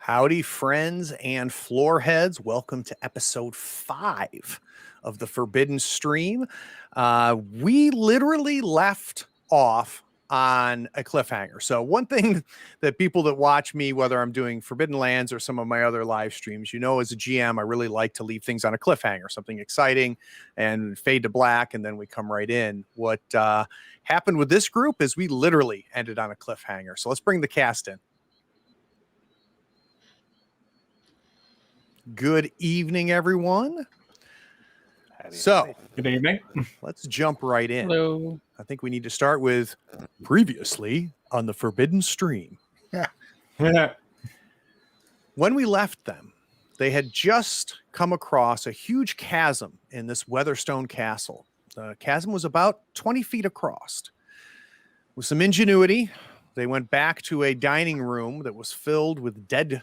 Howdy, friends and floor heads. Welcome to episode 5 of the Forbidden Stream. We literally left off on a cliffhanger. So one thing that people that watch me, whether I'm doing Forbidden Lands or some of my other live streams, you know, as a GM, I really like to leave things on a cliffhanger, something exciting, and fade to black, and then we come right in. What happened with this group is we literally ended on a cliffhanger. So let's bring the cast in. Good evening, everyone. Good evening. Let's jump right in. Hello. I think we need to start with previously on the Forbidden Stream. Yeah. When we left them, they had just come across a huge chasm in this Weatherstone castle. The chasm was about 20 feet across. With some ingenuity, they went back to a dining room that was filled with dead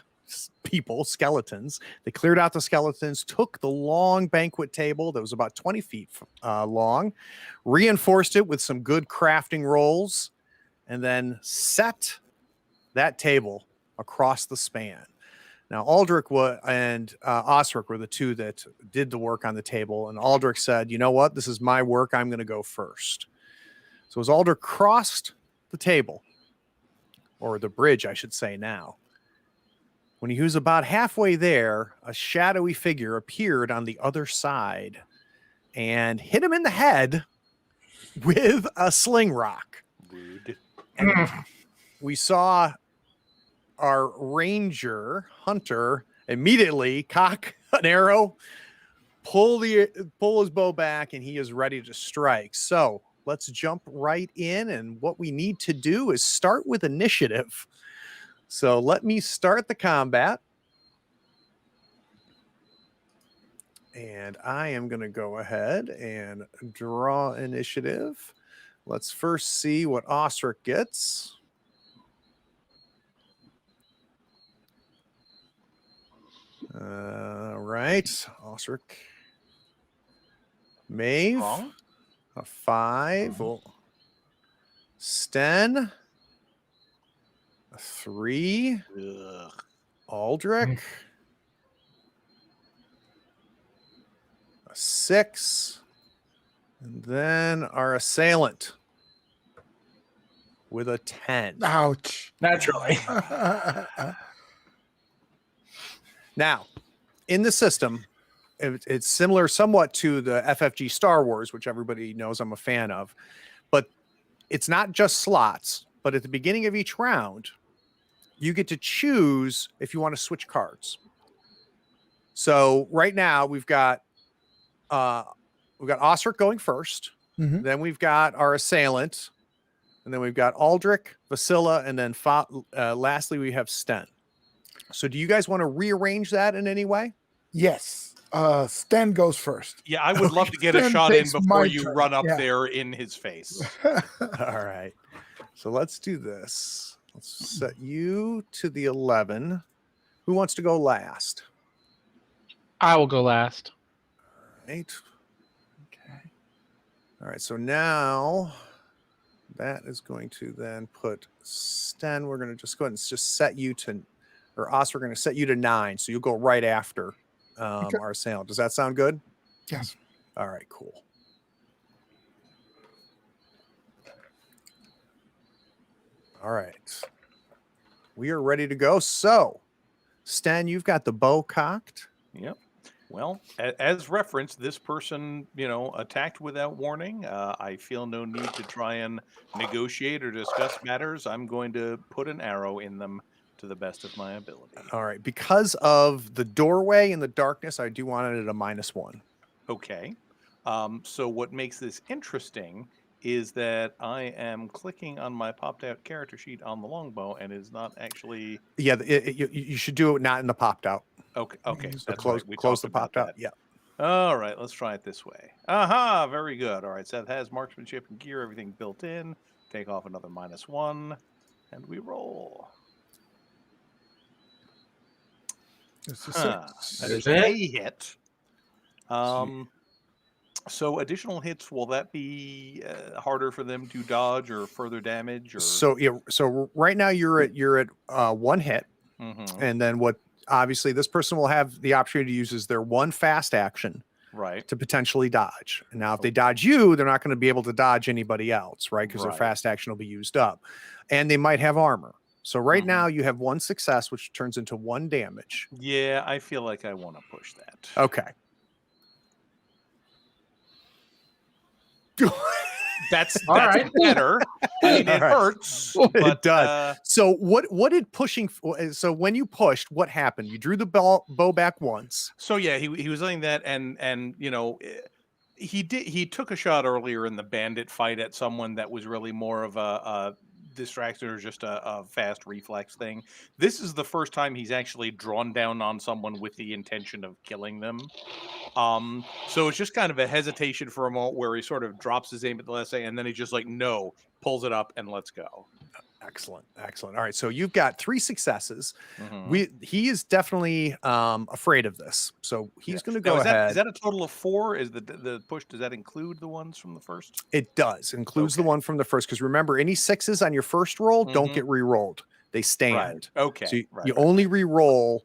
people, skeletons. They cleared out the skeletons, took the long banquet table that was about 20 feet long, reinforced it with some good crafting rolls, and then set that table across the span. Now, Aldrich and Osric were the two that did the work on the table, and Aldrich said, you know what, this is my work, I'm going to go first. So as Aldrich crossed the table, or the bridge, I should say now, when he was about halfway there, a shadowy figure appeared on the other side and hit him in the head with a sling rock. Rude. And we saw our ranger hunter immediately cock an arrow, pull his bow back, and he is ready to strike. So let's jump right in. And what we need to do is start with initiative. So let me start the combat. And I am going to go ahead and draw initiative. Let's first see what Osric gets. All right. Osric. Maeve. Wrong. A 5. Sten. A 3. Ugh. Aldrich. A 6. And then our assailant with a 10. Ouch. Naturally. Now, in the system, it's similar somewhat to the FFG Star Wars, which everybody knows I'm a fan of. But it's not just slots. But at the beginning of each round, you get to choose if you want to switch cards. So right now we've got Osric going first. Mm-hmm. Then we've got our assailant, and then we've got Aldrich, Vasilla, and then lastly we have Sten. So do you guys want to rearrange that in any way? Yes. Sten goes first. Yeah, I would love to get a shot in before you run up there in his face. All right. So let's do this. Let's set you to the 11. Who wants to go last? I will go last. All right. Okay. All right. So now that is going to then put Sten. We're going to just go ahead and just set you to, or Os, we're going to set you to 9. So you'll go right after our assailant. Does that sound good? Yes. All right, cool. All right. We are ready to go. So, Stan, you've got the bow cocked. Yep. Well, as referenced, this person, attacked without warning. I feel no need to try and negotiate or discuss matters. I'm going to put an arrow in them to the best of my ability. All right. Because of the doorway and the darkness, I do want it at a -1. Okay. So what makes this interesting is that I am clicking on my popped out character sheet on the longbow and is not actually. Yeah, you should do it not in the popped out. Okay. So that's close the popped out. Yeah. All right, let's try it this way. Aha, very good. All right, Seth has marksmanship and gear, everything built in. Take off another -1, and we roll. That is a hit. So additional hits, will that be harder for them to dodge or further damage? Or? So right now you're at 1 hit. And then what obviously this person will have the opportunity to use is their one fast action to potentially dodge. And now if they dodge you, they're not going to be able to dodge anybody else, right? Because their fast action will be used up. And they might have armor. So right now you have one success, which turns into 1 damage. Yeah, I feel like I want to push that. Okay. That's All right. better. I mean, it hurts. But, it does. So what did pushing? So when you pushed, what happened? You drew the bow back once. So yeah, he was doing that, and you know, he took a shot earlier in the bandit fight at someone that was really more of a distraction or just a fast reflex thing. This is the first time he's actually drawn down on someone with the intention of killing them. So it's just kind of a hesitation for a moment where he sort of drops his aim at the last second, and then he just like, no, pulls it up and let's go. Excellent. All right. So you've got 3 successes. He is definitely afraid of this. So he's going to go ahead. Is that a total of 4? Is the push, does that include the ones from the first? It does. It includes the one from the first. Because remember, any 6s on your first roll don't get re-rolled. They stand. Right. Okay. So you only re-roll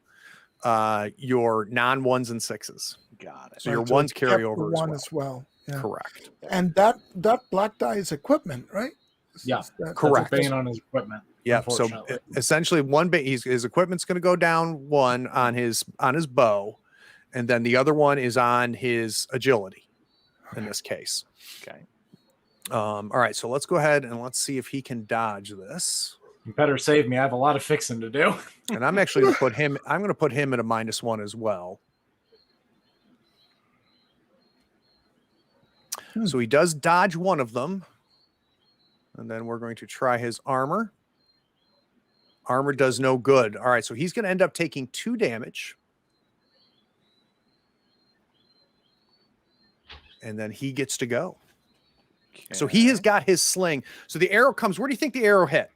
your non-1s and 6s. Got it. So your ones carry over as well. Yeah. Correct. And that black die is equipment, right? Yeah, correct. That's a bane on his equipment. Yeah. So essentially, one bane. His equipment's going to go down 1 on his bow, and then the other one is on his agility. In this case. Okay. All right. So let's go ahead and let's see if he can dodge this. You better save me. I have a lot of fixing to do. And I'm actually going to put him. I'm going to put him at a -1 as well. So he does dodge one of them. And then we're going to try his armor. Armor does no good. All right, so he's going to end up taking 2 damage. And then he gets to go. Okay. So he has got his sling. So the arrow comes. Where do you think the arrow hit?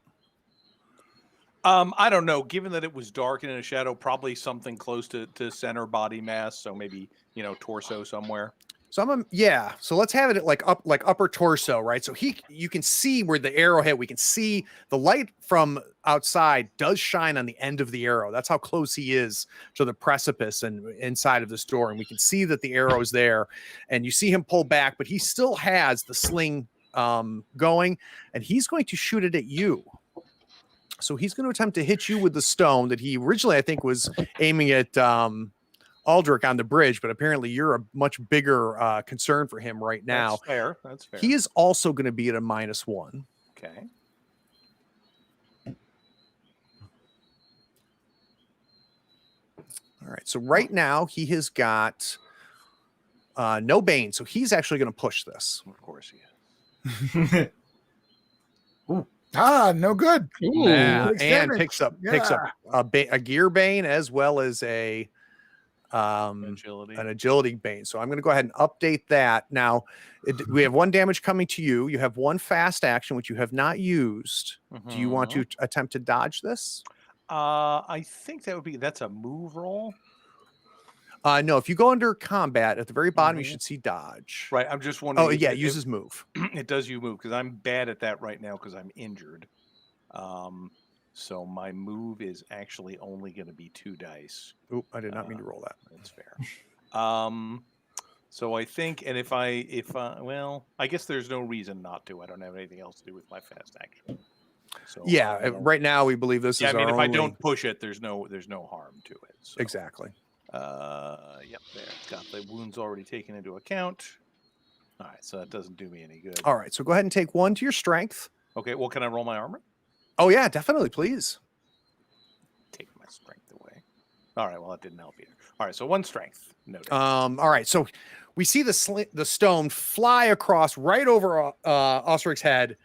I don't know. Given that it was dark and in a shadow, probably something close to center body mass. So maybe, you know, torso somewhere. So so let's have it at like upper torso, right? So you can see where the arrow hit. We can see the light from outside does shine on the end of the arrow. That's how close he is to the precipice and inside of this door. And we can see that the arrow is there, and you see him pull back, but he still has the sling going, and he's going to shoot it at you. So he's going to attempt to hit you with the stone that he originally, I think, was aiming at Aldrich on the bridge, but apparently you're a much bigger concern for him right now. That's fair. He is also going to be at a -1. Okay. All right. So right now he has got no bane. So he's actually going to push this. Of course he is. No good. And picks up a gear bane as well as an agility bane. So I'm going to go ahead and update that. Now we have 1 damage coming to you. You have 1 fast action, which you have not used. Do you want to attempt to dodge this? I think that's a move roll. No, if you go under combat at the very bottom, you should see dodge. Right. I'm just wondering. Oh yeah, uses move. It does use move because I'm bad at that right now because I'm injured. So my move is actually only going to be 2 dice. Oop, I did not mean to roll that. That's fair. So I think, and if well, I guess there's no reason not to. I don't have anything else to do with my fast action. So yeah, right now we believe this is. I mean, if only... I don't push it, there's no harm to it. So. Exactly. Yep, there. It's got the wounds already taken into account. All right, so that doesn't do me any good. All right, so go ahead and take 1 to your strength. Okay, well, can I roll my armor? Oh yeah, definitely, please. Take my strength away. All right, well, that didn't help either. All right, so 1 strength. Noted. All right, so we see the stone fly across right over Osric's head,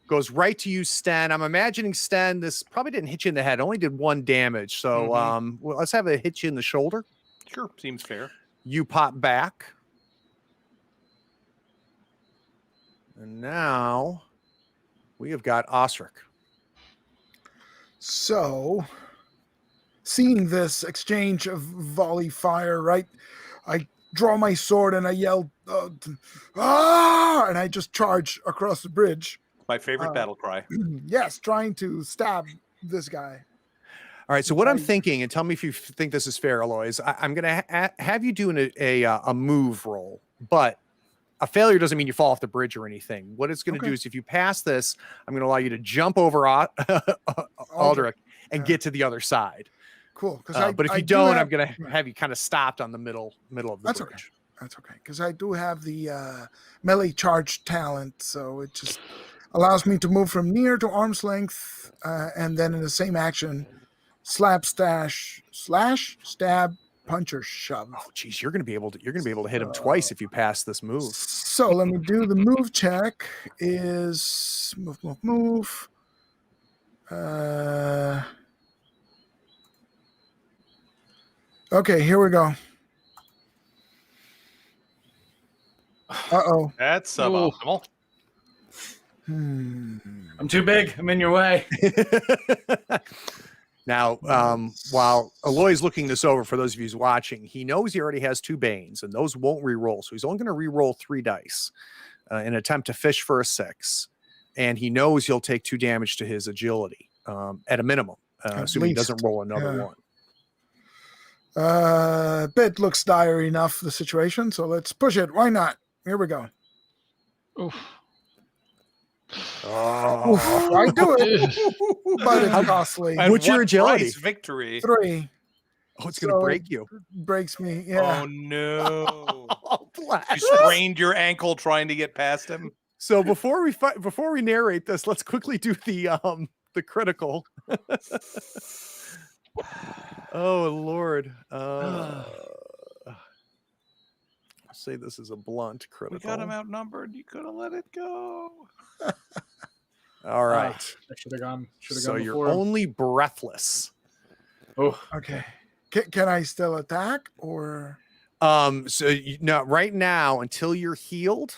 goes right to you, Sten. I'm imagining, Sten, this probably didn't hit you in the head, only did 1 damage. So well, let's have it hit you in the shoulder. Sure, seems fair. You pop back. And now we have got Osric. So, seeing this exchange of volley fire, right, I draw my sword and I yell, "Ah!" and I just charge across the bridge. My favorite battle cry. Yes, trying to stab this guy. All right. So what I'm thinking, and tell me if you think this is fair, Aloy, is I'm going to have you do a move roll, but a failure doesn't mean you fall off the bridge or anything. What it's going to do is if you pass this, I'm going to allow you to jump over Aldrich and get to the other side. Cool. But if you don't, I'm going to have you kind of stopped on the middle of the bridge. Okay. That's okay. Because I do have the melee charge talent, so it just allows me to move from near to arm's length, and then in the same action, slap, slash, stab, punch, or shove. Oh, geez, you're going to be able to hit him twice if you pass this move. So let me do the move check. Is move. Okay, here we go. Uh-oh. That's suboptimal. I'm too big. I'm in your way. Now, while Aloy's looking this over, for those of you who's watching, he knows he already has 2 Banes, and those won't re-roll. So he's only going to re-roll 3 dice in an attempt to fish for a 6. And he knows he'll take 2 damage to his agility at a minimum, assuming he doesn't roll another one. Bit looks dire enough, the situation, so let's push it. Why not? Here we go. Oof. Oh. I do it, but it's costly. And What's your what agility? price victory. 3 Oh, it's going to break you. breaks me. Yeah. Oh no! Oh, blast. You sprained your ankle trying to get past him. So before we narrate this, let's quickly do the critical. Oh Lord. Say this is a blunt critical. We got him outnumbered. You could have let it go. All right. I should have gone. So you're only breathless. Oh, Okay. Can I still attack or? No, right now until you're healed,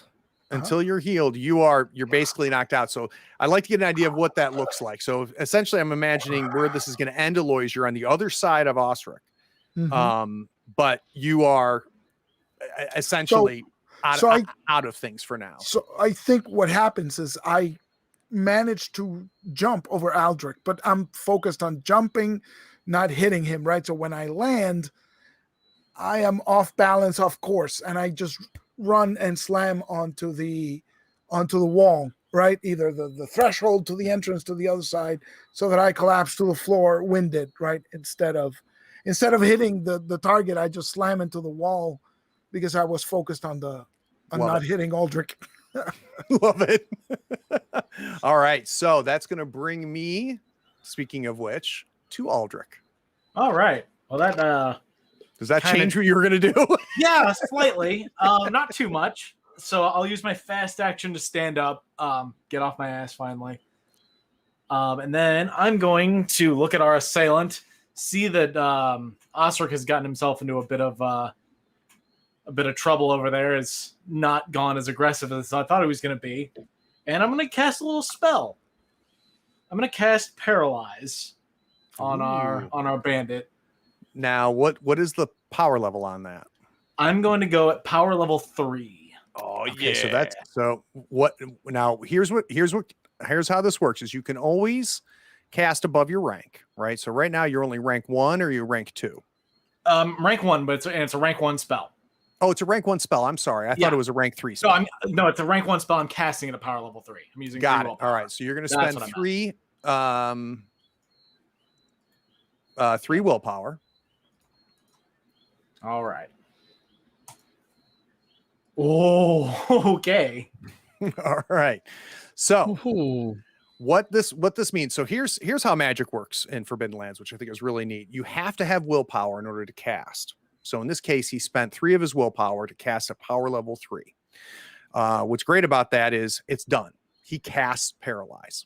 you're basically knocked out. So I'd like to get an idea of what that looks like. So essentially, I'm imagining where this is going to end. Aloy, you're on the other side of Osric, but you are essentially out of things for now. So I think what happens is I managed to jump over Aldrich, but I'm focused on jumping, not hitting him, right? So when I land, I am off balance, off course, and I just run and slam onto the wall, right? Either the threshold to the entrance to the other side, so that I collapse to the floor, winded, right? Instead of hitting the target, I just slam into the wall because I was focused on not hitting Aldrich. Love it. All right, so that's going to bring me, speaking of which, to Aldrich. all right. Well, that Does that change what you were going to do? yeah, slightly. Not too much. So I'll use my fast action to stand up, get off my ass finally. And then I'm going to look at our assailant, see that Osric has gotten himself into a bit of trouble over there. Is not gone as aggressive as I thought he was going to be. And I'm going to cast a little spell. I'm going to cast Paralyze on our bandit. Now, what is the power level on that? I'm going to go at power level 3. Oh Okay, yeah. so what now here's how this works is you can always cast above your rank, right? So right now you're only rank 1 or you're rank 2. Rank 1, but it's a rank 1 spell. Oh, it's a rank 1 spell. I'm sorry. I thought it was a rank 3 spell. No, it's a rank 1 spell. I'm casting at a power level 3. I'm using Got 3 it. All right. So you're going to That's spend what 3 willpower. All right. Oh, okay. All right. So Ooh. what this means. So here's how magic works in Forbidden Lands, which I think is really neat. You have to have willpower in order to cast. So in this case, he spent 3 of his willpower to cast a power level 3. What's great about that is it's done. He casts Paralyze.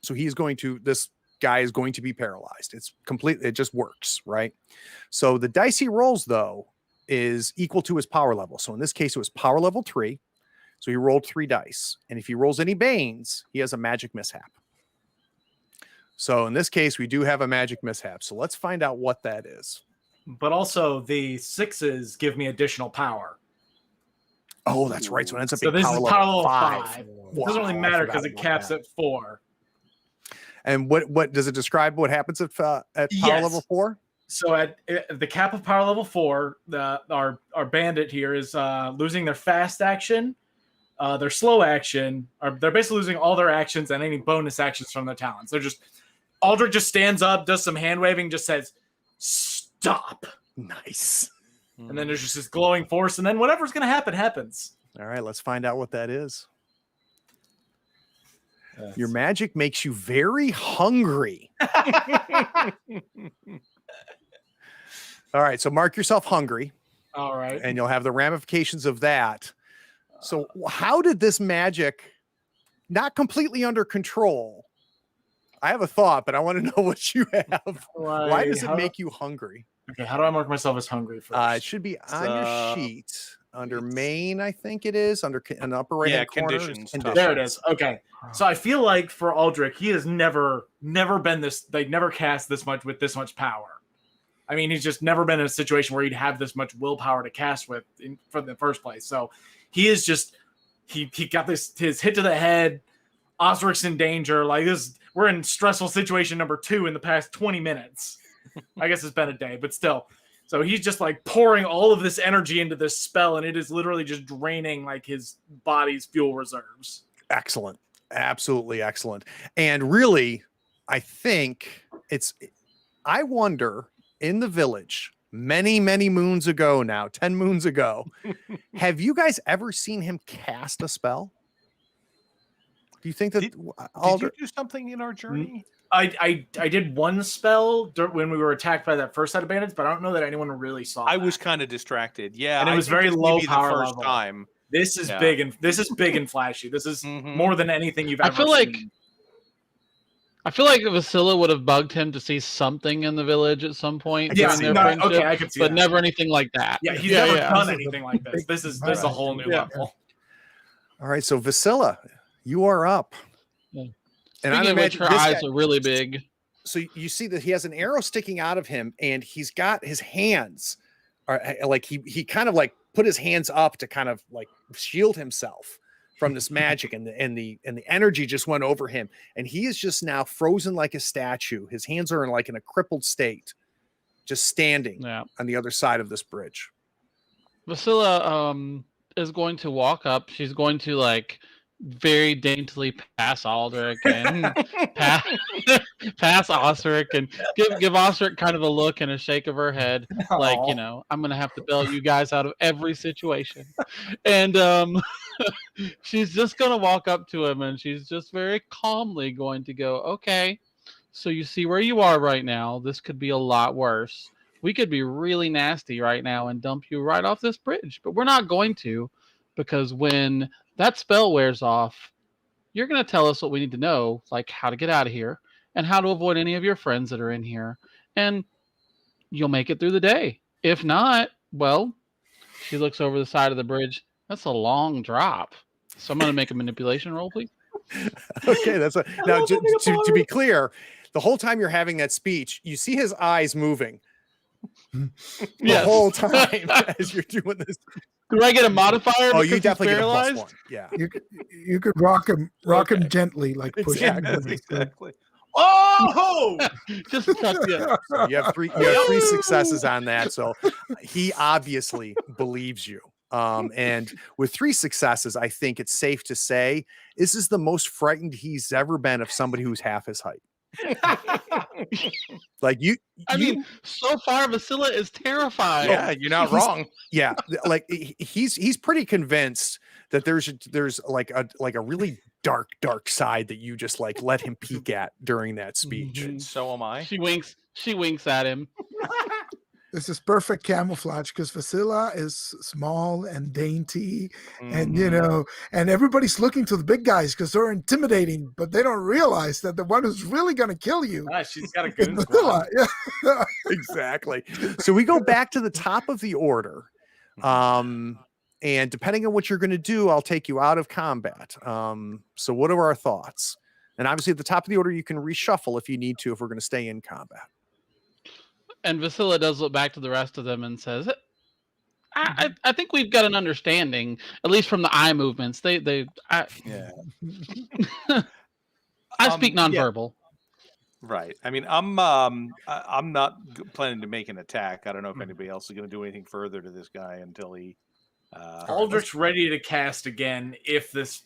So this guy is going to be paralyzed. It's complete. It just works, right? So the dice he rolls, though, is equal to his power level. So in this case, it was power level 3. So he rolled 3 dice. And if he rolls any Banes, he has a magic mishap. So in this case, we do have a magic mishap. So let's find out what that is. But also the 6s give me additional power. Oh, that's right. So it ends up So being this is power power level level 5. It doesn't really Wow, I matter forgot because it about caps that. at 4. And what does it describe? What happens at power Yes. level 4? So at the cap of power level 4, our bandit here is losing their fast action, their slow action. They're basically losing all their actions and any bonus actions from their talents. They're just Aldrich just stands up, does some hand waving, just says stop. Nice. And then there's just this glowing force, and then whatever's going to happen happens. All right, let's find out what that is. Your magic makes you very hungry. All right, so mark yourself hungry. All right. And you'll have the ramifications of that. So how did this magic, not completely under control? I have a thought, but I want to know what you have. Why does it make you hungry? Okay, how do I mark myself as hungry first? It should be on your sheet under main, I think it is, under an upper right hand corner. Conditions. There it is. Okay. So I feel like for Aldrich, he has never been this, they never cast this much with this much power. I mean, he's just never been in a situation where he'd have this much willpower to cast with for the first place. So he is just, he got his hit to the head. Osric's in danger. Like this, we're in stressful situation number 2 in the past 20 minutes. I guess it's been a day, but still. So he's just like pouring all of this energy into this spell, and it is literally just draining like his body's fuel reserves. Excellent. Absolutely excellent. And really, I think I wonder in the village many, many moons ago now, 10 moons ago, have you guys ever seen him cast a spell? Do you think that did you do something in our journey? I did one spell when we were attacked by that first set of bandits, but I don't know that anyone really saw I that. was kind of distracted. Yeah, and it was very low power the first level. time. This is big and flashy. This is more than anything you've ever seen. I feel like Vasilla would have bugged him to see something in the village at some point. Yeah, during their friendship, okay, I could see but that. never anything like that. Yeah, he's never done anything like this. This is a whole new level. All right, so Vasilla, you are up. Yeah. And I Speaking of which, imagine her eyes are really big. So you see that he has an arrow sticking out of him, and he's got his hands are like he kind of like put his hands up to kind of like shield himself from this magic, and the energy just went over him, and he is just now frozen like a statue. His hands are in a crippled state, just standing on the other side of this bridge. Vasilla is going to walk up. She's going to very daintily pass Aldrich and pass Osric and give Osric kind of a look and a shake of her head, like, I'm gonna have to bail you guys out of every situation. And she's just gonna walk up to him, and she's just very calmly going to go, okay, so you see where you are right now. This could be a lot worse. We could be really nasty right now and dump you right off this bridge, but we're not going to, because when that spell wears off, you're going to tell us what we need to know, like how to get out of here and how to avoid any of your friends that are in here. And you'll make it through the day. If not, well, she looks over the side of the bridge. That's a long drop. So I'm going to make a manipulation roll, please. Okay, now to be clear, the whole time you're having that speech, you see his eyes moving the whole time as you're doing this. Do I get a modifier? Oh, you definitely get a +1. Yeah, you could rock him gently, like push him. Exactly. Oh, just touch it. So you have three successes on that. So he obviously believes you. And with 3 successes, I think it's safe to say this is the most frightened he's ever been of somebody who's half his height. Like I mean, so far Vasilla is terrified. Yeah, you're not wrong. Yeah, like he's pretty convinced that there's like a really dark side that you just let him peek at during that speech. Mm-hmm. So am I. She winks at him. This is perfect camouflage because Vasilla is small and dainty, and and everybody's looking to the big guys because they're intimidating, but they don't realize that the one who's really going to kill you. She's got a goon squad. Yeah. Exactly. So we go back to the top of the order, and depending on what you're going to do, I'll take you out of combat. So what are our thoughts? And obviously, at the top of the order, you can reshuffle if you need to if we're going to stay in combat. And Vasilla does look back to the rest of them and says, I think we've got an understanding, at least from the eye movements. I speak nonverbal. Right. I mean, I'm not planning to make an attack. I don't know if anybody else is going to do anything further to this guy until he. Aldrich's ready to cast again if this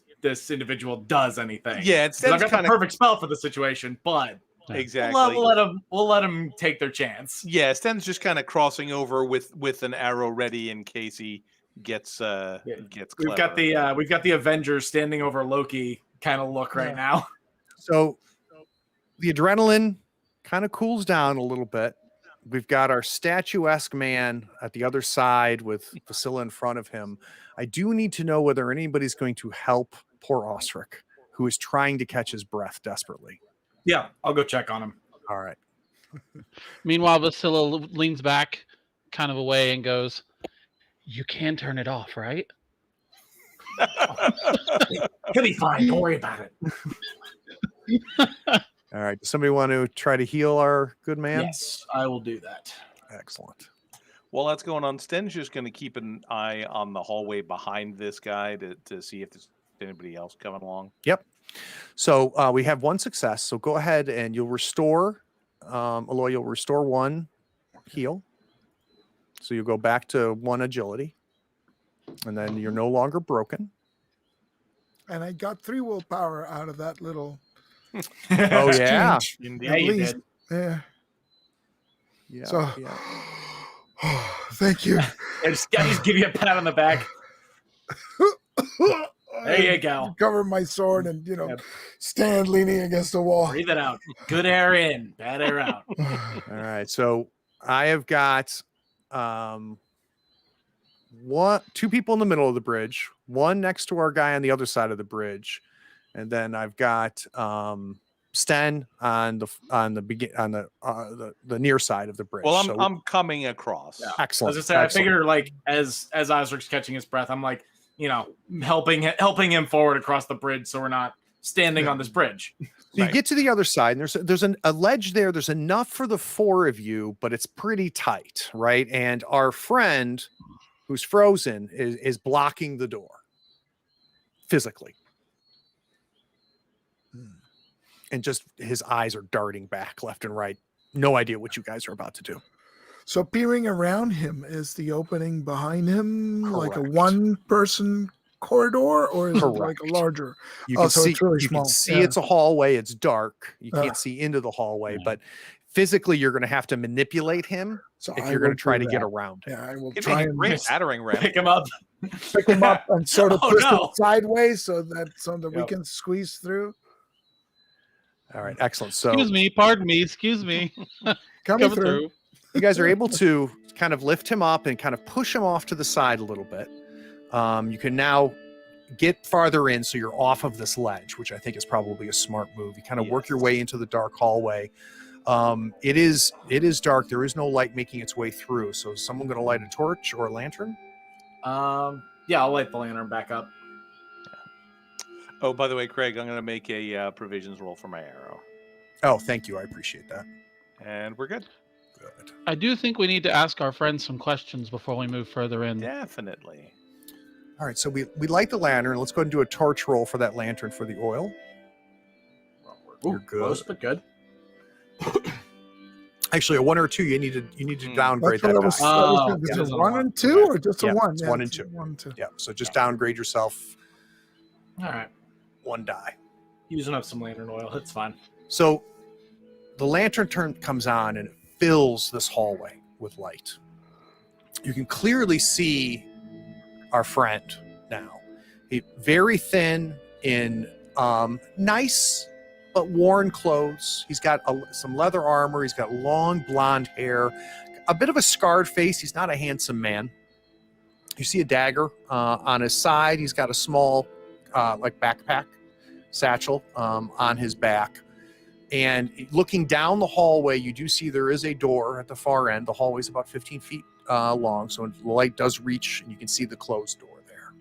individual does anything. Yeah, 'Cause I've it's got kind the perfect spell for the situation, but exactly. we'll let him take their chance. Yeah, Sten's just kind of crossing over with an arrow ready in case he gets gets. We've got the Avengers standing over Loki kind of look right now. So the adrenaline kind of cools down a little bit. We've got our statuesque man at the other side with Vasilla in front of him. I do need to know whether anybody's going to help poor Osric, who is trying to catch his breath desperately. Yeah, I'll go check on him. All right. Meanwhile, Vasilla leans back kind of away and goes, "You can turn it off, right?" He'll be fine. Don't worry about it. All right. Does somebody want to try to heal our good man? Yes, I will do that. Excellent. While that's going on, Sten's just going to keep an eye on the hallway behind this guy to see if there's anybody else coming along. Yep. So we have one success. So go ahead and you'll restore, Aloy, you'll restore one heal. So you'll go back to 1 agility. And then you're no longer broken. And I got 3 willpower out of that little. Oh, yeah. Indeed. Yeah, you did. Yeah. Yeah. So, yeah. thank you. I just give you a pat on the back. There you go. Cover my sword and stand leaning against the wall. Breathe it out. Good air in, bad air out. All right. So I have got 2 people in the middle of the bridge, 1 next to our guy on the other side of the bridge, and then I've got Sten on the near side of the bridge. Well, So- I'm coming across. Yeah. excellent. As I say, I excellent. figure like as Osric's catching his breath, I'm like, helping him forward across the bridge so we're not standing on this bridge. So you get to the other side, and there's a ledge there. There's enough for the 4 of you, but it's pretty tight, right? And our friend, who's frozen, is blocking the door physically, and just his eyes are darting back left and right. No idea what you guys are about to do. So peering around him, is the opening behind him like a Correct. 1-person corridor, or is it like a Correct. larger? You Oh, can so see, it's really you small. can see Yeah. it's a hallway. It's dark. You Ah. can't see into the hallway, but physically you're going to have to manipulate him So if I you're going will to try do to get that. around him. Yeah, I will It'd try be a and great battering ram. Pick him up. pick him up and sort of Oh, twist no. it sideways so that we Yep. can squeeze through. All right, excellent. So Excuse me, pardon me, excuse me. Coming Coming through. through. you guys are able to kind of lift him up and kind of push him off to the side a little bit. You can now get farther in so you're off of this ledge, which I think is probably a smart move. You kind of work your way into the dark hallway. It is dark. There is no light making its way through. So is someone going to light a torch or a lantern? Yeah, I'll light the lantern back up. Oh, by the way, Craig, I'm going to make a provisions roll for my arrow. Oh, thank you. I appreciate that. And we're good. Good. I do think we need to ask our friends some questions before we move further in. Definitely. All right, so we light the lantern. Let's go ahead and do a torch roll for that lantern for the oil. You're good. Close, but good. Actually, a 1 or a 2, you need to downgrade That's what that I was. die. Oh, is yeah, it there's a 1 one. and 2 or just Yeah, a 1? it's 1 and it's 2. 1 and 2. Yeah, so just downgrade yourself All right. 1 die. Using up some lantern oil. It's fine. So the lantern comes on and it fills this hallway with light. You can clearly see our friend now. He's very thin in nice but worn clothes. He's got some leather armor. He's got long blonde hair, a bit of a scarred face. He's not a handsome man. You see a dagger on his side. He's got a small like backpack satchel on his back. And looking down the hallway, you do see there is a door at the far end. The hallway is about 15 feet long, so the light does reach, and you can see the closed door there.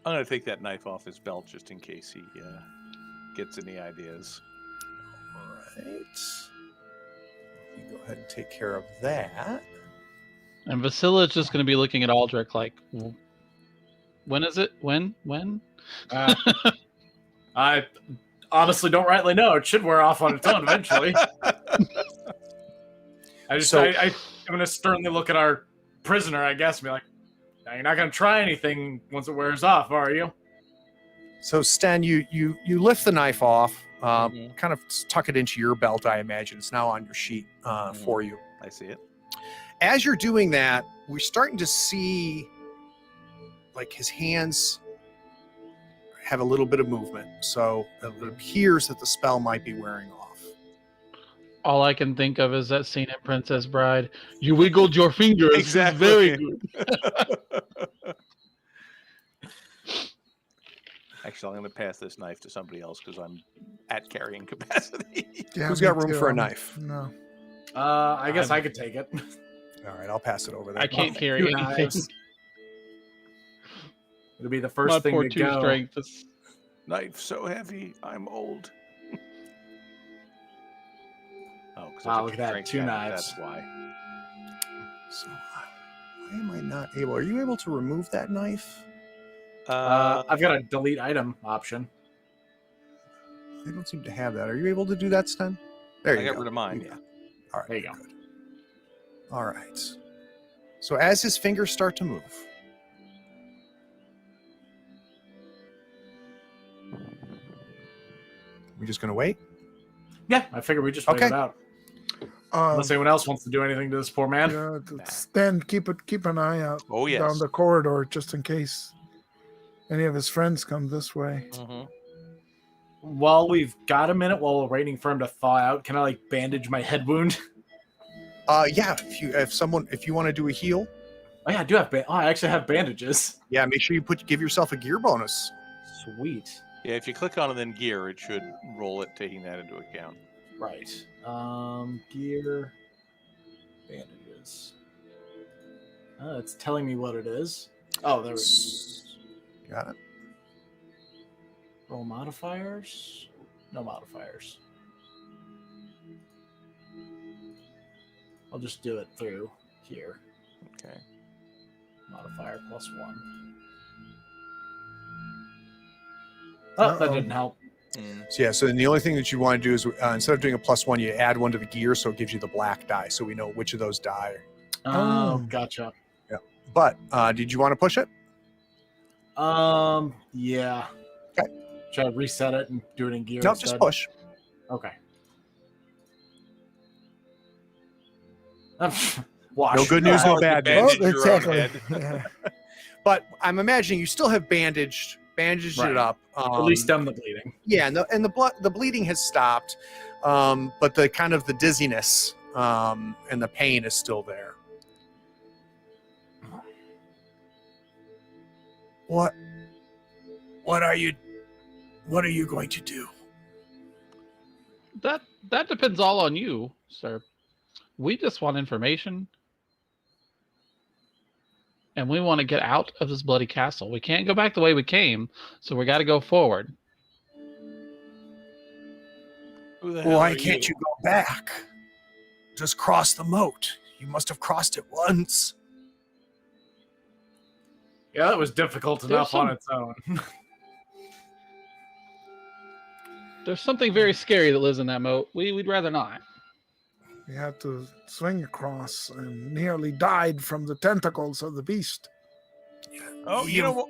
I'm going to take that knife off his belt just in case he gets any ideas. All right. You go ahead and take care of that. And Vasilla is just going to be looking at Aldrich like, when is it? When? I'll honestly don't rightly know. It should wear off on its own eventually. I'm going to sternly look at our prisoner, I guess, and be like, now you're not going to try anything once it wears off, are you? So Sten, you lift the knife off, Mhm. kind of tuck it into your belt. I imagine it's now on your sheet for you. I see it. As you're doing that, we're starting to see like his hands have a little bit of movement. So it appears that the spell might be wearing off. All I can think of is that scene in Princess Bride. You wiggled your fingers. Exactly. It's very good. Actually, I'm going to pass this knife to somebody else because I'm at carrying capacity. Yeah, Who's me got room too. for a knife? No. I guess I could take it. All right, I'll pass it over there. I can't carry Two anything. knives. It'll be the first My thing poor to two go. strength is... Knife so heavy, I'm old. Oh, because Wow, look at that, 2 knives. That's why. So, why am I not able? Are you able to remove that knife? I've got a delete item option. I don't seem to have that. Are you able to do that, Sten? There I you got go. rid of mine. You Yeah. got it. All right. There you go. Good. All right. So as his fingers start to move, we're just going to wait. Yeah, I figured we just wait Okay. it out. Unless anyone else wants to do anything to this poor man. Yeah, Stan, keep an eye out Oh yes. down the corridor just in case any of his friends come this way. Mhm. While we've got a minute, while we're waiting for him to thaw out, can I like bandage my head wound? Yeah. If you want to do a heal, Oh yeah, I do have. I actually have bandages. yeah, make sure you give yourself a gear bonus. Sweet. Yeah, if you click on it then gear, it should roll it, taking that into account. Right. Gear. Bandages. It's telling me what it is. Oh, there it is. Got it. Roll modifiers. No modifiers. I'll just do it through here. Okay. Modifier +1. Oh, that didn't help. So yeah. So then the only thing that you want to do is instead of doing a +1, you add 1 to the gear, so it gives you the black die, so we know which of those die. Oh, gotcha. But did you want to push it? Yeah. Okay. Should I reset it and do it in gear? No, instead? just push. Okay. Wash. No good news, no Hard to bad news. bandage your own exactly. head. Yeah. But I'm imagining you still have bandaged Right. it up. At least done the bleeding. Yeah, and the bleeding has stopped, but the kind of the dizziness and the pain is still there. What are you going to do? That depends all on you, sir. We just want information. And we want to get out of this bloody castle. We can't go back the way we came, so we got to go forward. Who the hell Why are can't you go back? Just cross the moat. You must have crossed it once. Yeah, that was difficult There's enough on some- its own. There's something very scary that lives in that moat. We'd rather not. We had to swing across and nearly died from the tentacles of the beast. Oh, you know what?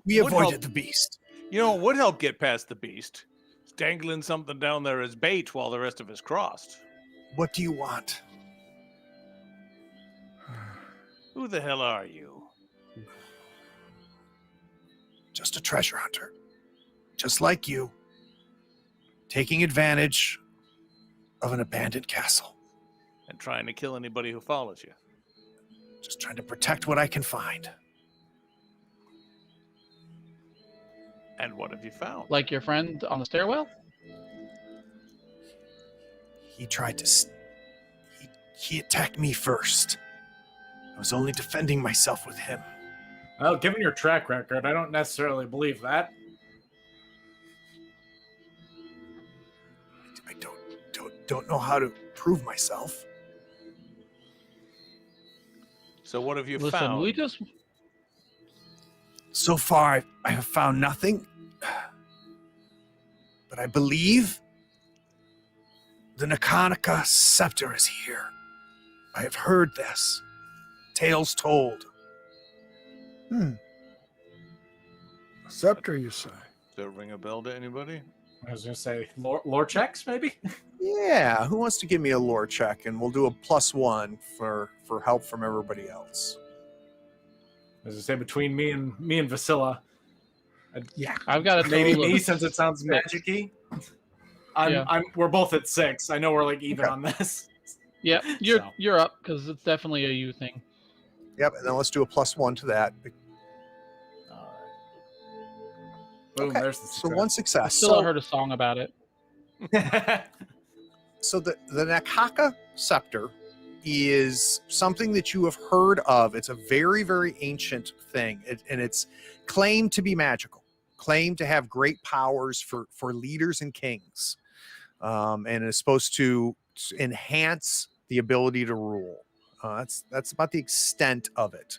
We Would avoided help. the beast. You know what would help get past the beast? It's dangling something down there as bait while the rest of us crossed. What do you want? Who the hell are you? Just a treasure hunter. Just like you. Taking advantage of an abandoned castle. And trying to kill anybody who follows you. Just trying to protect what I can find. And what have you found? Like your friend on the stairwell? He tried to... He attacked me first. I was only defending myself with him. Well, given your track record, I don't necessarily believe that. I don't know how to prove myself. So what have you Listen, found? we just... So far, I have found nothing but I believe the Nakanika scepter is here. I have heard this. Tales told. Scepter, you say? Does that ring a bell to anybody? I was going to say lore checks, maybe? Yeah, who wants to give me a lore check? And we'll do a +1 for help from everybody else. As I say, between me and Vasilla, Yeah. I've got a maybe total me of since it sounds 6. magic-y. We're both at 6. I know we're like even Okay. on this. Yeah, So. you're up because it's definitely a you thing. Yep, and then let's do a +1 to that. All right. Boom, Okay, there's the so one I success. still heard a song about it. So the Nakaka scepter is something that you have heard of. It's a very, very ancient thing, and it's claimed to be magical, claimed to have great powers for leaders and kings, and is supposed to enhance the ability to rule. That's about the extent of it.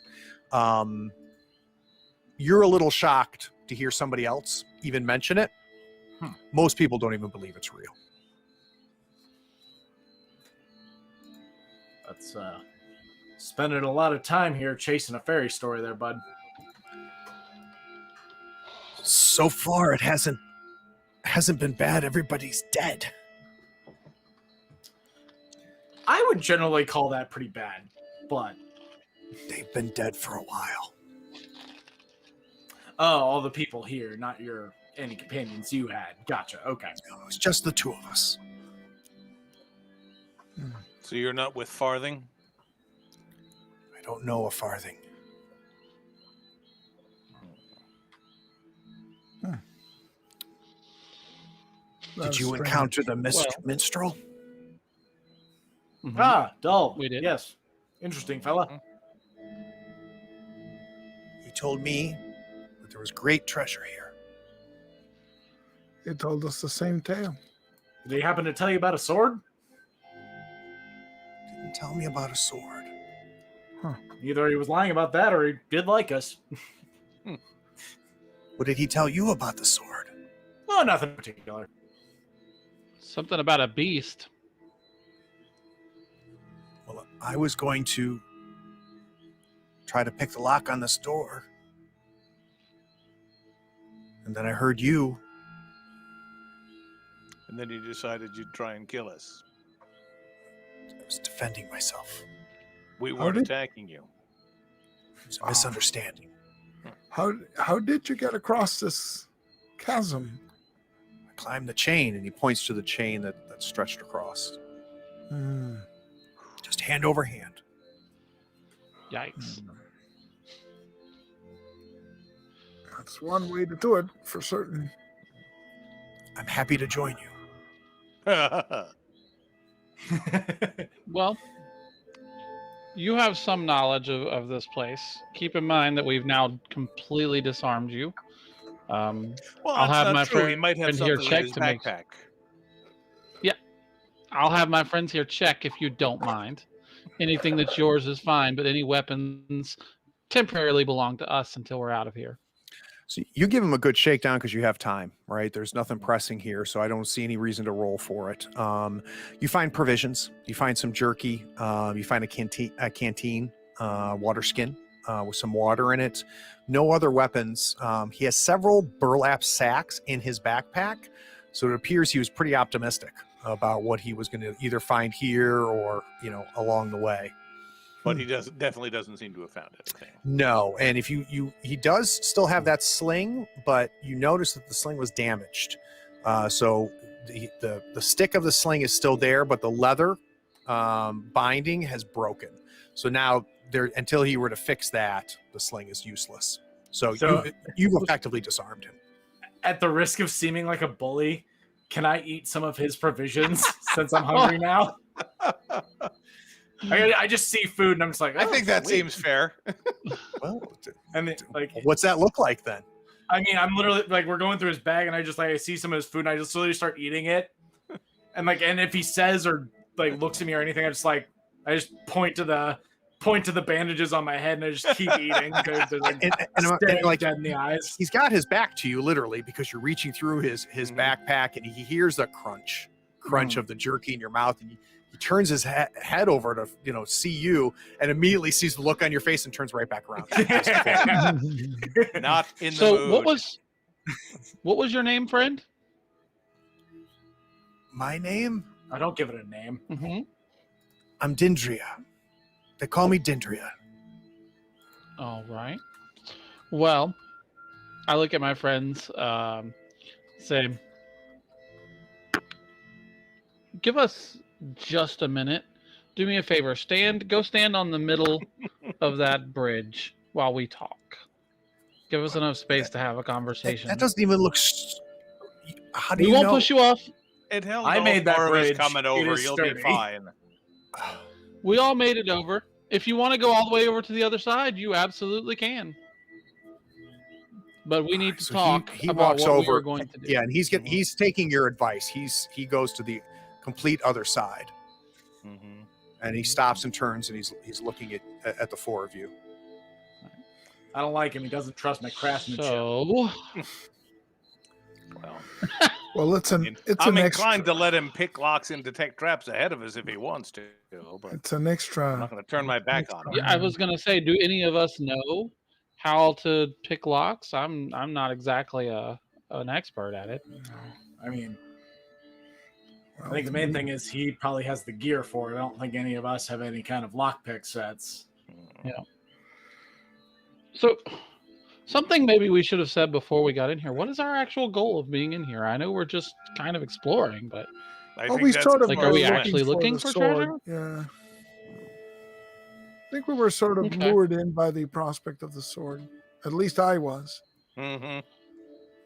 You're a little shocked to hear somebody else even mention it. Most people don't even believe it's real. That's spending a lot of time here chasing a fairy story there, bud. So far, it hasn't been bad. Everybody's dead. I would generally call that pretty bad, but They've been dead for a while. all the people here, not any companions you had. Gotcha. Okay. No, it was just the two of us. So you're not with Farthing? I don't know a farthing. Did you encounter the minstrel? Mhm. Ah, dull. We did. Yes. Interesting, fella. He told me that there was great treasure here. He told us the same tale. Did he happen to tell you about a sword? Didn't tell me about a sword. Either he was lying about that or he did like us. What did he tell you about the sword? Oh, nothing particular. Something about a beast. Well, I was going to try to pick the lock on this door. And then I heard you. And then you decided you'd try and kill us. I was defending myself. We How weren't did- attacking you. It was a misunderstanding. How did you get across this chasm? I climbed the chain, and he points to the chain that stretched across. Just hand over hand. Yikes. That's one way to do it for certain. I'm happy to join you. Well, you have some knowledge of this place. Keep in mind that we've now completely disarmed you. Well, I'll that's have not my true. He might have friend here something in check his to make- backpack. I'll have my friends here check if you don't mind. Anything that's yours is fine, but any weapons temporarily belong to us until we're out of here. So you give him a good shakedown because you have time, right? There's nothing pressing here, so I don't see any reason to roll for it. You find provisions. You find some jerky. You find a canteen, water skin with some water in it. No other weapons. He has several burlap sacks in his backpack, so it appears he was pretty optimistic about what he was going to either find here or, along the way. But he definitely doesn't seem to have found anything. No, and if he does still have that sling, but you notice that the sling was damaged. So the stick of the sling is still there, but the leather binding has broken. So now until he were to fix that, the sling is useless. So you've effectively disarmed him. At the risk of seeming like a bully, can I eat some of his provisions since I'm hungry now? I just see food and I'm just like, I oh, think that sweet. seems fair. Well, And like, what's that look like then? I mean, I'm literally like, we're going through his bag and I see some of his food and I just literally start eating it. And if he says or like looks at me or anything, I just point to point to the bandages on my head and I just keep eating. They're like, and staring like dead in the eyes. he's got his back to you literally because you're reaching through his backpack and he hears the crunch of the jerky in your mouth, and he turns his head over to see you, and immediately sees the look on your face and turns right back around. Not in the So mood. what was your name, friend? My name? I don't give it a name. Mm-hmm. I'm Dindria. They call me Dindria. All right. Well, I look at my friends, say, give us just a minute. Do me a favor. Go stand on the middle of that bridge while we talk. Give us enough space to have a conversation. That doesn't even look. How do We you won't know? push you off. It held I all made that four of us bridge. coming It over. is You'll be sturdy. fine. We all made it over. If you want to go all the way over to the other side, you absolutely can. But we need to So talk he about walks what over. we are going to do. Yeah, and he's taking your advice. He goes to the complete other side, Mm-hmm. and he stops and turns, and he's looking at the four of you. I don't like him. He doesn't trust my craftsmanship. So, Well, Well, I'm an inclined extra. to let him pick locks and detect traps ahead of us if he wants to, but It's an I'm extra. not going to turn my back on him. yeah, I was gonna say, do any of us know how to pick locks? I'm not exactly an expert at it. I mean, I think the main thing is he probably has the gear for it. I don't think any of us have any kind of lockpick sets. So, something maybe we should have said before we got in here. What is our actual goal of being in here? I know we're just kind of exploring, but I Well, think we that's sort of Like, were are we actually the looking for sword. treasure? Yeah. I think we were sort of Okay. lured in by the prospect of the sword. At least I was. Mhm.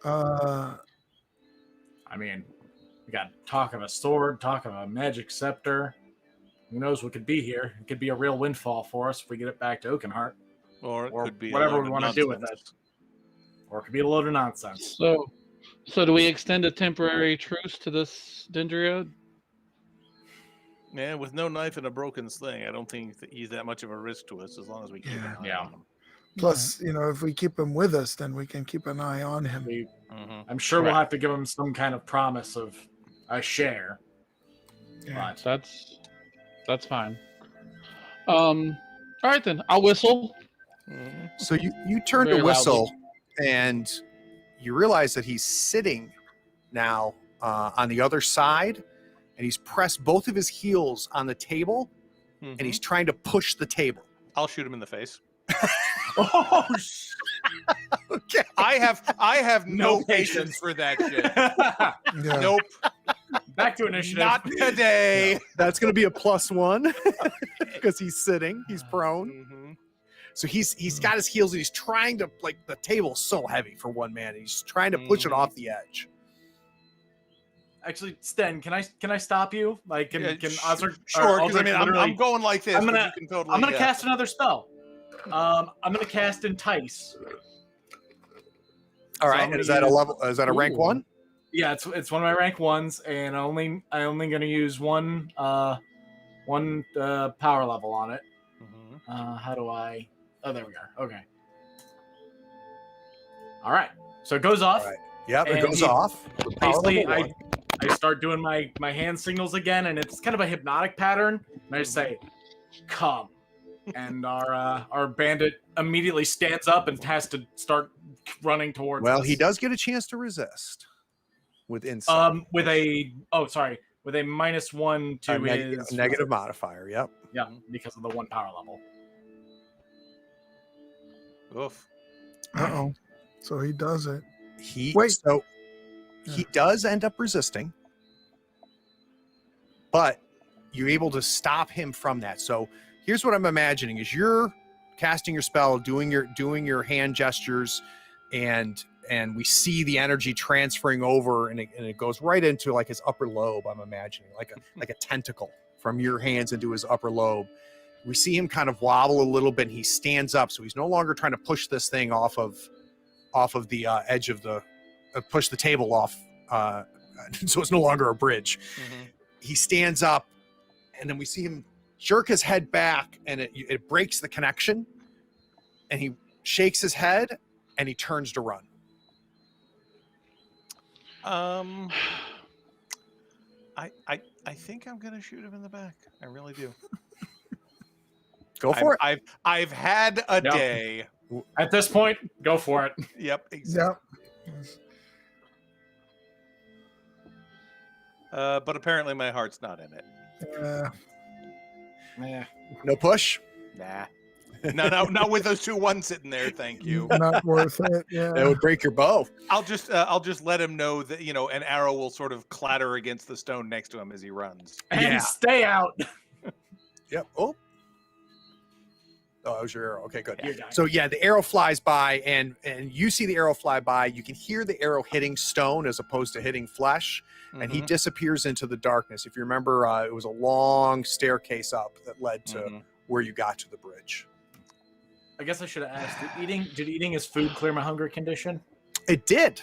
I mean, we got talk of a sword, talk of a magic scepter. Who knows what could be here? It could be a real windfall for us if we get it back to Oakenheart. Or it Or could be a whatever load we of wanna do with nonsense. Or it could be a load of nonsense. So do we extend a temporary truce to this Dendria? Yeah, with no knife and a broken sling, I don't think he's that much of a risk to us as long as we keep an eye Yeah. on him. plus, if we keep him with us, then we can keep an eye on him. Mhm. I'm sure we'll Right. have to give him some kind of promise of a share. Yeah. But That's fine. All right then. I'll whistle. Mhm. So you turn Very to loudly. whistle, and you realize that he's sitting now on the other side, and he's pressed both of his heels on the table, and Mhm. he's trying to push the table. I'll shoot him in the face. oh, Okay. I have no No patience patience. for that shit. Yeah. Nope, back to initiative. not today. That's going to be a +1 because he's sitting, he's prone. Mhm. So he's got his heels and he's trying to, like, the table's so heavy for one man. He's trying to push it Mhm. off the edge. Actually, Sten, can I stop you? Like, can Yeah, Osric? Sure, because Osric I'm literally- going like this. I'm but gonna- you can totally, I'm gonna cast another spell. I'm gonna cast Entice. All So right. I'm gonna Is that a use- level? Is that a rank Ooh. 1? Yeah, it's one of my rank ones, and I only gonna use one power level on it. Mhm. How do I? Oh, there we are. Okay. All right. So it goes off. All right. Yep, it And goes he- off. Basically, Power level I start doing my hand signals again, and it's kind of a hypnotic pattern. And I just say, "Come," and our bandit immediately stands up and has to start running towards. Well, us. he does get a chance to resist with insight. With a with a -1 to his negative modifier. Yep. Yeah, because of the 1 power level. Oof. Uh-oh. So he does it. He Wait. so he does end up resisting, but you're able to stop him from that. So here's what I'm imagining: is you're casting your spell, doing your hand gestures, and we see the energy transferring over, and it goes right into, like, his upper lobe. I'm imagining like a tentacle from your hands into his upper lobe. We see him kind of wobble a little bit, and he stands up, so he's no longer trying to push this thing off of the edge of the push the table off, so it's no longer a bridge. Mhm. He stands up, and then we see him jerk his head back, and it breaks the connection, and he shakes his head, and he turns to run. I think I'm gonna shoot him in the back. I really do. Go for it. I've had a Yep. day. At this point, go for it. Yep, exactly. Yeah. But apparently my heart's not in it. Yeah. No push. Nah. No, not with those 2 1 sitting there. Thank you. Not worth it. Yeah. That would break your bow. I'll just let him know that an arrow will sort of clatter against the stone next to him as he runs. And Yeah. stay out. Yep. Oh, that was your arrow. Okay, good. You're done. So yeah, the arrow flies by, and you see the arrow fly by. You can hear the arrow hitting stone as opposed to hitting flesh, and he Mhm, disappears into the darkness. If you remember, it was a long staircase up that led to mhm. where you got to the bridge. I guess I should have asked. Did eating his food clear my hunger condition? It did.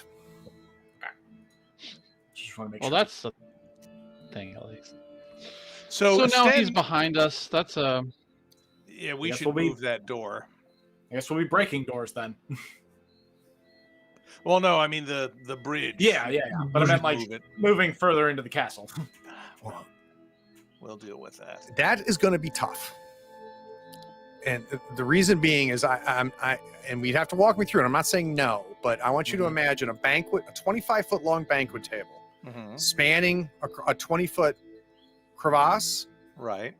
Just want to make Well, sure. that's the thing, at least. So So now Sten- he's behind us. That's a. Yeah, we Guess should we'll be- move that door. I guess we'll be breaking doors then. Well, no, I mean the bridge. Yeah. But I We meant should like move it. moving further into the castle. We'll deal with that. That is going to be tough. And the reason being is and we'd have to walk me through it. I'm not saying no, but I want you to imagine a 25-foot long banquet table Mhm. spanning a 20-foot crevasse, Right.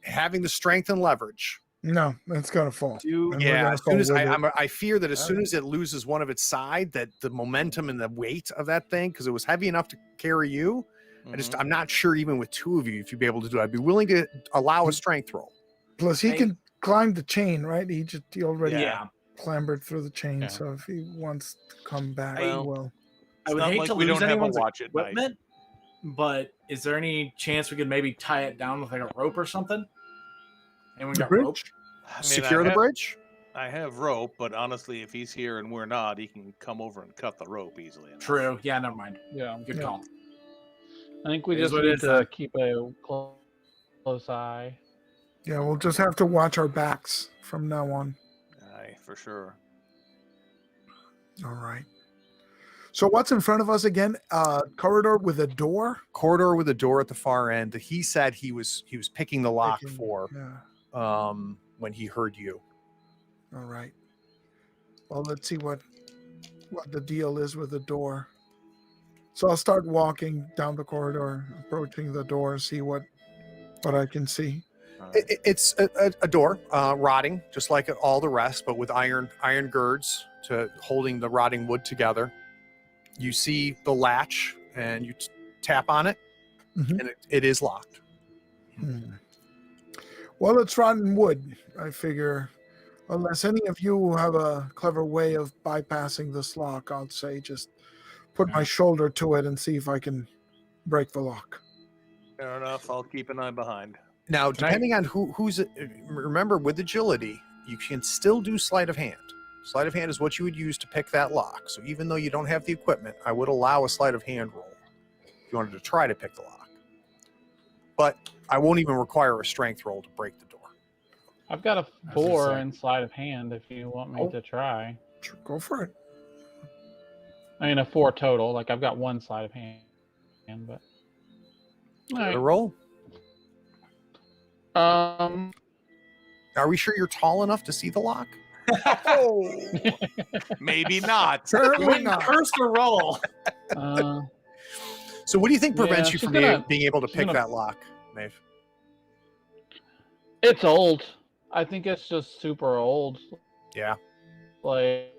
having the strength and leverage. No, it's gonna fall. Do And we're Yeah, gonna as soon fall as with it. I fear that as soon as it loses one of its side, that the momentum and the weight of that thing, because it was heavy enough to carry you, Mhm. I'm not sure even with 2 of you if you'd be able to do it. I'd be willing to allow a strength roll. Plus, he Hey. can climb the chain, right? He already yeah. clambered through the chain. Yeah. So if he wants to come back, Well, he will. I would not hate like to we lose don't have a anyone's watch at night. equipment, but is there any chance we could maybe tie it down with like a rope or something? Anyone The got rope? bridge? I mean, Secure I the have- bridge. I have rope, but honestly, if he's here and we're not, he can come over and cut the rope easily enough. True. Yeah, never mind. Yeah. Good Yeah. call. I think we It is just what it need is, to then. keep a close eye. Yeah, we'll just have to watch our backs from now on. Aye, for sure. All right. So what's in front of us again? Corridor with a door. Corridor with a door at the far end that he said he was picking the lock Picking- for Yeah. when he heard you. All right. Well, let's see what the deal is with the door. So I'll start walking down the corridor, approaching the door, see what I can see. All right. It's a door, rotting, just like all the rest, but with iron girds to holding the rotting wood together. You see the latch, and you tap on it, Mhm. and it is locked. Hmm. Well, it's rotten wood. I figure, unless any of you have a clever way of bypassing this lock, I'll say just put my shoulder to it and see if I can break the lock. Fair enough. I'll keep an eye behind. Now, Can I- depending on who's remember with agility, you can still do sleight of hand. Sleight of hand is what you would use to pick that lock. So even though you don't have the equipment, I would allow a sleight of hand roll if you wanted to try to pick the lock. But I won't even require a strength roll to break the door. I've got a gonna 4 say. in sleight of hand if you want me Oh. to try. Sure, go for it. I mean, a 4 total. Like, I've got 1 sleight of hand, but. All A right. roll. Um, Are we sure you're tall enough to see the lock? Maybe not. Apparently not. Curse the roll. uh, So what do you think prevents Yeah, you she's from gonna- being able to she's pick gonna- that lock, Maeve? it's old. I think it's just super old. Yeah. Like,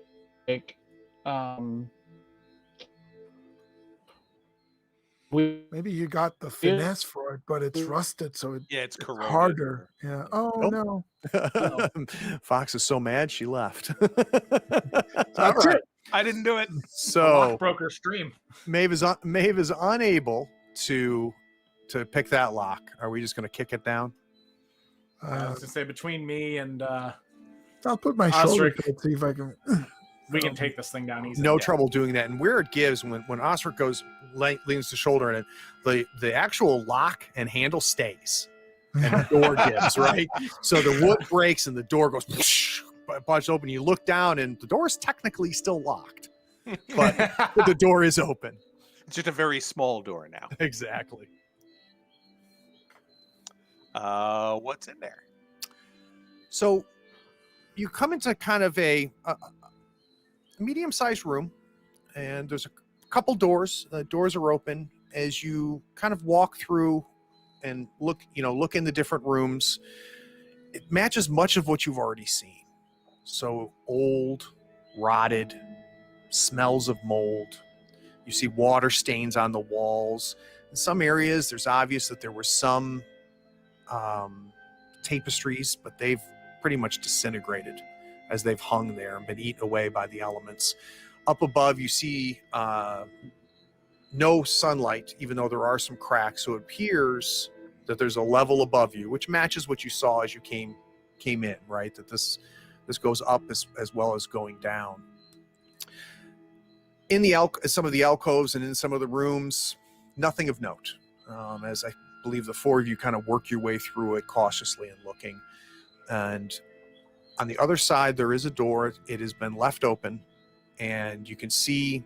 we Maybe you got the finesse for it, but it's rusted, so it's Yeah, it's corroded. harder. Yeah. Oh Nope. no. Fox is so mad she left. That's All right. it. I didn't do it. So Broker stream. Maeve is unable to pick that lock. Are we just going to kick it down? I was gonna say between me and I'll put my shoulder Osric. to it, see if I can. we can take this thing down easy. No Yeah. trouble doing that. And where it gives when Osric goes leans the shoulder in it, the actual lock and handle stays. and the door gives, right? So the wood breaks and the door goes bunch open. You look down and the door is technically still locked, but the door is open. It's just a very small door now. Exactly. What's in there? So you come into kind of a medium-sized room, and there's a couple doors. The doors are open. As you kind of walk through and look in the different rooms, it matches much of what you've already seen. So old, rotted, smells of mold. You see water stains on the walls. In some areas, there's obvious that there were some tapestries, but they've pretty much disintegrated as they've hung there and been eaten away by the elements. Up above, you see no sunlight, even though there are some cracks. So it appears that there's a level above you, which matches what you saw as you came in, right? That this goes up as well as going down. In some of the alcoves and in some of the rooms, nothing of note. As I believe the four of you kind of work your way through it cautiously and looking. And on the other side, there is a door. It has been left open, and you can see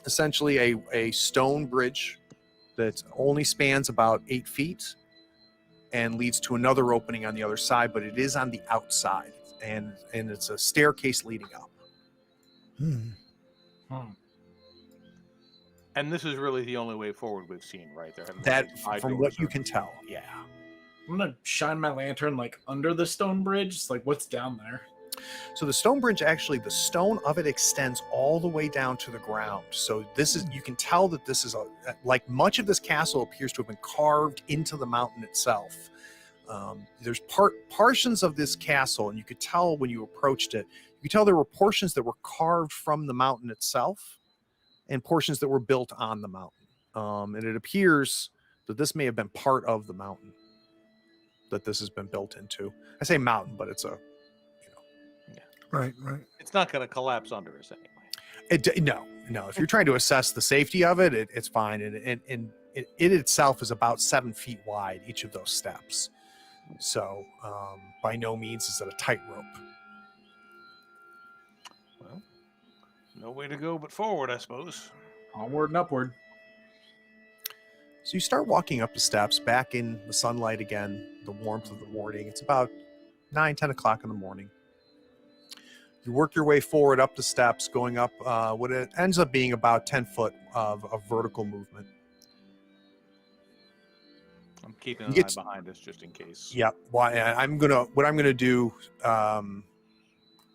essentially a stone bridge that only spans about 8 feet and leads to another opening on the other side, but it is on the outside, and it's a staircase leading up. And this is really the only way forward we've seen, right? There haven't That, been side from doors what you or can anything. tell, yeah. I'm gonna shine my lantern like under the stone bridge. It's like, what's down there? So the stone bridge, actually, the stone of it extends all the way down to the ground. So this is, you can tell that this is like much of this castle appears to have been carved into the mountain itself. There's portions of this castle, and you could tell when you approached it, you could tell there were portions that were carved from the mountain itself and portions that were built on the mountain. And it appears that this may have been part of the mountain that this has been built into. I say mountain, but it's a, Right. It's not going to collapse under us anyway. No. If you're trying to assess the safety of it, it's fine. And it itself is about 7 feet wide, each of those steps. So by no means is it a tightrope. Well, no way to go but forward, I suppose. Onward and upward. So you start walking up the steps, back in the sunlight again, the warmth of the morning. It's about 9-10 o'clock in the morning. You work your way forward up the steps, going up what it ends up being about 10 foot of vertical movement. I'm keeping You an get eye behind us just in case. Yeah. What I'm gonna do is I'm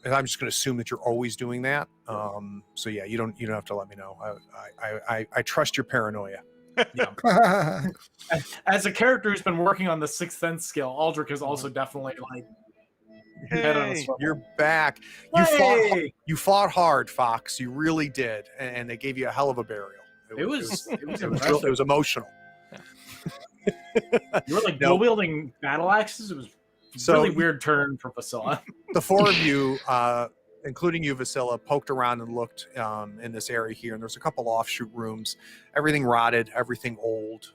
just gonna assume that you're always doing that. So yeah, you don't have to let me know. I trust your paranoia. Yeah. As a character who's been working on the Sixth Sense skill, Aldrich is also definitely like head on a Hey, swivel. you're back. Hey! You fought hard, Fox. You really did, and they gave you a hell of a burial. It was it was impressive. emotional. You were like No. dual wielding battle axes. It was So really weird turn for Vasilla. the four of you, including you, Vasilla, poked around and looked in this area here, and there's a couple offshoot rooms. Everything rotted, everything old,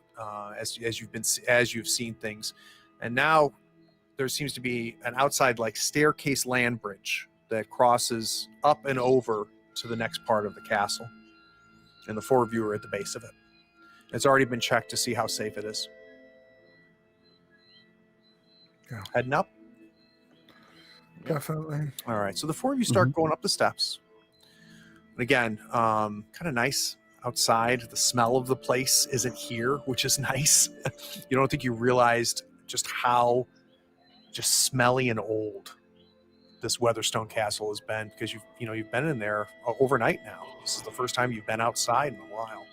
as you've seen things, and now there seems to be an outside like staircase land bridge that crosses up and over to the next part of the castle, and the four of you are at the base of it. It's already been checked to see how safe it is. Yeah. Heading up. Definitely. All right, so the four of you start going up the steps. And again, kind of nice outside. The smell of the place isn't here, which is nice. You don't think you realized just how just smelly and old this Weatherstone castle has been, because you've been in there overnight now. This is the first time you've been outside in a while.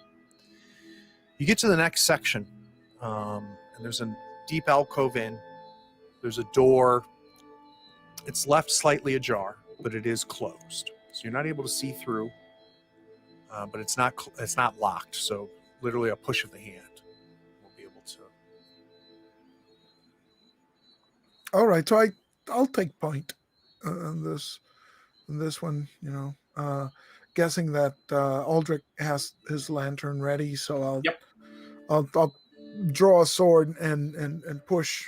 You get to the next section, and there's a deep alcove in. There's a door. It's left slightly ajar, but it is closed, so you're not able to see through. But it's not locked, so literally a push of the hand will be able to. All right, so I'll take point on this one. Guessing that Aldrich has his lantern ready, so Yep. I'll draw a sword and push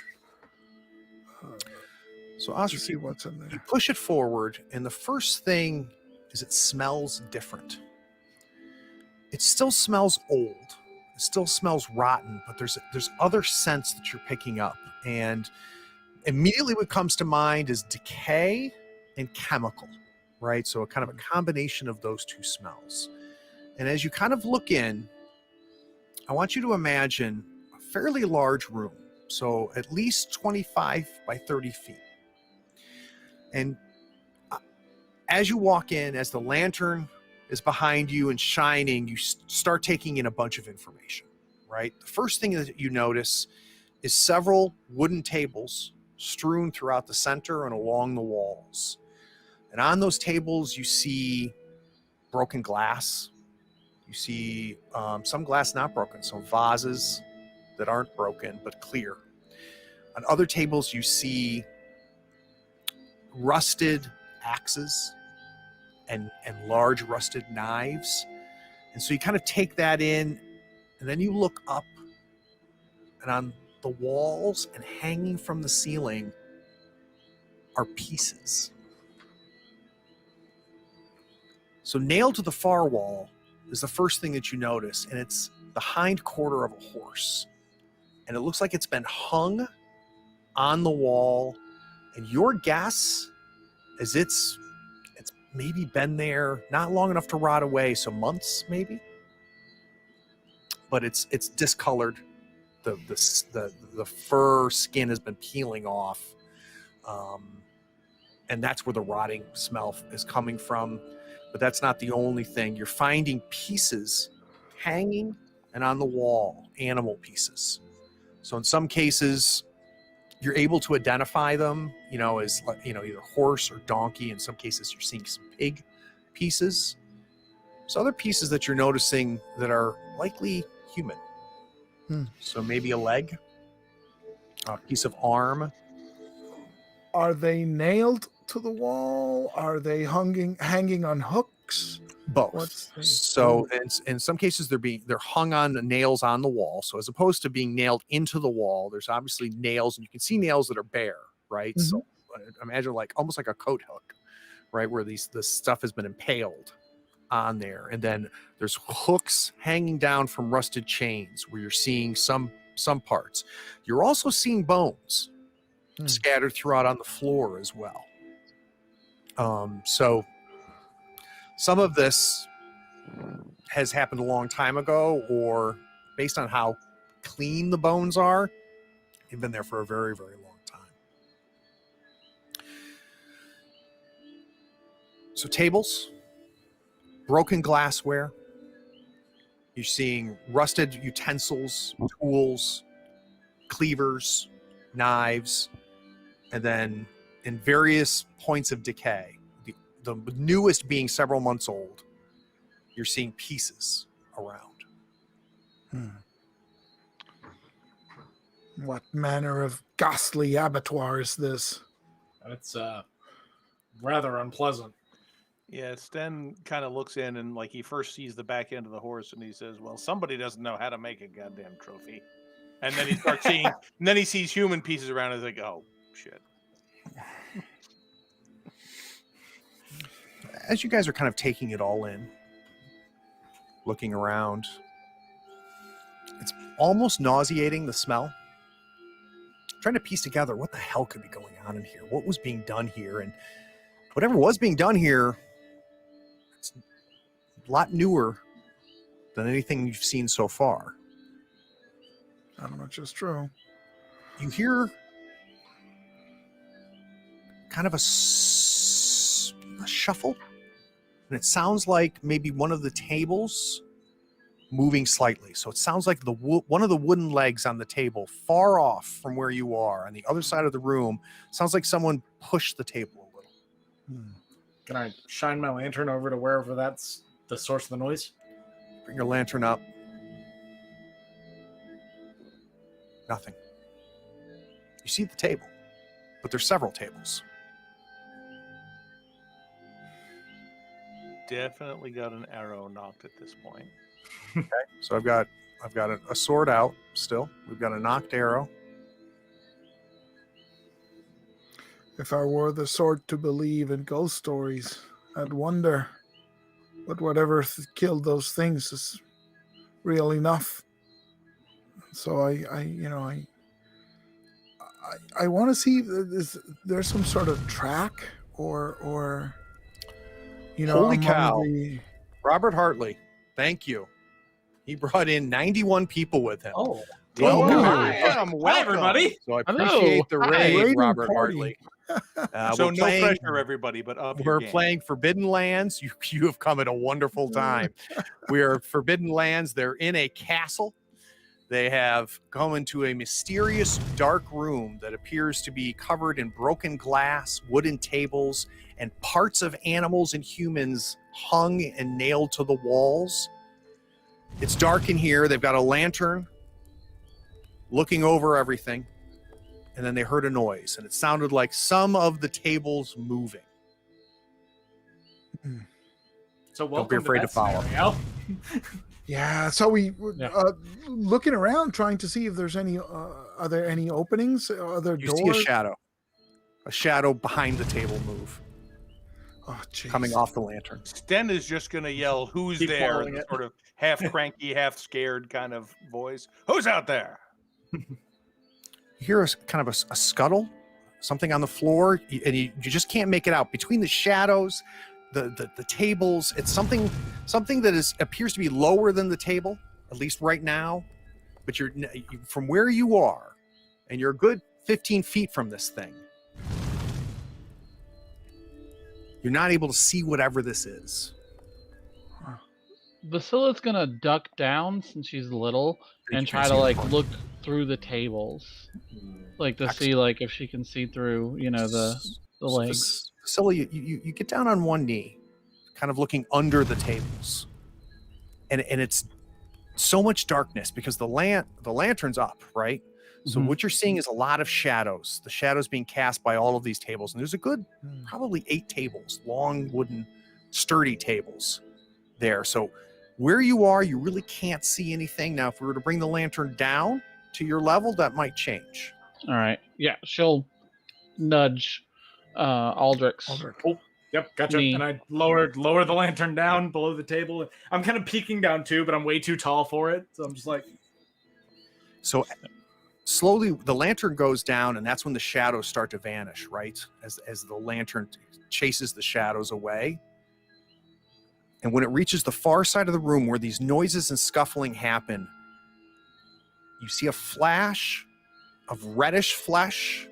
So to Oscar, see what's in you there. push it forward, and the first thing is it smells different. It still smells old. It still smells rotten, but there's other scents that you're picking up. And immediately what comes to mind is decay and chemical, right? So a kind of a combination of those two smells. And as you kind of look in, I want you to imagine a fairly large room. So at least 25 by 30 feet. And as you walk in, as the lantern is behind you and shining, you start taking in a bunch of information, right? The first thing that you notice is several wooden tables strewn throughout the center and along the walls. And on those tables, you see broken glass. You see some glass not broken, some vases that aren't broken but clear. On other tables, you see rusted axes and large rusted knives. And so you kind of take that in, and then you look up, and on the walls and hanging from the ceiling are pieces. So nailed to the far wall is the first thing that you notice, and it's the hind quarter of a horse. And it looks like it's been hung on the wall, and your guess is it's maybe been there not long enough to rot away, so months maybe, but it's discolored. The fur skin has been peeling off, and that's where the rotting smell is coming from. But that's not the only thing. You're finding pieces hanging and on the wall, animal pieces. So in some cases, you're able to identify them, as either horse or donkey. In some cases, you're seeing some pig pieces. So other pieces that you're noticing that are likely human. So maybe a leg, a piece of arm. Are they nailed to the wall? Are they hanging on hooks? Both. So in some cases they're hung on the nails on the wall. So as opposed to being nailed into the wall, there's obviously nails, and you can see nails that are bare, right? Mhm. So imagine almost like a coat hook, right, where this stuff has been impaled on there. And then there's hooks hanging down from rusted chains where you're seeing some parts. You're also seeing bones scattered throughout on the floor as well. So some of this has happened a long time ago, or based on how clean the bones are, they've been there for a very, very long time. So tables, broken glassware, you're seeing rusted utensils, tools, cleavers, knives, and then in various points of decay, the newest being several months old, you're seeing pieces around. What manner of ghastly abattoir is this? That's rather unpleasant. Yeah, Sten kind of looks in and he first sees the back end of the horse and he says, "Well, somebody doesn't know how to make a goddamn trophy." And then he starts seeing, and then he sees human pieces around and he's like, "Oh shit." As you guys are kind of taking it all in, looking around, it's almost nauseating, the smell. Trying to piece together what the hell could be going on in here, what was being done here, and whatever was being done here, it's a lot newer than anything you've seen so far. I don't know, it's just true. You hear kind of a shuffle, and it sounds like maybe one of the tables moving slightly. So it sounds like one of the wooden legs on the table far off from where you are on the other side of the room sounds like someone pushed the table a little. Can I shine my lantern over to wherever that's the source of the noise? Bring your lantern up. Nothing. You see the table, but there's several tables. Definitely got an arrow knocked at this point. Okay, so I've got I've got a sword out still. We've got a knocked arrow. If I were the sort to believe in ghost stories, I'd wonder whatever killed those things is real enough. So I want to see if there's some sort of track or Holy among cow. the- Robert Hartley, thank you. He brought in 91 people with him. Oh, Welcome, hi. everybody. Hi, everybody. So I Hello. appreciate the Hi. raid, Raiding Robert party. Hartley. So we're no playing, pressure, everybody, but up your We're game. playing Forbidden Lands. You have come at a wonderful time. We are Forbidden Lands. They're in a castle. They have come into a mysterious dark room that appears to be covered in broken glass, wooden tables, and parts of animals and humans hung and nailed to the walls. It's dark in here. They've got a lantern looking over everything. And then they heard a noise, and it sounded like some of the tables moving. So Don't welcome be afraid to, to that follow. scenario. Yeah, so we Yeah. looking around trying to see if there's any are there any openings, are there You doors? see a shadow behind the table move, Oh, jeez. coming off the lantern. Sten is just going to yell, "Who's Keep there?" following in the it. sort of half cranky, half scared kind of voice. Who's out there? You hear kind of a scuttle, something on the floor, and you just can't make it out. Between the shadows, the tables, it's something that appears to be lower than the table, at least right now. But you're from where you are, and you're a good 15 feet from this thing. You're not able to see whatever this is. Basilla's gonna duck down since she's little and try to like look through the tables, like to see like if she can see through, the legs. Priscilla, you get down on one knee, kind of looking under the tables, and it's so much darkness because the lantern's up, right? So Mhm. what you're seeing is a lot of shadows. The shadows being cast by all of these tables, and there's a good probably 8 tables, long wooden, sturdy tables there. So where you are, you really can't see anything. Now, if we were to bring the lantern down to your level, that might change. All right, yeah, she'll nudge Aldrich. Oh, yep, gotcha. Me. And I lower the lantern down below the table. I'm kind of peeking down too, but I'm way too tall for it. So I'm just like, So slowly the lantern goes down, and that's when the shadows start to vanish, right? As the lantern chases the shadows away. And when it reaches the far side of the room where these noises and scuffling happen, you see a flash of reddish flesh,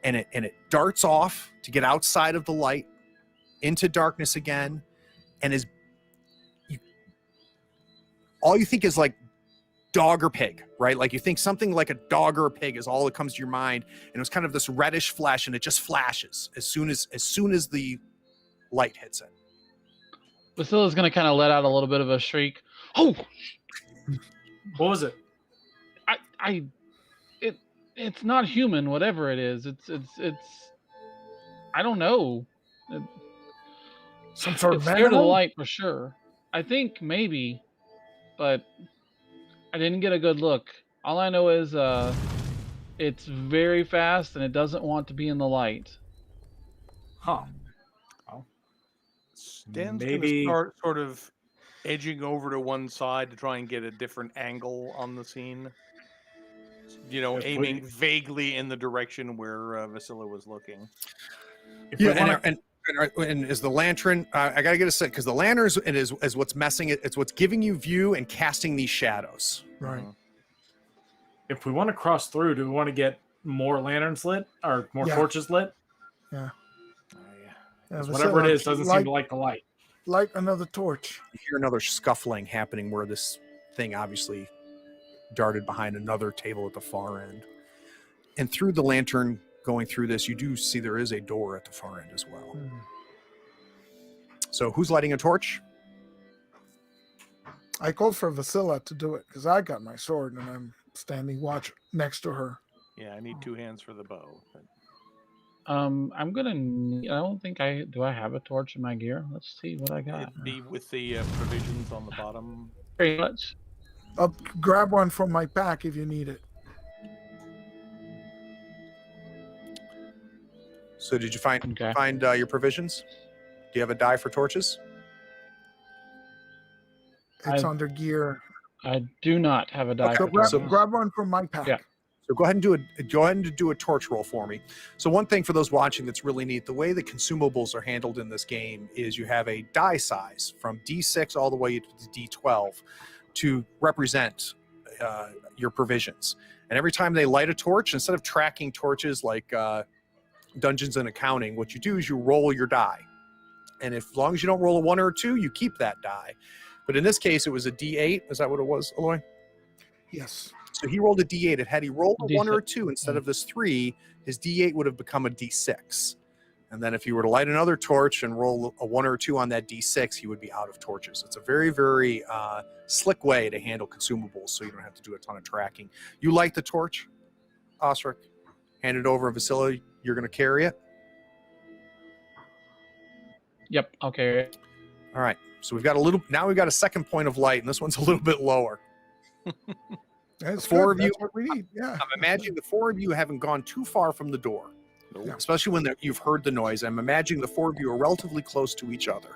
and it darts off to get outside of the light into darkness again, and all you think is like dog or pig, right? Like you think something like a dog or a pig is all that comes to your mind, and it was kind of this reddish flesh, and it just flashes as soon as the light hits it. Basilla's gonna kind of let out a little bit of a shriek. Oh, what was it? it's not human. Whatever it is, it's. I don't know. Some sort It's of scared of the animal? light for sure. I think maybe, but I didn't get a good look. All I know is it's very fast and it doesn't want to be in the light. Huh. Sten's Maybe- going to start sort of edging over to one side to try and get a different angle on the scene. If Aiming vaguely in the direction where Vasilla was looking. If we wanna- And is the lantern? I gotta get a set because the lantern is what's messing it. It's what's giving you view and casting these shadows. Right. if we want to cross through, do we want to get more lanterns lit or more Yeah. torches lit? Yeah, 'Cause but whatever so, it is doesn't seem light, to like the light. light another torch. You hear another scuffling happening where this thing obviously darted behind another table at the far end. And through the lantern going through this, you do see there is a door at the far end as well. So who's lighting a torch? I called for Vasilla to do it because I got my sword and I'm standing watch next to her. Yeah, I need 2 hands for the bow. But I'm gonna. I don't think I do. I have a torch in my gear. Let's see what I got. it'd be with the provisions on the bottom. Very much. I'll grab one from my pack if you need it. So did you find Okay. your provisions? Do you have a die for torches? It's I- under gear. I do not have a die So for grab, torches. grab one from my pack. Yeah. So go ahead and do a torch roll for me. So one thing for those watching that's really neat, the way the consumables are handled in this game is you have a die size from D6 all the way to D12 to represent your provisions. And every time they light a torch, instead of tracking torches like Dungeons and Accounting, what you do is you roll your die. And as long as you don't roll a 1 or a 2, you keep that die. But in this case, it was a D8. Is that what it was, Aloy? Yes. So he rolled a D8. Had he rolled a 1 or a D6. 2 instead of this 3, his D8 would have become a D6. And then if you were to light another torch and roll a 1 or a 2 on that D6, he would be out of torches. It's a very, very slick way to handle consumables, so you don't have to do a ton of tracking. You light the torch, Osric, hand it over, and Vasily, you're going to carry it. Yep. Okay. All right. So we've got a second point of light, and this one's a little bit lower. That's Four good. of you- That's what we need. Yeah. I'm imagining the 4 of you haven't gone too far from the door, Nope. especially when you've heard the noise. I'm imagining the 4 of you are relatively close to each other.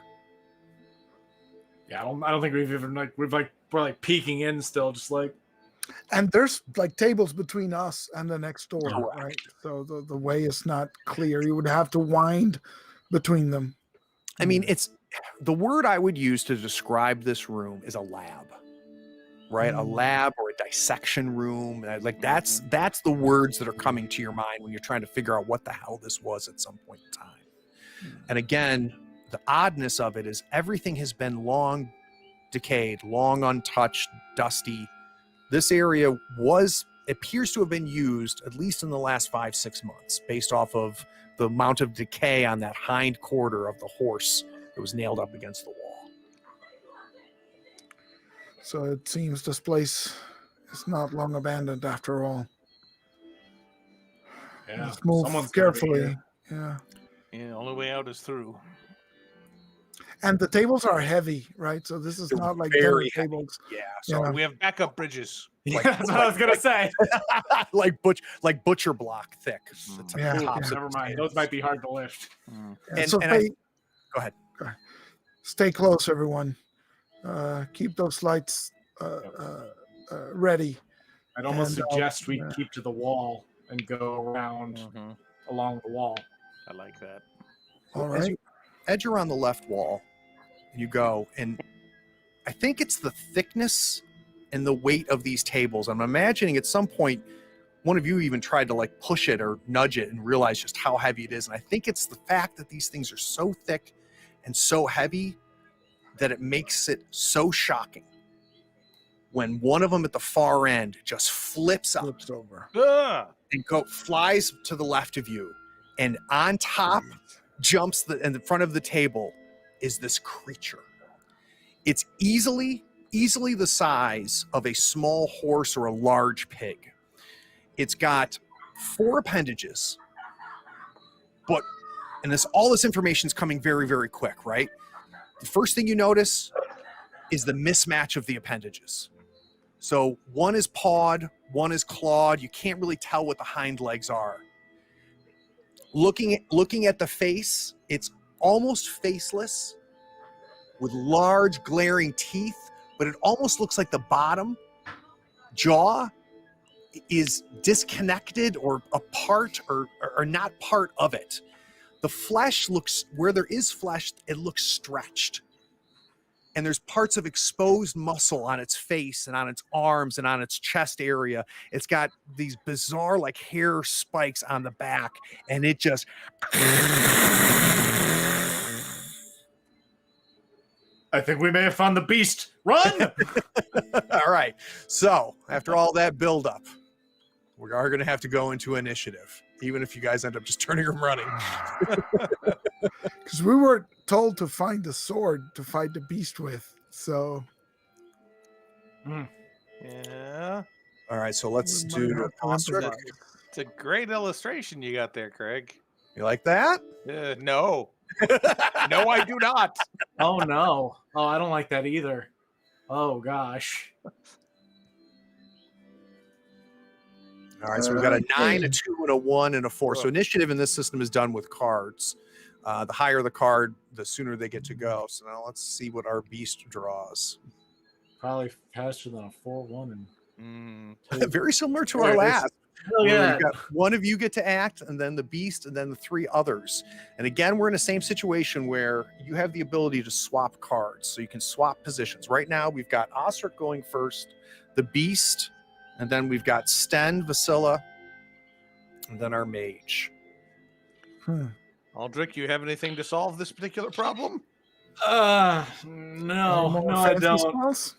Yeah, I don't think we've even we're peeking in still, just like And there's like tables between us and the next door, Correct. right? So the way is not clear. You would have to wind between them. I mean, it's the word I would use to describe this room is a lab, right? A lab or a dissection room. Like that's the words that are coming to your mind when you're trying to figure out what the hell this was at some point in time. And again, the oddness of it is everything has been long decayed, long untouched, dusty. This area appears to have been used at least in the last 5-6 months, based off of the amount of decay on that hind quarter of the horse that was nailed up against the wall. So it seems this place is not long abandoned after all. yeah, Let's move someone's gotta be carefully. here. Yeah. Yeah, only way out is through. And the tables are heavy, right? So this is They're not like very dinner heavy. tables. Yeah, Yeah. so We have backup bridges. Yeah, that's what I was gonna say. like butcher block thick. It's like Yeah. the Ooh, tops of never the mind. tables. Those might be hard to lift. Mm. Yeah, And- so and I- stay, Go ahead. stay close, everyone. Keep those lights ready. I'd almost And, suggest we yeah. keep to the wall and go around Mhm. along the wall. I like that. All As right. you edge around the left wall, you go, and I think it's the thickness and the weight of these tables. I'm imagining at some point one of you even tried to like push it or nudge it and realize just how heavy it is. And I think it's the fact that these things are so thick and so heavy that it makes it so shocking when one of them at the far end just flips up Flips over. Ah! and flies to the left of you, and on top jumps in the front of the table is this creature. It's easily the size of a small horse or a large pig. It's got 4 appendages, and all this information is coming very, very quick, right? The first thing you notice is the mismatch of the appendages. So one is pawed, one is clawed. You can't really tell what the hind legs are. Looking at the face, it's almost faceless with large glaring teeth, but it almost looks like the bottom jaw is disconnected or a part or not part of it. The flesh looks, where there is flesh, it looks stretched. And there's parts of exposed muscle on its face and on its arms and on its chest area. It's got these bizarre like hair spikes on the back, and it just I think we may have found the beast. Run! all right. So after all that buildup, we are going to have to go into initiative, even if you guys end up just turning and running. Because we were told to find the sword to fight the beast with. So Yeah. All right. So let's we might do have to Osric. improvise. It's a great illustration you got there, Craig. You like that? No. No, I do not. Oh no. Oh, I don't like that either. Oh gosh. All right, so we've got a 9, a Okay. 2, and a 1, and a 4. So initiative in this system is done with cards. The higher the card, the sooner they get to go. So now let's see what our beast draws. Probably faster than a 4-1 and Very similar to There our it is. last. Look Where at you've got one of you get to act, and then the beast, and then the 3 others. And again, we're in the same situation where you have the ability to swap cards, so you can swap positions. Right now, we've got Osric going first, the beast, and then we've got Sten, Vasilla, and then our mage. Aldrich, you have anything to solve this particular problem? No, More no, I fancy don't. spells?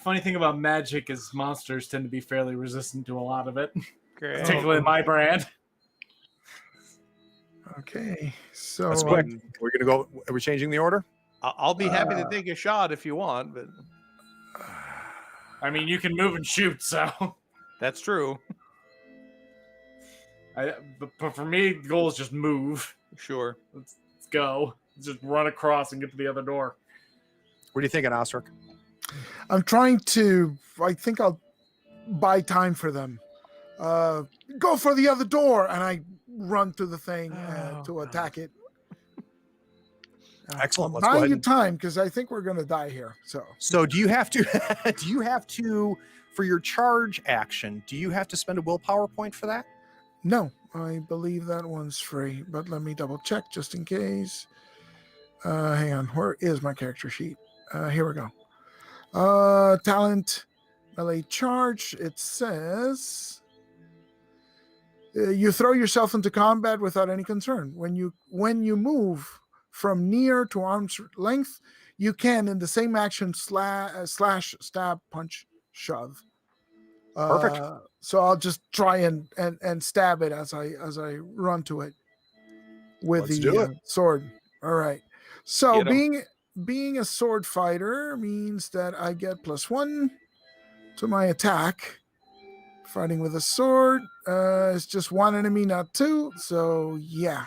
Funny thing about magic is monsters tend to be fairly resistant to a lot of it, Great. particularly my brand. Okay, so That's quick. We're gonna go. Are we changing the order? I'll be happy to take a shot if you want, but I mean, you can move and shoot, so. that's true. But for me, the goal is just move. Sure. Let's go. Just run across and get to the other door. What are you thinking, Osric? I'm trying to. I think I'll buy time for them. Go for the other door, and I run through the thing to attack it. Excellent. Let's go Buying ahead you and- time because I think we're going to die here. So do you have to? Do you have to for your charge action? Do you have to spend a willpower point for that? No, I believe that one's free, but let me double check just in case. Hang on, where is my character sheet? Here we go. Talent, melee charge. It says you throw yourself into combat without any concern. When you move from near to arm's length, you can, in the same action, slash, stab, punch, shove. Perfect. So I'll just try and stab it as I run to it with Let's do it. sword. All right. So Get 'em. being a sword fighter means that I get +1 to my attack. Fighting with a sword, it's just one enemy, not 2. So yeah.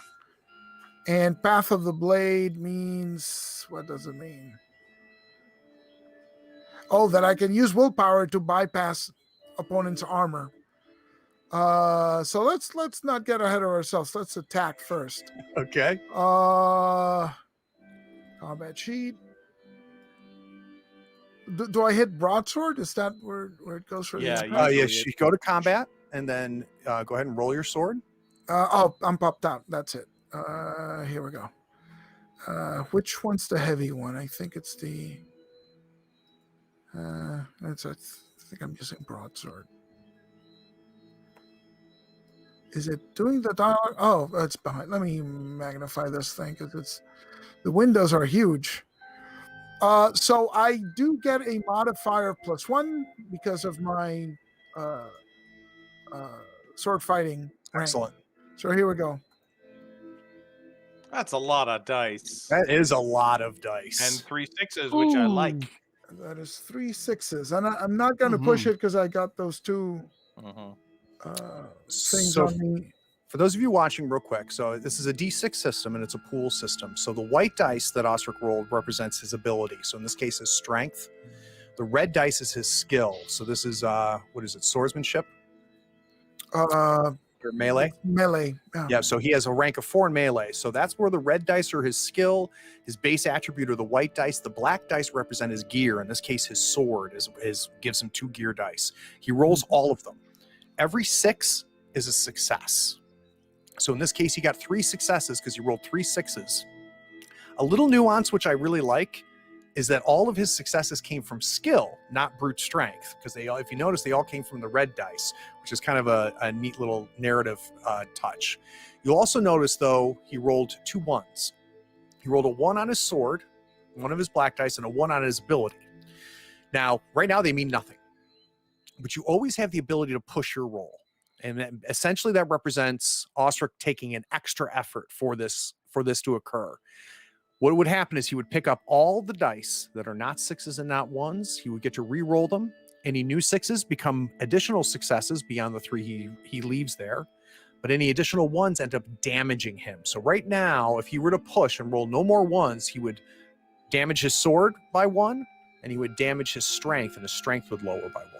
And Path of the Blade means, what does it mean? Oh, that I can use willpower to bypass opponent's armor. So let's not get ahead of ourselves. Let's attack first. Okay. Combat sheet. Do I hit broadsword? Is that where it goes for Yeah, the you- Yes. You go to combat, and then go ahead and roll your sword. I'm popped out. That's it. Here we go. Which one's the heavy one? I think it's the. I think I'm using broadsword. Is it doing the dialogue? Oh, it's behind. Let me magnify this thing because the windows are huge. So I do get a modifier +1 because of my sword fighting rank. Excellent. So here we go. That's a lot of dice. That is a lot of dice. And 3 6s, which I like. That is 3 6s, and I'm not going to push it because I got those 2 Mhm. things So on me. for those of you watching real quick, so this is a D6 system and it's a pool system. So the white dice that Osric rolled represents his ability. So in this case, his strength. The red dice is his skill. So this is, what is it, swordsmanship or melee? Melee. Yeah, so he has a rank of 4 in melee. So that's where the red dice are his skill. His base attribute are the white dice. The black dice represent his gear. In this case, his sword gives him 2 gear dice. He rolls all of them. Every 6 is a success. So in this case, he got 3 successes because he rolled 3 6s. A little nuance, which I really like, is that all of his successes came from skill, not brute strength. Because if you notice, they all came from the red dice, which is kind of a neat little narrative touch. You'll also notice, though, he rolled 2 1s. He rolled a 1 on his sword, 1 of his black dice, and a 1 on his ability. Now, right now, they mean nothing. But you always have the ability to push your roll. And essentially that represents Osric taking an extra effort for this to occur. What would happen is he would pick up all the dice that are not 6s and not 1s. He would get to re-roll them. Any new 6s become additional successes beyond the 3 he leaves there. But any additional 1s end up damaging him. So right now, if he were to push and roll no more 1s, he would damage his sword by 1, and he would damage his strength, and his strength would lower by 1.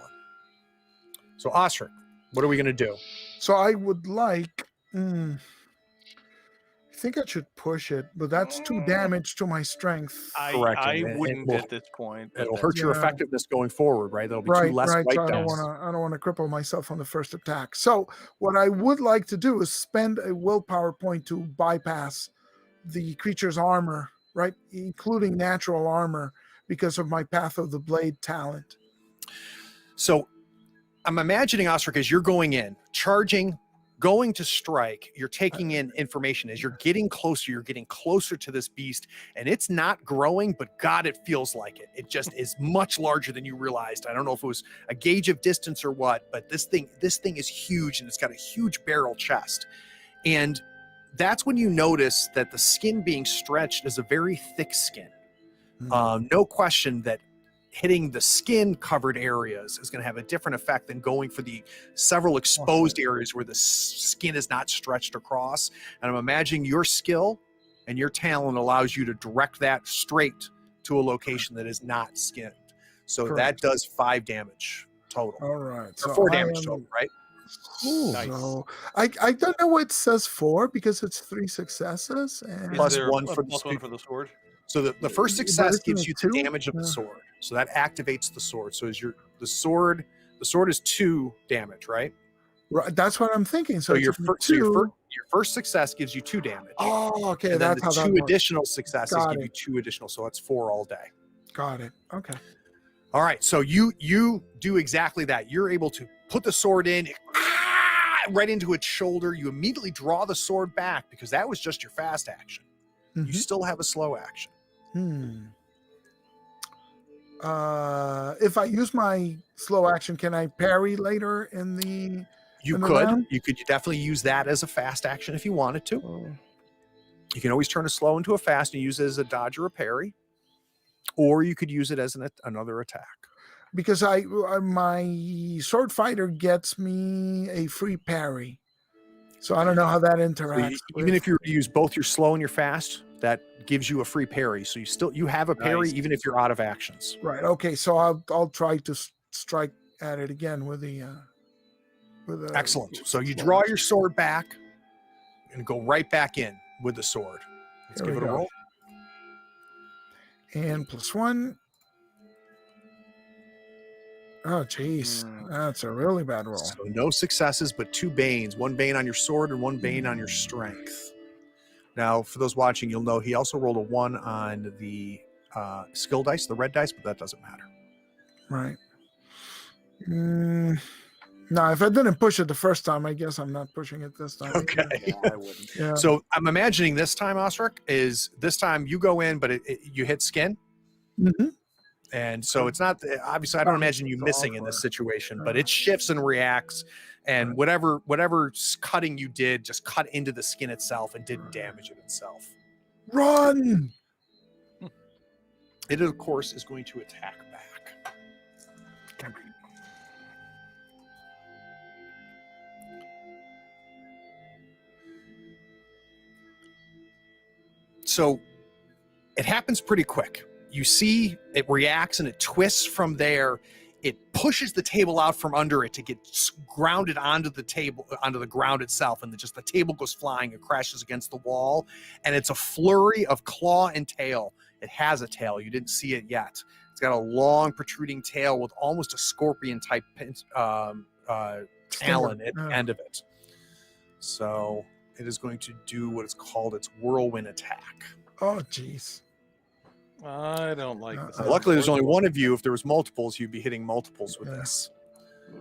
So Osric, What are we going to do? So I would like. I think I should push it, but that's 2 damage to my strength. Correct, I and it wouldn't will- at this point. but It'll that's- hurt your Yeah. effectiveness going forward, right? There'll be 2 Right, less right. white So I don't dice. want to cripple myself on the first attack. So what I would like to do is spend a willpower point to bypass the creature's armor, right, including natural armor, because of my Path of the Blade talent. So I'm imagining, Osric, as you're going in, charging, going to strike, you're taking in information. As you're getting closer to this beast, and it's not growing, but God, it feels like it. It just is much larger than you realized. I don't know if it was a gauge of distance or what, but this thing is huge, and it's got a huge barrel chest. And that's when you notice that the skin being stretched is a very thick skin. No question that hitting the skin covered areas is going to have a different effect than going for the several exposed areas where the skin is not stretched across. And I'm imagining your skill and your talent allows you to direct that straight to a location that is not skinned. So that does 5 damage total. All right. Or 4 damage total, right? Nice. So I don't know what it says for, because it's 3 successes and Is Plus there 1 a for the plus 1 for the sword? So the first But success isn't gives it you the 2? damage of the Yeah. sword. So that activates the sword. So as the sword is 2 damage, right? Right, that's what I'm thinking. So, So your it's your 2. first success gives you 2 damage. Oh, okay. And then That's the how that 2 works. additional successes Got give you it. 2 additional. So that's 4 all day. Got it. Okay. All right. So you do exactly that. You're able to put the sword in right into its shoulder. You immediately draw the sword back because that was just your fast action. You Mhm. still have a slow action. If I use my slow action, can I parry later in the? You In the could. round? You could definitely use that as a fast action if you wanted to. Oh, You can always turn a slow into a fast and use it as a dodge or a parry, or you could use it as another attack. because my sword fighter gets me a free parry, so I don't know how that So interacts. even if you use both your slow and your fast, that gives you a free parry. So you have a parry Nice. even if you're out of actions. Right. Okay. So I'll try to strike at it again with the Excellent. So you slow draw action. your sword back and go right back in with the sword. Let's Here give we it a go. roll. And +1. Oh, geez, Mm. that's a really bad roll. So no successes, but 2 banes. 1 bane on your sword and 1 bane on your strength. Now, for those watching, you'll know he also rolled a 1 on the skill dice, the red dice, but that doesn't matter. Right. No, if I didn't push it the first time, I guess I'm not pushing it this time. Okay. Yeah, I wouldn't. Yeah. So I'm imagining this time, Osric, is this time you go in, but you hit skin. Mhm. And so it's not, obviously, I don't imagine you missing in this situation, but it shifts and reacts. And whatever cutting you did just cut into the skin itself and didn't damage it itself. Run! It, of course, is going to attack back. So it happens pretty quick. You see it reacts and it twists from there. It pushes the table out from under it to get grounded onto the table, onto the ground itself. And the table goes flying and crashes against the wall. And it's a flurry of claw and tail. It has a tail. You didn't see it yet. It's got a long protruding tail with almost a scorpion type talon at the end of it. So it is going to do what is called its whirlwind attack. Oh, jeez. I don't like this. Luckily, there's only one of you. If there was multiples, you'd be hitting multiples with this.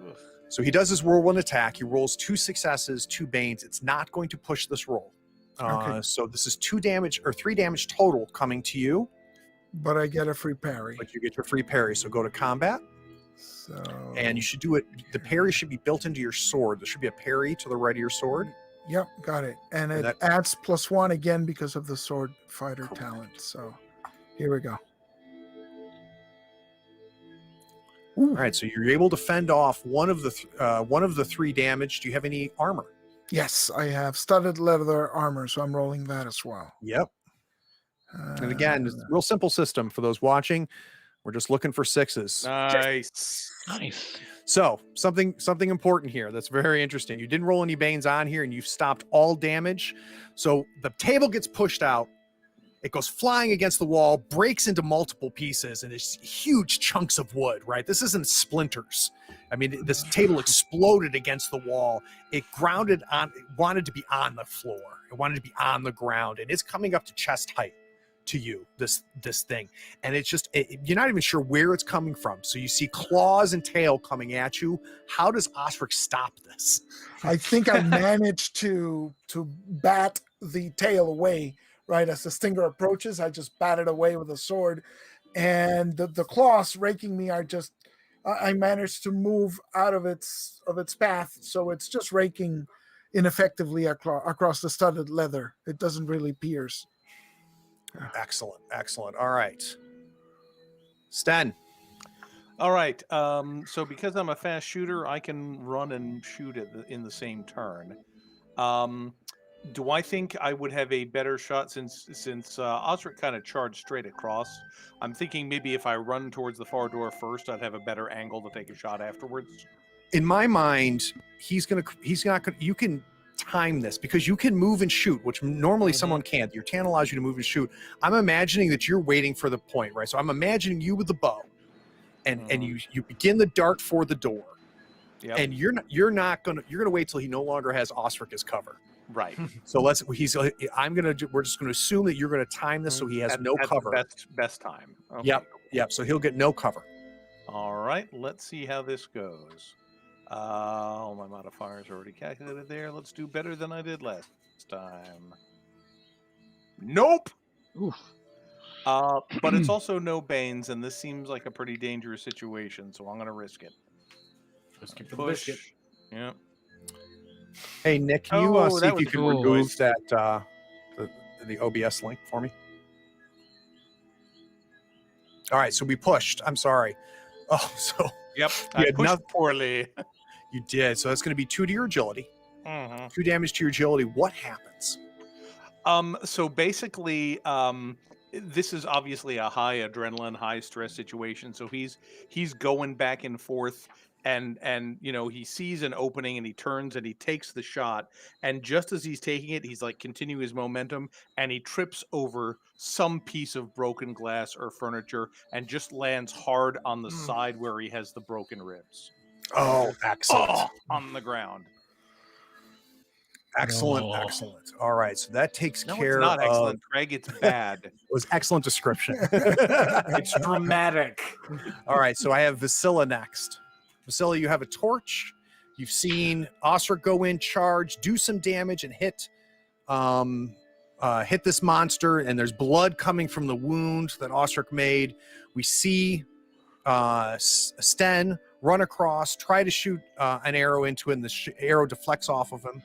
Ugh. So he does his whirlwind attack. He rolls 2 successes, 2 banes. It's not going to push this roll. Okay. So this is 2 damage or 3 damage total coming to you, But I get a free parry. but you get your free parry. So go to combat, So and you should do it. The parry should be built into your sword. There should be a parry to the right of your sword. Yep, got it. And it that- adds +1 again because of the sword fighter Correct. talent. So here we go. All right, so you're able to fend off one of the 3 damage. Do you have any armor? Yes, I have studded leather armor, so I'm rolling that as well. Yep. And again, it's a real simple system for those watching. We're just looking for 6s. Nice. Nice. So something important here that's very interesting. You didn't roll any Banes on here, and you've stopped all damage. So the table gets pushed out. It goes flying against the wall, breaks into multiple pieces, and it's huge chunks of wood, right? This isn't splinters. I mean, this table exploded against the wall. It wanted to be on the floor. It wanted to be on the ground, and it's coming up to chest height to you, this thing. And it's just, you're not even sure where it's coming from. So you see claws and tail coming at you. How does Osric stop this? I think I managed to bat the tail away. Right, as the stinger approaches, I just bat it away with a sword, and the claws raking me are just. I managed to move out of its path, so it's just raking ineffectively across the studded leather. It doesn't really pierce. Excellent. All right, Sten. All right. So because I'm a fast shooter, I can run and shoot in the same turn. Do I think I would have a better shot since Osric kind of charged straight across? I'm thinking maybe if I run towards the far door first, I'd have a better angle to take a shot afterwards. In my mind, he's not gonna. You can time this because you can move and shoot, which normally someone can't. Your tan allows you to move and shoot. I'm imagining that you're waiting for the point, right? So I'm imagining you with the bow, and you begin the dart for the door, and you're gonna wait till he no longer has Osric as cover. Right. So we're just gonna assume that you're gonna time this so he has no cover. Best time. Okay. Yep. So he'll get no cover. All right. Let's see how this goes. All my modifiers are already calculated there. Let's do better than I did last time. Nope. Oof. But it's also no Banes, and this seems like a pretty dangerous situation, so I'm gonna risk it. Just keep the biscuit. Yeah. Hey Nick, can you see if you can cool. remove that the OBS link for me? All right, so we pushed. I'm sorry. Oh, so Yep. I pushed poorly. you did. So that's going to be 2 to your agility. Mm-hmm. 2 damage to your agility. What happens? So basically, this is obviously a high adrenaline, high stress situation. So he's going back and forth, and he sees an opening and he turns and he takes the shot. And just as he's taking it, he's like continuing his momentum, and he trips over some piece of broken glass or furniture and just lands hard on the side where he has the broken ribs. Oh, excellent. On the ground. Excellent. All right, so that takes care It's not of... excellent, Craig. It's bad. It was excellent description. It's dramatic. All right, so I have Vasilla next. Vasilla, you have a torch. You've seen Osric go in, charge, do some damage, and hit this monster. And there's blood coming from the wound that Osric made. We see Sten run across, try to shoot an arrow into it, and the arrow deflects off of him.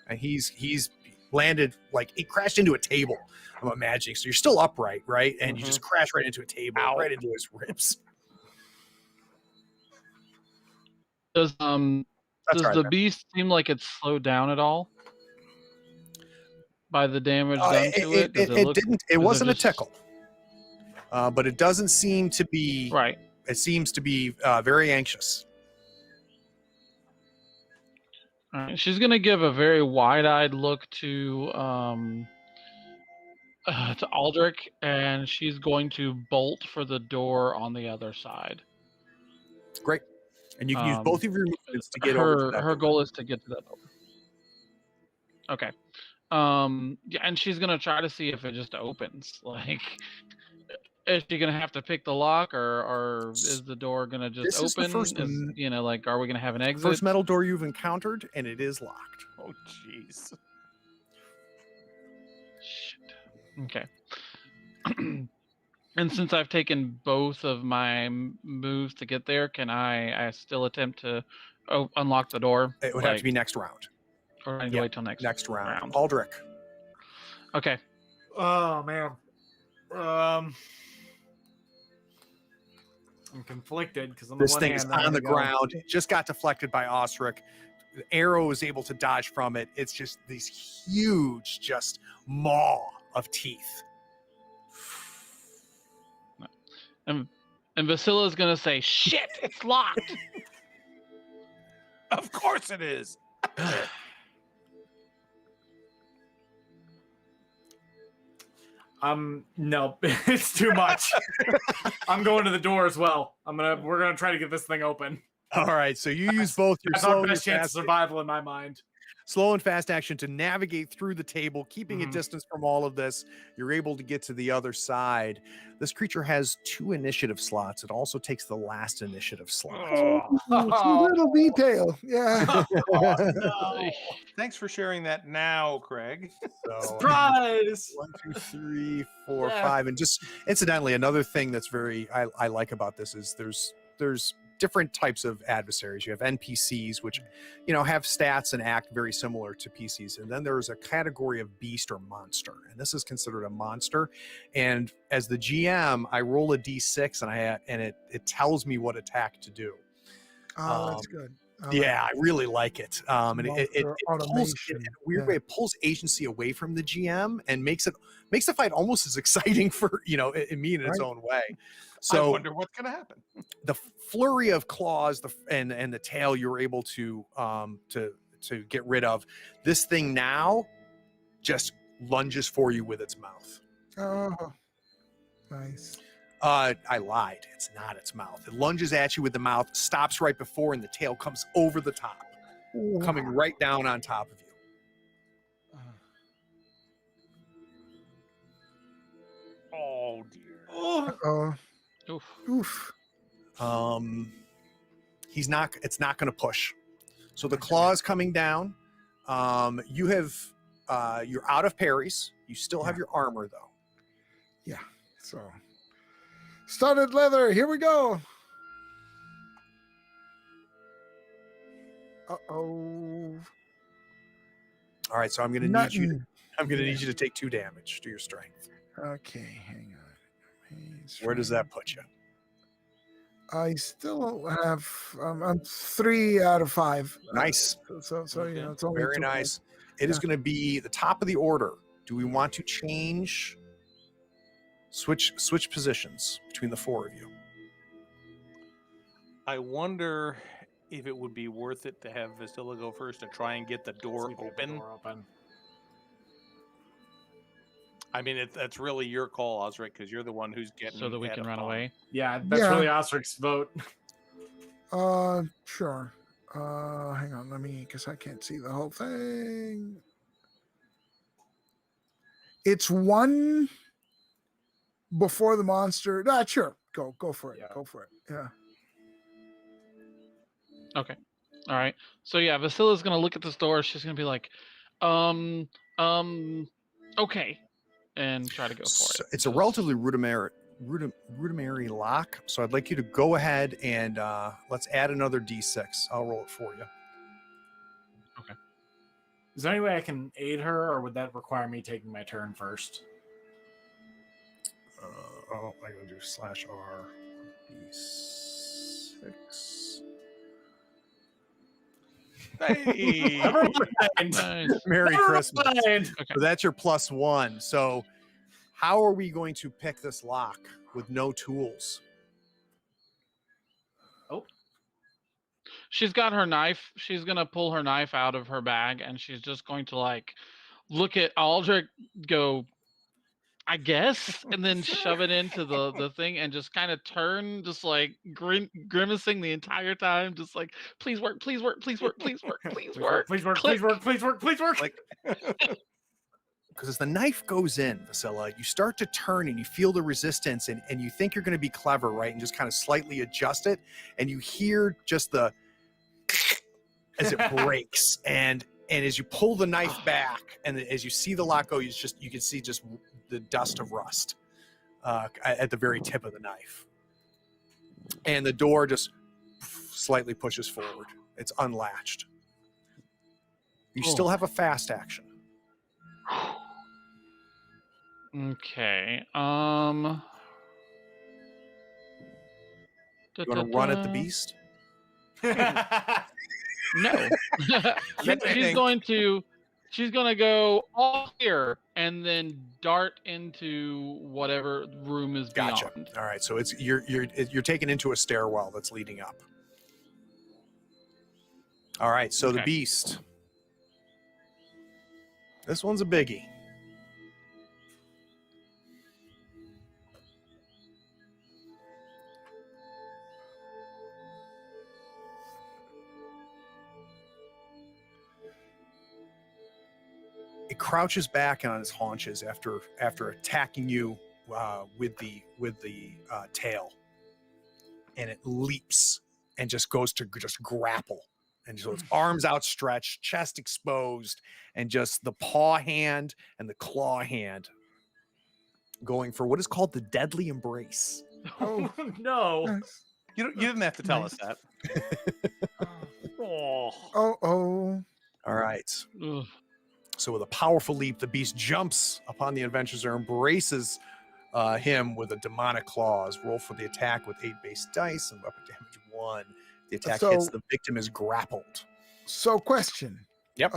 And he's landed, like, he crashed into a table, I'm imagining. So you're still upright, right? And you just crash right into a table, right into his ribs. Does right, the man. beast seem like it's slowed down at all by the damage done to it? It wasn't a tickle, but it doesn't seem to be right. It seems to be very anxious. All right. She's gonna give a very wide-eyed look to Aldrich, and she's going to bolt for the door on the other side. Great. And you can use both of your movements to get over to that her door. goal is to get to that door. Okay. Yeah, and she's gonna try to see if it just opens. Like, is she gonna have to pick the lock, or is the door gonna just This is the open? first Like, are we gonna have an exit? First metal door you've encountered, and it is locked. Oh, jeez. Shit. Okay. And since I've taken both of my moves to get there, can I still attempt to unlock the door? It would have to be next round. Or I need to wait till next round. Aldrich. Okay. Oh man. I'm conflicted because on the This one thing hand, is I'm on the gonna go- ground. It just got deflected by Osric. The arrow is able to dodge from it. It's just these huge, just maw of teeth. And And Vasila's gonna say, "Shit, it's locked." Of course it is. No, it's too much. I'm going to the door as well. We're gonna try to get this thing open. All right, so you use both your That's slow our and your best chance of fast, survival in my mind. slow and fast action to navigate through the table, keeping a Mhm. distance from all of this. You're able to get to the other side. This creature has 2 initiative slots. It also takes the last initiative slot. Little detail. Yeah. No. Thanks for sharing that now, Craig. So, Surprise! 1, 2, 3, 4, Yeah. 5, and just incidentally, another thing that's very I like about this is there's different types of adversaries. You have NPCs, which have stats and act very similar to PCs, and then there's a category of beast or monster, and this is considered a monster. And as the GM, I roll a d6, and it tells me what attack to do. Oh, that's good. Yeah, I really like it. And it Monster pulls, in automation. a weird way, it pulls agency away from the GM and makes the fight almost as exciting for me in its Right. own way. I So wonder what's going to happen. the flurry of claws, and the tail, you're able to get rid of. This thing now just lunges for you with its mouth. Oh, nice. I lied. It's not its mouth. It lunges at you with the mouth, stops right before, and the tail comes over the top, coming right down on top of you. Oh dear. Oh, Oof. Oof. It's not going to push. So the claws coming down. You're out of parries. You still have your armor though. Yeah. So, studded leather. Here we go. Uh-oh. All right, so I'm going to need you. I'm going to need you to take 2 damage to your strength. Okay, hang on. Where does that put you? I still have I'm 3 out of 5. Nice. So Okay. it's only Very 2 nice. It is going to be the top of the order. Do we want to switch positions between the 4 of you? I wonder if it would be worth it to have Vasila go first to try and get the door see if we get the open. door open. I mean, that's really your call, Osric, because you're the one who's getting So that we had can a run bomb. away. Yeah, that's Yeah. really Osric's vote. Sure. Hang on, because I can't see the whole thing. It's 1 before the monster. Sure. Go for it. Yeah. Go for it. Yeah. Okay. All right. So yeah, Vasila's gonna look at this door. She's gonna be like, okay, and try to go for So it. it's a relatively rudimentary lock. So I'd like you to go ahead and let's add another d6. I'll roll it for you. Is there any way I can aid her, or would that require me taking my turn first? I'm going to do /R d6. Hey! Never mind. Nice. Merry Never Christmas. mind. So that's your +1. So how are we going to pick this lock with no tools? She's got her knife. She's gonna pull her knife out of her bag, and she's just going to look at Aldrich, go, I guess, and then shove it into the thing, and just kind of turn, just grimacing the entire time, just like, please work, please work, please work, please work, please work, Please work. Click. Please work. Please work. Please work. Like, because as the knife goes in, Vasila, you start to turn and you feel the resistance, and you think you're going to be clever, right? And just kind of slightly adjust it, and you hear just the as it breaks, and as you pull the knife back, and as you see the lock go, you can see just the dust of rust at the very tip of the knife, and the door just slightly pushes forward. It's unlatched. You still have a fast action. Okay. You want to run at the beast? No. she's she's gonna go all here and then dart into whatever room is Gotcha. beyond. All right, so it's you're taken into a stairwell that's leading up. All right, so the Okay. beast. This one's a biggie. It crouches back on its haunches after attacking you with the tail, and it leaps and just goes to just grapple, and so its arms outstretched, chest exposed, and just the paw hand and the claw hand going for what is called the deadly embrace. Oh no! Nice. You didn't have to tell us that. Oh. Oh. All right. Ugh. So with a powerful leap, the beast jumps upon the adventurer, embraces him with a demonic claws. Roll for the attack with 8 base dice and weapon damage 1. The attack hits, the victim is grappled. So question. Yep.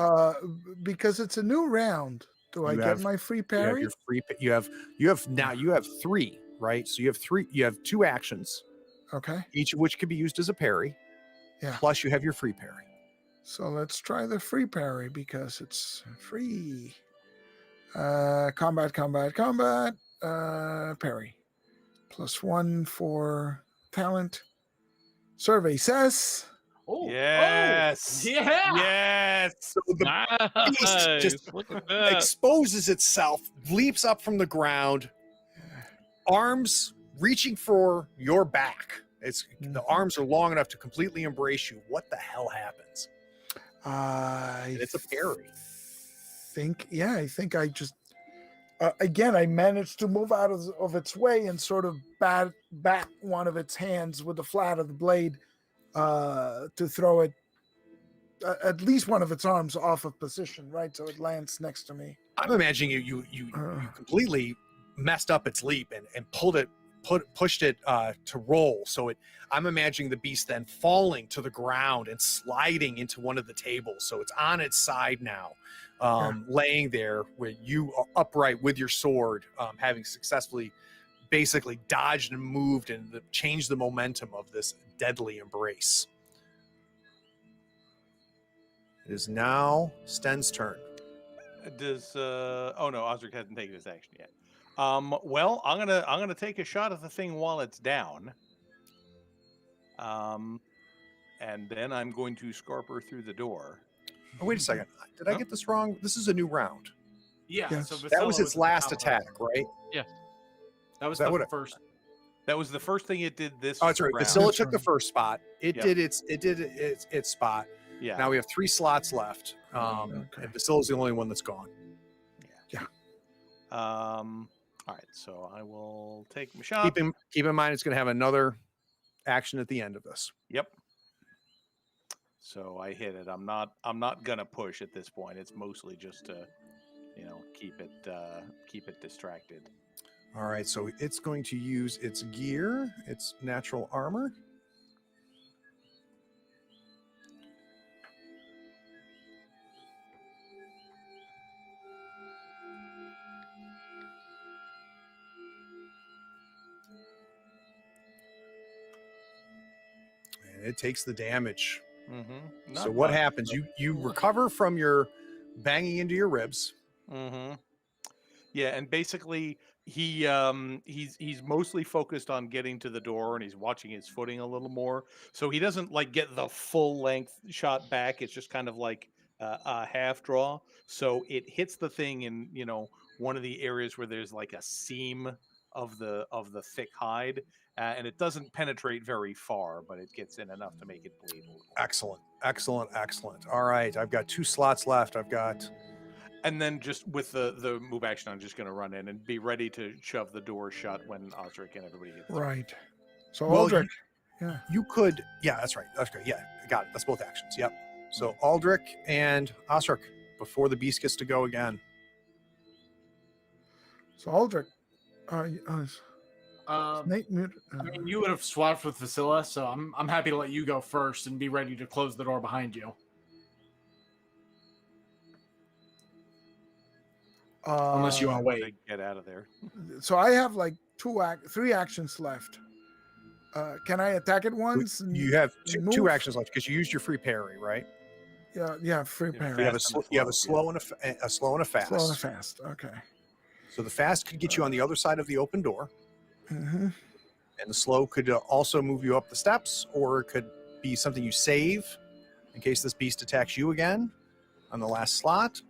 Because it's a new round, do I get my free You have parry? your free. You have 3, right? So you have 3. You have 2 actions, Okay. each of which could be used as a parry. Yeah. Plus, you have your free parry. So let's try the free parry because it's free. Combat, parry. +1 for talent. Survey says. Oh. Yes. Oh, yeah. Yes. So the beast Nice. just Look at that. exposes itself, leaps up from the ground, arms reaching for your back. The arms are long enough to completely embrace you. What the hell happens? And it's a parry. I think I just again I managed to move out of its way and sort of bat one of its hands with the flat of the blade to throw it at least one of its arms off of position, right? So it lands next to me. I'm imagining you completely messed up its leap and pushed it to roll. So I'm imagining the beast then falling to the ground and sliding into one of the tables. So it's on its side now, laying there where you are upright with your sword, having successfully basically dodged and moved and changed the momentum of this deadly embrace. It is now Sten's turn. Does oh no, Osric hasn't taken his action yet. Well, I'm gonna take a shot at the thing while it's down. And then I'm going to scarper through the door. Oh, wait a second. Did I get this wrong? This is a new round. Yeah. Yes. So That was Vasilla its the last top of attack, that. right? That was That the would've- first. That was the first thing it did this. Oh, that's right. round. Vasilla took the first spot. It Yep. did its spot. Yeah. Now we have 3 slots left. Okay. And Vasilla's the only one that's gone. All right. So I will take my shot. Keep in mind it's going to have another action at the end of this. Yep. So I hit it. I'm not gonna push at this point. It's mostly just to, keep it distracted. All right. So it's going to use its gear, its natural armor. And it takes the damage. Mm-hmm. So what happens? You recover from your banging into your ribs. Mm-hmm. Yeah, and basically he's mostly focused on getting to the door, and he's watching his footing a little more. So he doesn't get the full length shot back. It's just kind of like a half draw. So it hits the thing in one of the areas where there's like a seam of the thick hide, and it doesn't penetrate very far, but it gets in enough to make it bleed a little. Excellent. All right, I've got 2 slots left. And then just with the move action, I'm just going to run in and be ready to shove the door shut when Osric and everybody gets there. Right. So Well, Aldrich. You could, that's right. That's great. Yeah, got it. That's both actions. Yep. So Aldrich and Osric before the beast gets to go again. So Aldrich. I Nate muted. mean, you would have swapped with Vasilla, so I'm happy to let you go first and be ready to close the door behind you. Unless you want to wait. Get out of there. So I have like 3 actions left. Can I attack it once? You have move? 2 actions left because you used your free parry, right? Yeah, free Yeah, parry. You have a Fast slow and a slow and a fast. Slow and a fast. Okay. So the fast could get you on the other side of the open door, Mm-hmm. and the slow could also move you up the steps, or it could be something you save in case this beast attacks you again on the last slot.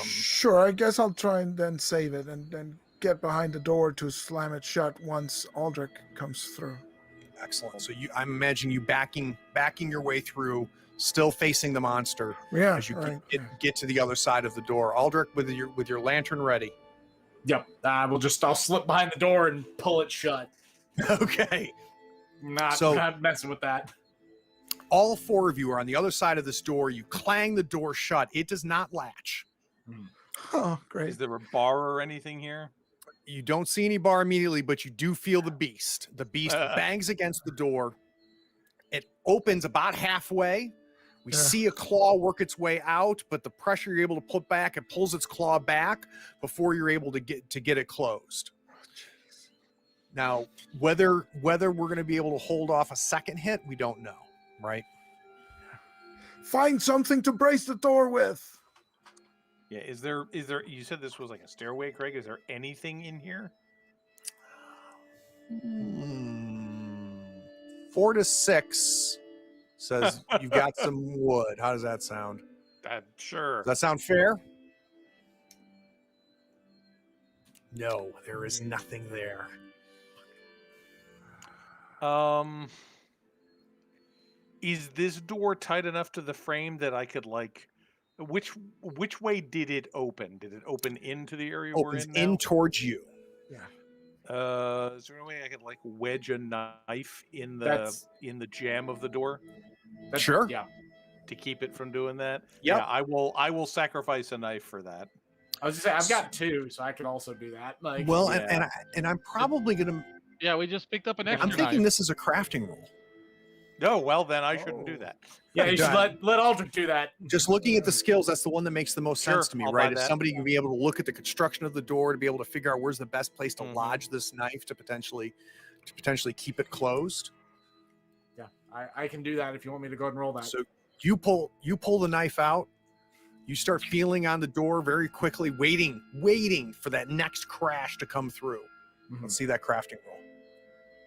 Sure, I guess I'll try and then save it and then get behind the door to slam it shut once Aldrich comes through. Excellent. So I'm imagining you backing your way through, still facing the monster Yeah, as you right. get to the other side of the door. Aldrich, with your lantern ready. Yep. I'll slip behind the door and pull it shut. Okay. Not messing with that. All 4 of you are on the other side of this door. You clang the door shut. It does not latch. Oh, great. Is there a bar or anything here? You don't see any bar immediately, but you do feel the beast. The beast bangs against the door. It opens about halfway. We see a claw work its way out, but the pressure you're able to put back, it pulls its claw back before you're able to get it closed. Now, whether we're going to be able to hold off a second hit, we don't know, right? Find something to brace the door with. Yeah, is there you said this was like a stairway, Craig? Is there anything in here? 4 to 6 says you've got some wood. How does that sound? Sure. Does that sound fair? No, there is nothing there. Is this door tight enough to the frame that I could like? Which way did it open? Did it open into the area Opens we're in now? in towards you. Is there any way I could like wedge a knife in the jamb of the door Sure. Yeah. to keep it from doing that? Yep. Yeah, I will sacrifice a knife for that. I was gonna say I've got 2, so I could also do that. Like, Well, Yeah. and I'm probably gonna. Yeah, we just picked up an extra I'm thinking knife. this is a crafting roll. No, well then I shouldn't do that. yeah, you should Done. let Aldrich do that. Just looking at the skills, that's the one that makes the most sense Sure, to me, I'll right? buy If that. somebody can be able to look at the construction of the door to be able to figure out where's the best place to Mhm. lodge this knife to potentially keep it closed. Yeah, I can do that if you want me to go ahead and roll that. So you pull the knife out. You start feeling on the door very quickly, waiting for that next crash to come through. Mhm. Let's see that crafting roll.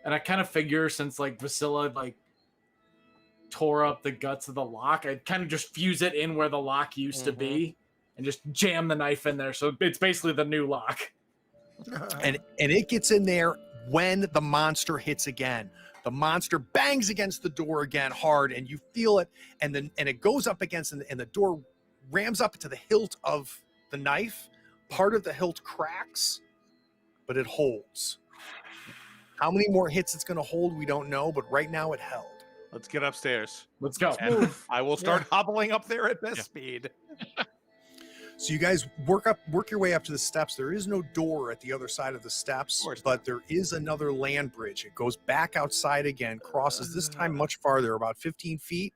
And I kind of figure since like Vasilla like tore up the guts of the lock, I'd kind of just fuse it in where the lock used to be and just jam the knife in there. So it's basically the new lock. And it gets in there when the monster hits again. The monster bangs against the door again hard, and you feel it, and it goes up against, and the door rams up to the hilt of the knife. Part of the hilt cracks, but it holds. How many more hits it's going to hold, we don't know, but right now it held. Let's get upstairs. Let's go. And I will start hobbling up there at best speed. So you guys work your way up to the steps. There is no door at the other side of the steps, but there is another land bridge. It goes back outside again, crosses this time much farther, about 15 feet.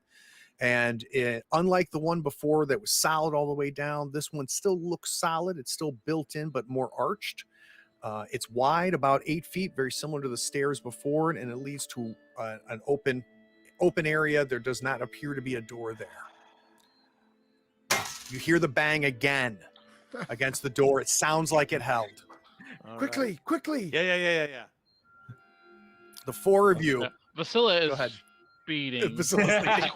And unlike the one before that was solid all the way down, this one still looks solid. It's still built in, but more arched. It's wide, about 8 feet, very similar to the stairs before, and it leads to an open area. There does not appear to be a door there. You hear the bang again against the door. It sounds like it held. All Quickly. right. Yeah. The 4 of you. Vasilla is Go ahead. speeding. Vasilla's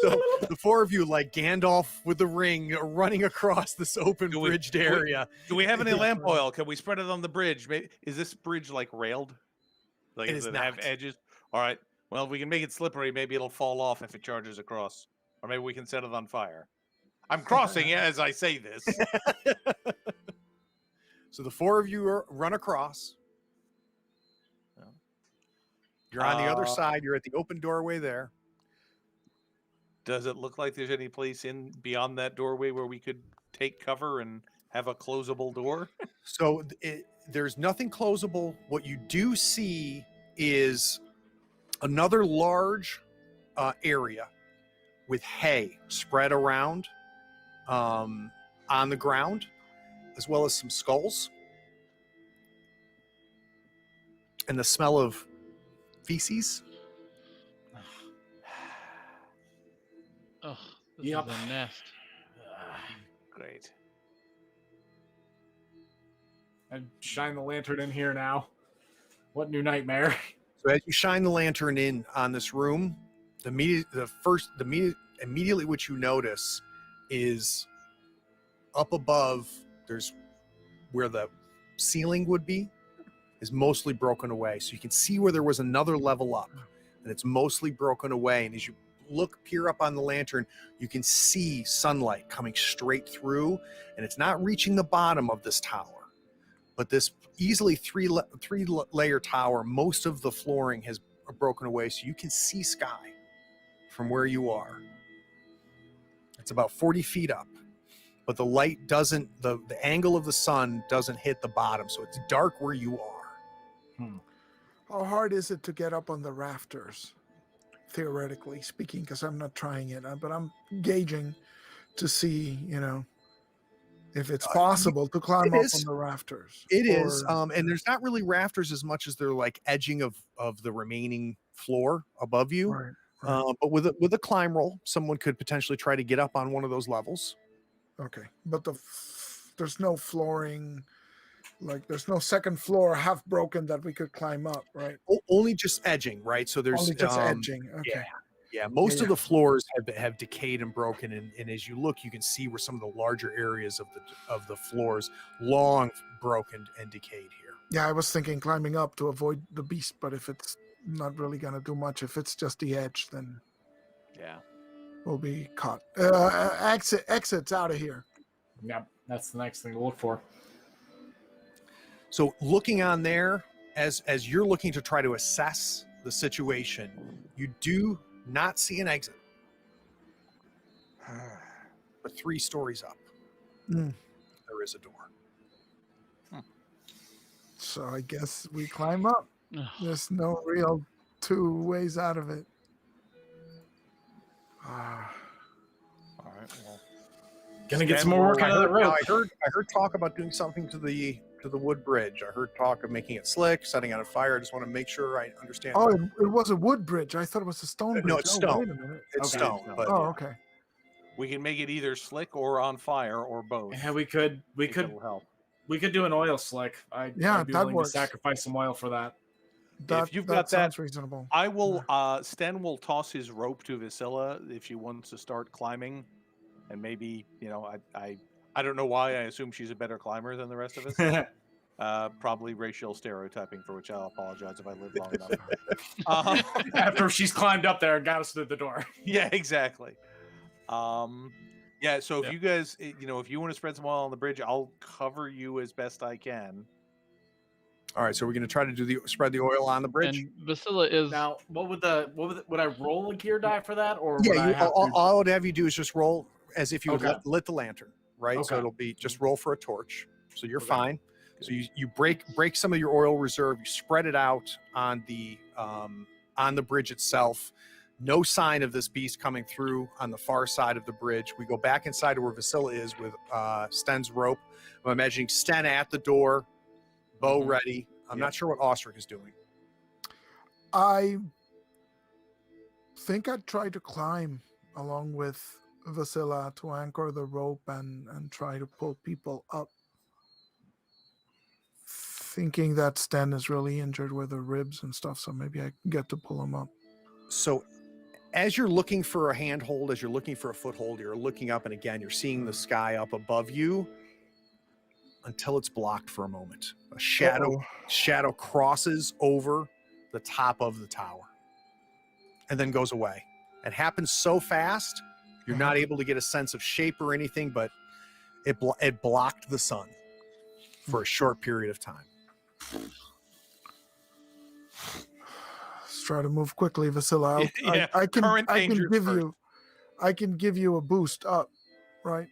So the 4 of you, like Gandalf with the ring, are running across this open bridged area. Do we have any lamp oil? Can we spread it on the bridge? Maybe, is this bridge like railed? Like, It does is it have not. edges? All right. Well, if we can make it slippery, maybe it'll fall off if it charges across. Or maybe we can set it on fire. I'm crossing it as I say this. So the 4 of you run across. You're on the other side. You're at the open doorway there. Does it look like there's any place in beyond that doorway where we could take cover and have a closable door? So there's nothing closable. What you do see is another large area with hay spread around on the ground. as well as some skulls and the smell of feces. Oh, this Yep. is a nest. Great. And shine the lantern in here now. What new nightmare? So as you shine the lantern in on this room, immediately what you notice is up above, there's where the ceiling would be, is mostly broken away. So you can see where there was another level up, and it's mostly broken away. And as you peer up on the lantern, you can see sunlight coming straight through, and it's not reaching the bottom of this tower. But this easily three-layer tower, most of the flooring has broken away, so you can see sky from where you are. It's about 40 feet up, but the light doesn't, the angle of the sun doesn't hit the bottom, so it's dark where you are. How hard is it to get up on the rafters, theoretically speaking? Because I'm not trying it, but I'm gauging to see, if it's possible to climb up on the rafters. It is, and there's not really rafters as much as they're like edging of the remaining floor above you. Right. But with a climb roll, someone could potentially try to get up on one of those levels. Okay, but there's no flooring, like there's no second floor half broken that we could climb up, right? Only just edging, right? So there's Only just edging. Okay. Yeah. Most of the floors have decayed and broken, and as you look, you can see where some of the larger areas of the floors long broken and decayed here. Yeah, I was thinking climbing up to avoid the beast, but if it's not really gonna do much, if it's just the edge, then Yeah. we'll be caught. Exits out of here. Yep, that's the next thing to look for. So looking on there, as you're looking to try to assess the situation, you do not see an exit, but 3 stories up, there is a door. So I guess we climb up. There's no real 2 ways out of it. All right. Well, Gonna get some more work out of that rope. I heard talk about doing something to the wood bridge. I heard talk of making it slick, setting on a fire. I just want to make sure I understand. Oh, it was a wood bridge. I thought it was a stone bridge. No, it's stone. Wait a minute. It's Okay. stone. But Oh, okay. we can make it either slick or on fire or both. Yeah, we could It'll help. do an oil slick. I'd be that willing works. to sacrifice some oil for that. If you've got that- sounds reasonable. I will. Sten will toss his rope to Vasila if she wants to start climbing, and maybe I don't know why. I assume she's a better climber than the rest of us. Probably racial stereotyping, for which I'll apologize if I live long enough. After she's climbed up there and got us to the door. Yeah, exactly. Yeah. So if you guys, if you want to spread some oil on the bridge, I'll cover you as best I can. all right, so we're going to try to spread the oil on the bridge. And Vasila is Now, would I roll a gear die for that, or would Yeah, I have all I would have you do is just roll as if you Okay. lit the lantern, right? So Okay. it'll be just roll for a torch. So you're Okay. fine. So you break some of your oil reserve. You spread it out on the bridge itself. No sign of this beast coming through on the far side of the bridge. We go back inside to where Vasila is with Sten's rope. I'm imagining Sten at the door, bow ready. I'm not sure what Ostrich is doing. I think I'd try to climb along with Vasila to anchor the rope and try to pull people up. Thinking that Sten is really injured with the ribs and stuff, so maybe I can get to pull him up. So as you're looking for a handhold, as you're looking for a foothold, you're looking up, and again, you're seeing the sky up above you until it's blocked for a moment. A shadow crosses over the top of the tower and then goes away. It happens so fast, you're not able to get a sense of shape or anything, but it blocked the sun for a short period of time. Let's try to move quickly, Vasila. Yeah, I can dangers first. I can give you a boost up, right?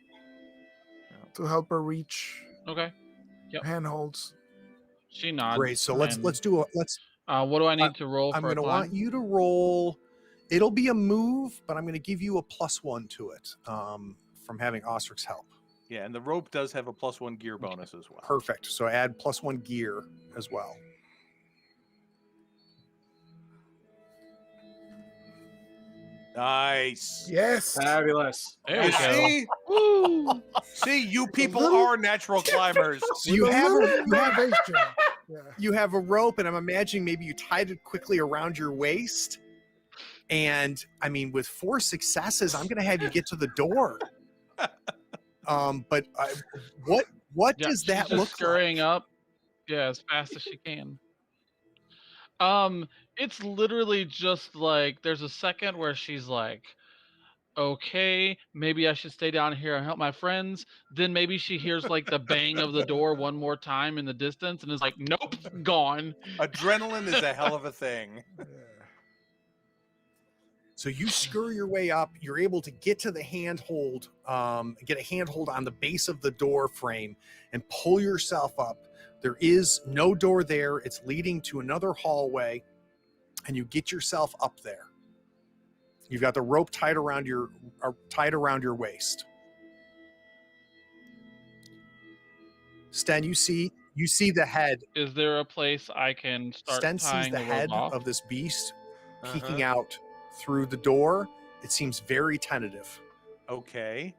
Yeah. To help her reach okay. Yep. handholds. She nods. Great. So let's and, what what do I need to roll I'm for a going to climb? want you to roll. It'll be a move, but I'm going to give you a +1 to it from having Ostrich's help. Yeah, and the rope does have a +1 gear bonus as well. Perfect. So add +1 gear as well. Nice. Yes. Fabulous. There we go. See? Woo! See, you people little- are natural climbers. So you With a have little motivation. Yeah. you have a rope, and I'm imagining maybe you tied it quickly around your waist. And I mean, with 4 successes, I'm going to have you get to the door. But what Yeah, does that she's just look scurrying like? up, yeah, as fast as she can. It's literally just like there's a second where she's like, okay, maybe I should stay down here and help my friends. Then maybe she hears like the bang of the door one more time in the distance and is like, nope, gone. Adrenaline is a hell of a thing. Yeah. So you scurry your way up. You're able to get to the handhold, get a handhold on the base of the door frame and pull yourself up. There is no door there. It's leading to another hallway, and you get yourself up there. You've got the rope tied around your waist. Sten, you see the head. Is there a place I can start Sten sees tying the the head rope off? of this beast peeking Uh-huh. out through the door. It seems very tentative. Okay.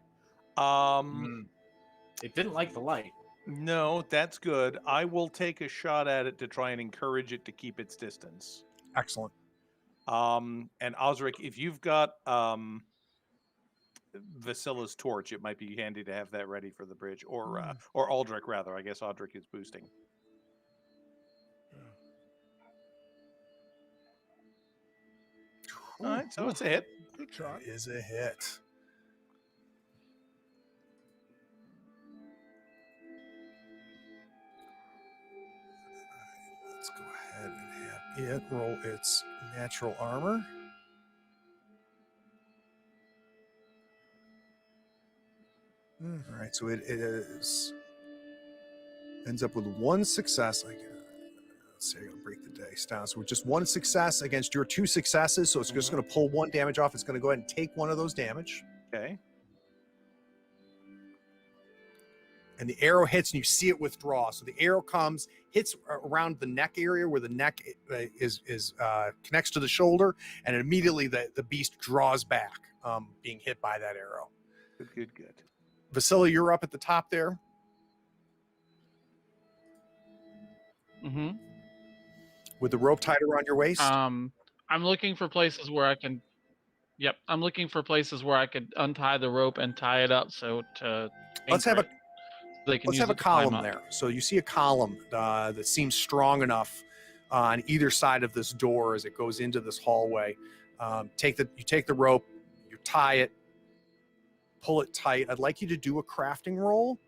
It didn't like the light. No, that's good. I will take a shot at it to try and encourage it to keep its distance. Excellent. And Osric, if you've got Vasilla's torch, it might be handy to have that ready for the bridge, or Aldrich rather. I guess Aldrich is boosting. All right, so it's a hit. Good shot. It is a hit. Let's go ahead and have it roll its natural armor. All right, so it ends up with 1 success. Let's see, I'm gonna break the dice down. So with just 1 success against your 2 successes, so it's just gonna pull 1 damage off. It's gonna go ahead and take 1 of those damage. Okay. And the arrow hits, and you see it withdraw. So the arrow comes, hits around the neck area where the neck is connects to the shoulder, and immediately the beast draws back, being hit by that arrow. Good. Vasilla, you're up at the top there. Mm-hmm. With the rope tied around your waist. I'm looking for places where I can. Yep, I'm looking for places where I could untie the rope and tie it up so to. Let's have anchor a it, so they can let's use have a it to climb column up. there. So you see a column that seems strong enough on either side of this door as it goes into this hallway. You take the rope, you tie it, pull it tight. I'd like you to do a crafting roll,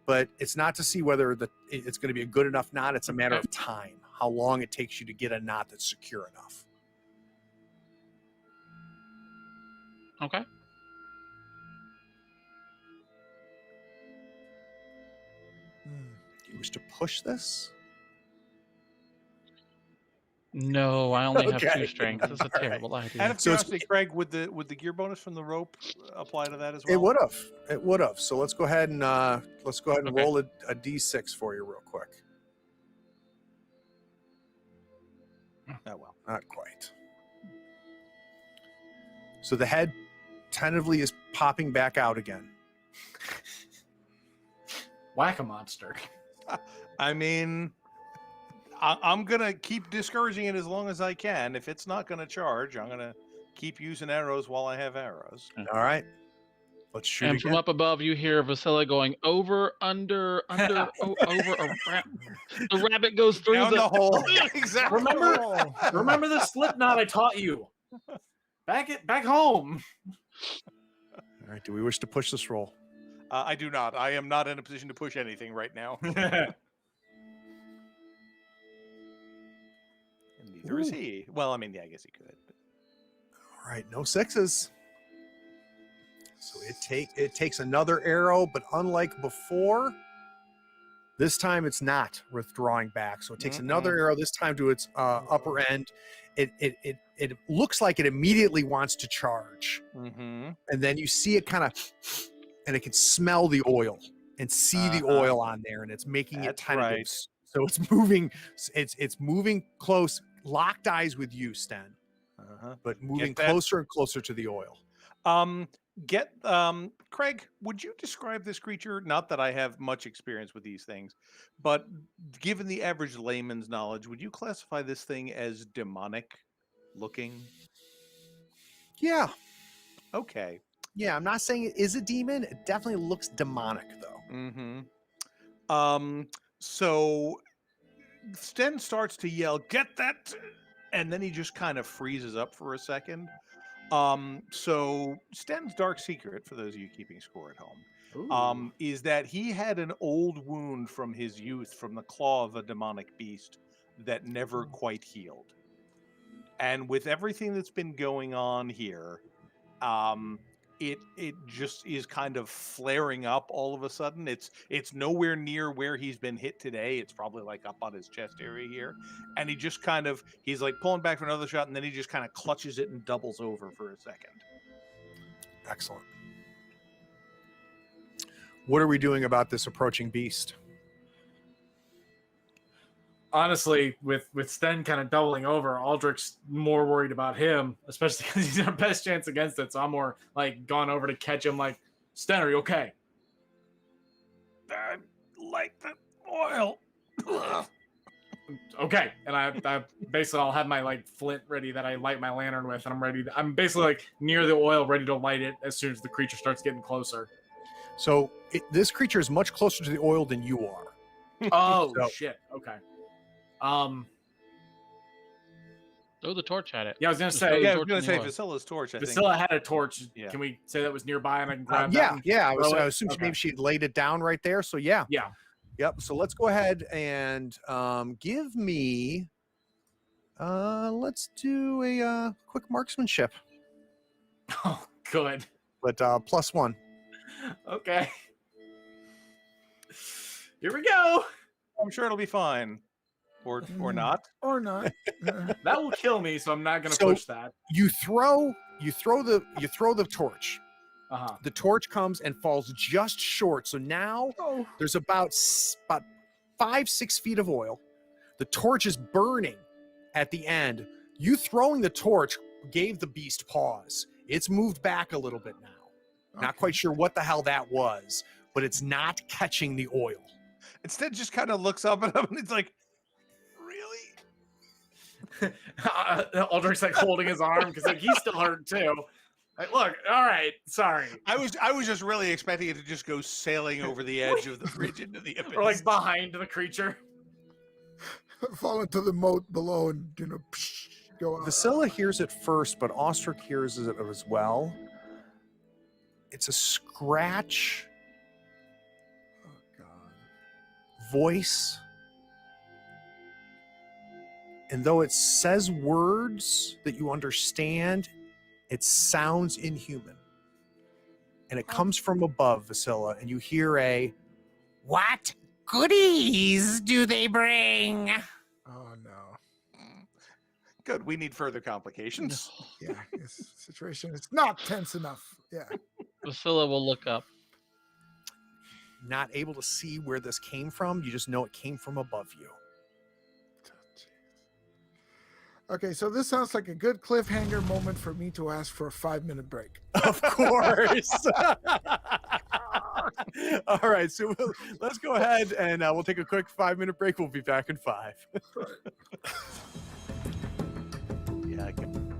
but it's not to see whether it's going to be a good enough knot. It's a matter of time, how long it takes you to get a knot that's secure enough. Okay. Do you wish to push this? No, I only have Okay. 2 strength. It's a All right. terrible idea. Out of So it's- curiosity, Craig, would the gear bonus from the rope apply to that as well? It would have. It would have. So let's go ahead and Okay. roll a d6 for you real quick. Oh well. Not quite. So the head tentatively is popping back out again. Whack a monster. I mean, I'm gonna keep discouraging it as long as I can. If it's not gonna charge, I'm gonna keep using arrows while I have arrows. All right. Let's shoot And from again. up above, you hear Vasilla going over, under, over. The rabbit goes through Down the hole. Exactly. Remember the slip knot I taught you. Back home. All right. Do we wish to push this roll? I do not. I am not in a position to push anything right now. And neither is he. Well, I mean, yeah, I guess he could. But... All right. No 6s. So it takes another arrow, but unlike before, this time it's not withdrawing back. So it takes another arrow, this time to its upper end. It looks like it immediately wants to charge. Mm-hmm. And then you see it kind of and it can smell the oil and see the oil on there, and it's making it That's tentative. right. So it's moving. It's moving close, locked eyes with you, Sten, but moving Get that- closer and closer to the oil. Craig, would you describe this creature? Not that I have much experience with these things, but given the average layman's knowledge, would you classify this thing as demonic looking? Yeah, Okay. yeah. I'm not saying it is a demon. It definitely looks demonic, though. Mm-hmm. So Sten starts to yell, "Get that!" and then he just kind of freezes up for a second. So Sten's dark secret, for those of you keeping score at home, is that he had an old wound from his youth from the claw of a demonic beast that never quite healed. And with everything that's been going on here, it just is kind of flaring up all of a sudden. It's nowhere near where he's been hit today. It's probably like up on his chest area here. And he just kind of, he's like pulling back for another shot, and then he just kind of clutches it and doubles over for a second. Excellent. What are we doing about this approaching beast? Honestly, with Sten kind of doubling over, Aldrich's more worried about him, especially because he's our best chance against it. So I'm more like gone over to catch him. Like, Sten, are you okay? I like the oil. Okay, and I basically I'll have my like flint ready that I light my lantern with, and I'm basically like near the oil, ready to light it as soon as the creature starts getting closer. So this creature is much closer to the oil than you are. Oh So- shit! Okay. Throw the torch at it. Yeah, I was gonna Just say. throw the Yeah, I was torch going in to the say oil. Vasilla's torch, I think. Vasilla had a torch. Yeah. Can we say that was nearby and I can grab that? Yeah, and yeah. I throw it? assumed Okay. maybe she laid it down right there. So yeah. Yeah. Yep. So let's go ahead and give me. Let's do a quick marksmanship, Oh, good. but +1. Okay. Here we go. I'm sure it'll be fine. Or not. Or not. That will kill me, so I'm not gonna So- push that. You throw the torch. Uh-huh. The torch comes and falls just short. So now Oh, there's about 5-6 feet of oil. The torch is burning at the end. You throwing the torch gave the beast pause. It's moved back a little bit now. Not quite sure what the hell that was, but it's not catching the oil. Instead, just kind of looks up at him and it's like, really? Aldrich's like holding his arm because like he's still hurt too. Like, look, all right, sorry. I was just really expecting it to just go sailing over the edge of the bridge into the abyss. Or like behind the creature. fall into the moat below and go out. Vasilla hears it first, but Ostrich hears it as well. It's a scratch Oh God. voice. And though it says words that you understand, it sounds inhuman. And it comes from above, Vasilla, and you hear a, "What goodies do they bring?" Oh no. Good. We need further complications. Yeah, this situation is not tense enough. Yeah. Vasilla will look up. Not able to see where this came from. You just know it came from above you. Okay, so this sounds like a good cliffhanger moment for me to ask for a 5-minute break. Of course. All right, so let's go ahead and we'll take a quick 5-minute break. We'll be back in 5. Yeah, I can.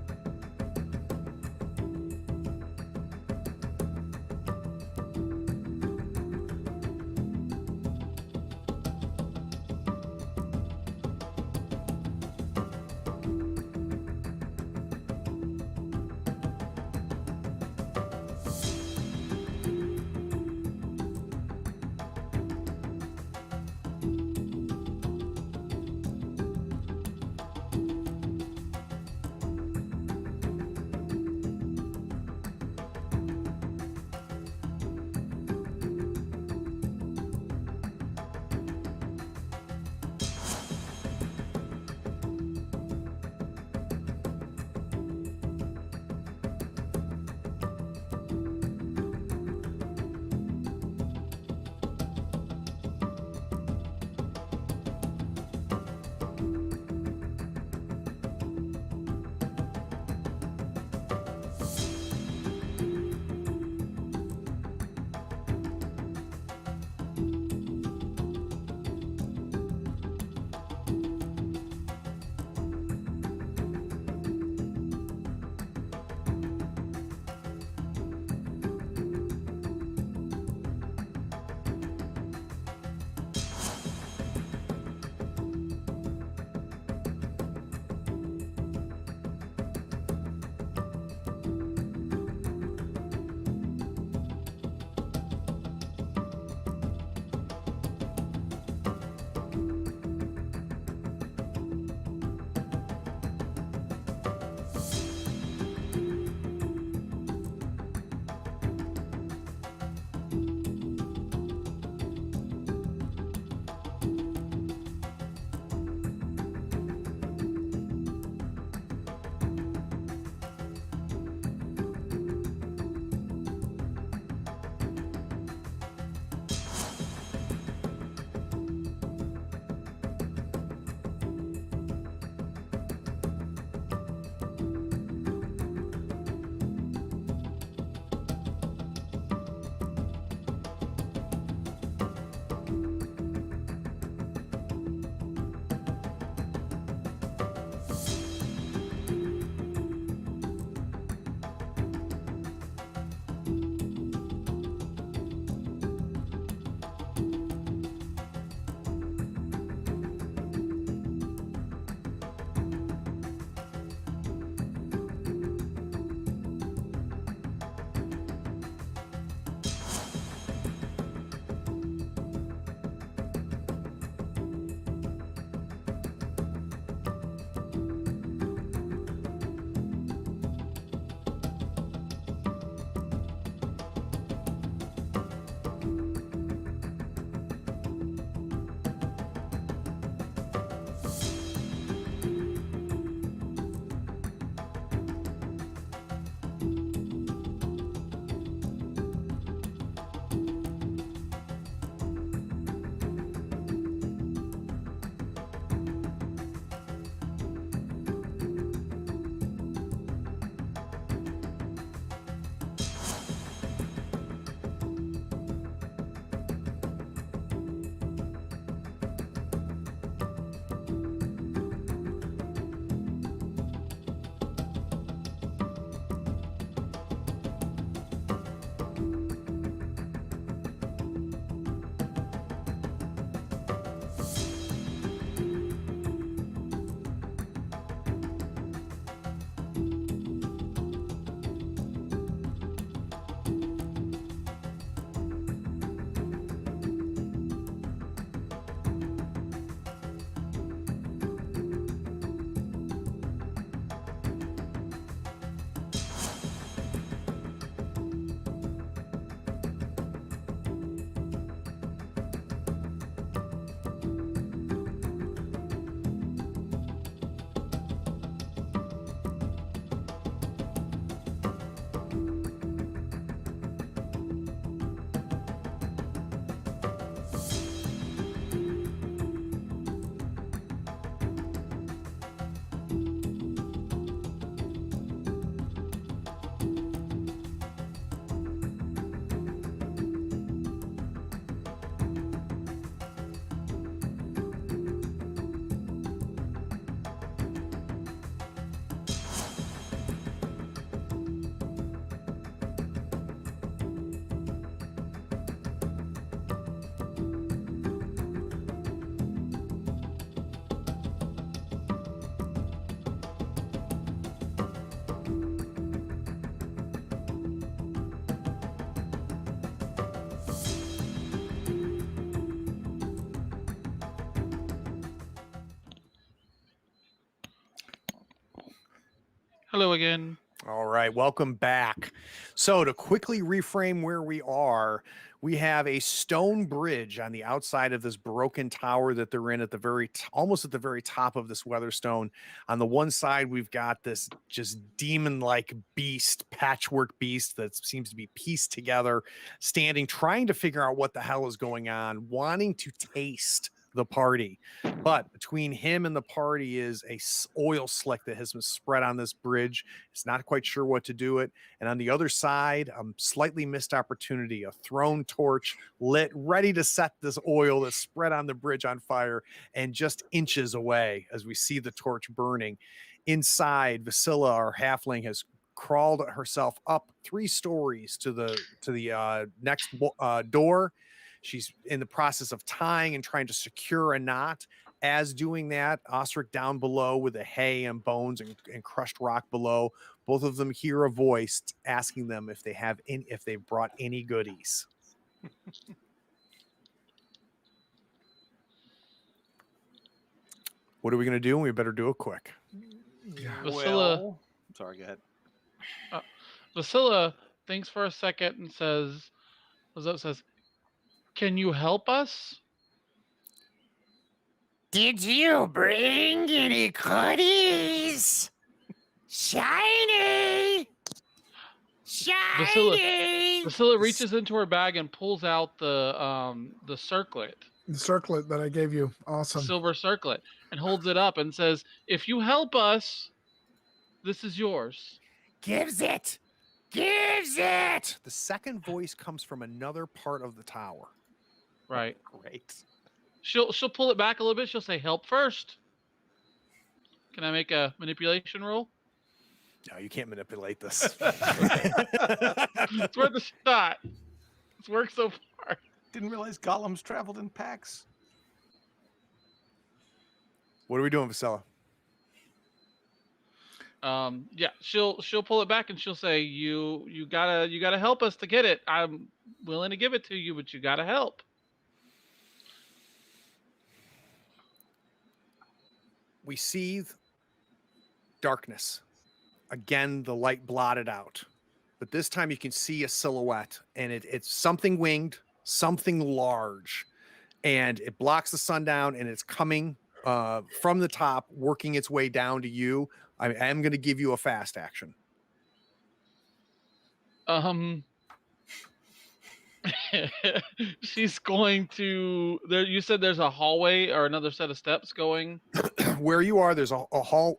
Hello again. All right, welcome back. So to quickly reframe where we are, we have a stone bridge on the outside of this broken tower that they're in at the almost at the very top of this Weatherstone. On the one side, we've got this just demon-like beast, patchwork beast that seems to be pieced together, standing, trying to figure out what the hell is going on, wanting to taste the party. But between him and the party is a oil slick that has been spread on this bridge. It's not quite sure what to do it. And on the other side, slightly missed opportunity, a thrown torch lit, ready to set this oil that's spread on the bridge on fire, and just inches away as we see the torch burning. Inside, Vasilla, our halfling, has crawled herself up 3 stories to the next door. She's in the process of tying and trying to secure a knot. As doing that, Osric down below with the hay and bones and crushed rock below. Both of them hear a voice asking them if they brought any goodies. What are we going to do? We better do it quick. Vasilla, sorry, go ahead. Vasilla thinks for a second and says, "Can you help us?" Did you bring any goodies? Shiny! Shiny! Vasilla reaches into her bag and pulls out the circlet, The circlet that I gave you. Awesome. silver circlet, and holds it up and says, "If you help us, this is yours." Gives it! Gives it! The second voice comes from another part of the tower. Right. Great. She'll pull it back a little bit. She'll say, "Help first." Can I make a manipulation roll? No, you can't manipulate this. It's worth a shot. It's worked so far. Didn't realize golems traveled in packs. What are we doing, Vasilla? Yeah, she'll pull it back and she'll say, "You gotta help us to get it. I'm willing to give it to you, but you gotta help." We see darkness. Again, the light blotted out. But this time you can see a silhouette, and it's something winged, something large. And it blocks the sun down, and it's coming from the top, working its way down to you. I am going to give you a fast action. She's going to there. You said there's a hallway or another set of steps going. Where you are, there's a hall,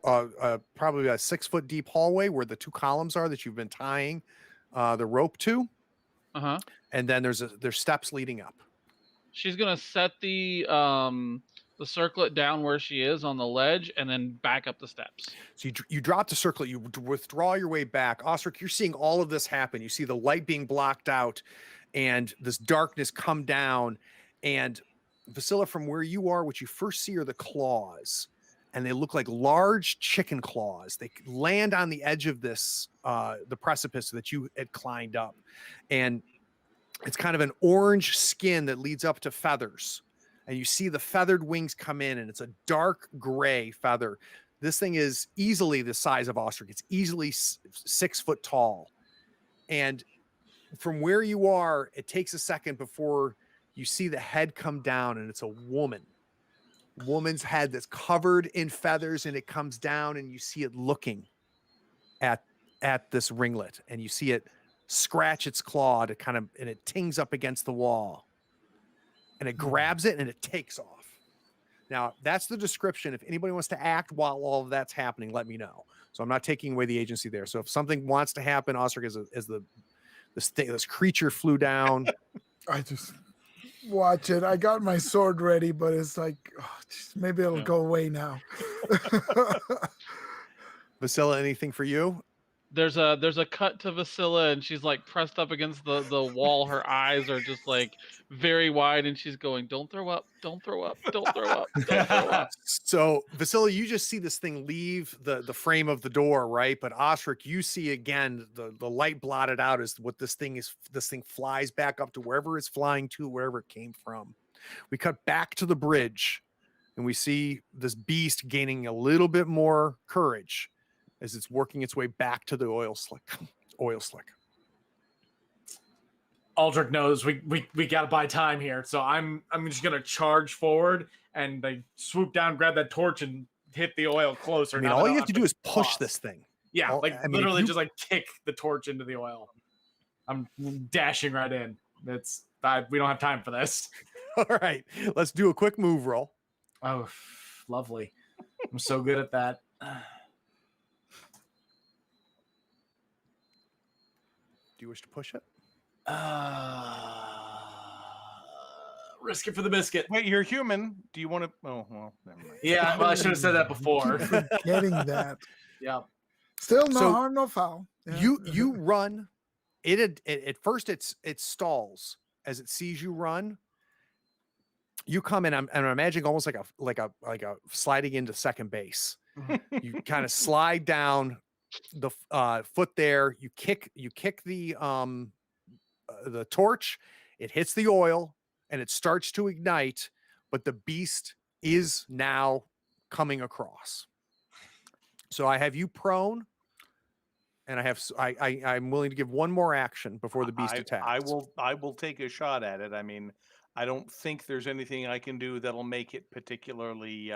probably a 6-foot deep hallway where the 2 columns are that you've been tying the rope to. Uh-huh. And then there's steps leading up. She's gonna set the circlet down where she is on the ledge and then back up the steps. So you drop the circlet, you withdraw your way back. Osric, you're seeing all of this happen. You see the light being blocked out and this darkness come down. And Vasilla, from where you are, what you first see are the claws. And they look like large chicken claws. They land on the edge of this, the precipice that you had climbed up. And it's kind of an orange skin that leads up to feathers. And you see the feathered wings come in, and it's a dark gray feather. This thing is easily the size of Osric. It's easily 6 foot tall. And from where you are, it takes a second before you see the head come down, and it's a woman's head that's covered in feathers, and it comes down, and you see it looking at this ringlet, and you see it scratch its claw to and it tings up against the wall, and it grabs it and it takes off. Now that's the description. If anybody wants to act while all of that's happening, let me know. So I'm not taking away the agency there. So if something wants to happen, Osric, this creature flew down. I just watch it. I got my sword ready, but it's like, oh, geez, maybe it'll go away now. Vasilla, anything for you? There's a cut to Vasilla, and she's like pressed up against the wall. Her eyes are just like very wide, and she's going, "Don't throw up, don't throw up, don't throw up, don't throw up." So Vasilla, you just see this thing leave the frame of the door, right? But Osric, you see again the light blotted out is what this thing is. This thing flies back up to wherever it's flying to, wherever it came from. We cut back to the bridge, and we see this beast gaining a little bit more courage. as it's working its way back to the oil slick. Aldrich knows we gotta buy time here, so I'm just gonna charge forward and I swoop down, grab that torch, and hit the oil closer. I mean, all you have to do is push this thing. Yeah, literally if you- just like kick the torch into the oil. I'm dashing right in. We don't have time for this. All right, let's do a quick move roll. Oh, lovely. I'm so good at that. Do you wish to push it? Risk it for the biscuit. Wait, you're human. Do you want to? Oh, well, never mind. Yeah, well, I should have said that before. Getting that. Yeah. Still no So, harm, no foul. Yeah. You run. At first it stalls as it sees you run. You come in. I'm imagining almost like a sliding into second base. You kind of slide down the foot there. You kick the torch. It hits the oil and it starts to ignite. But the beast is now coming across. So I have you prone. And I'm willing to give one more action before the beast attacks. I will take a shot at it. I mean, I don't think there's anything I can do that'll make it particularly,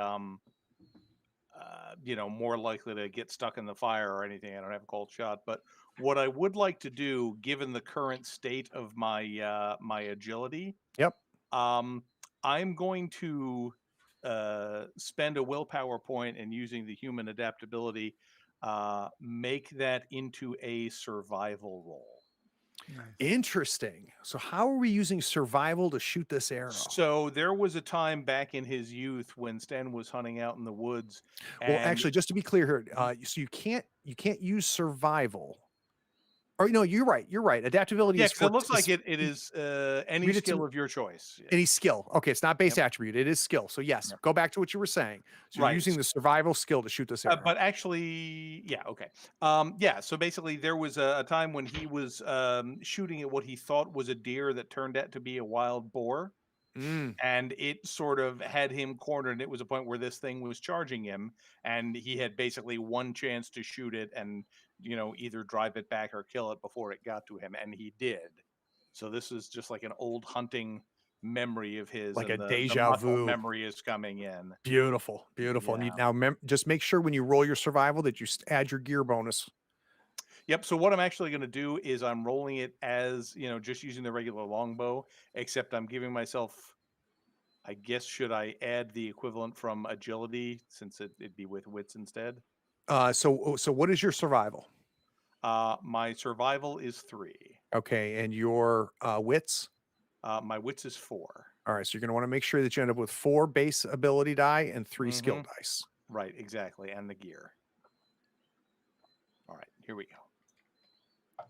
more likely to get stuck in the fire or anything. I don't have a cold shot. But what I would like to do, given the current state of my my agility, I'm going to spend a willpower point and using the human adaptability. Make that into a survival roll. Nice. Interesting. So how are we using survival to shoot this arrow? So there was a time back in his youth when Stan was hunting out in the woods. Well, actually, just to be clear here, so you can't use survival. Or no, you're right. Adaptability yeah, is it looks like it is any skill of your choice. Any skill. Okay, it's not base attribute. It is skill. So yes, go back to what you were saying. So you're using the survival skill to shoot this arrow. But actually, yeah, okay. So basically there was a time when he was shooting at what he thought was a deer that turned out to be a wild boar. And it sort of had him cornered. It was a point where this thing was charging him and he had basically one chance to shoot it and, either drive it back or kill it before it got to him. And he did. So this is just like an old hunting memory of his. Like and a the deja vu memory is coming in. Beautiful. Yeah. And now just make sure when you roll your survival that you add your gear bonus. Yep. So what I'm actually going to do is I'm rolling it as, just using the regular longbow, except I'm giving myself, I guess, should I add the equivalent from agility since it'd be with wits instead? So what is your survival? My survival is 3. Okay. And your wits? My wits is 4. All right. So you're going to want to make sure that you end up with 4 base ability die and 3 skill dice. Right. Exactly. And the gear. All right. Here we go.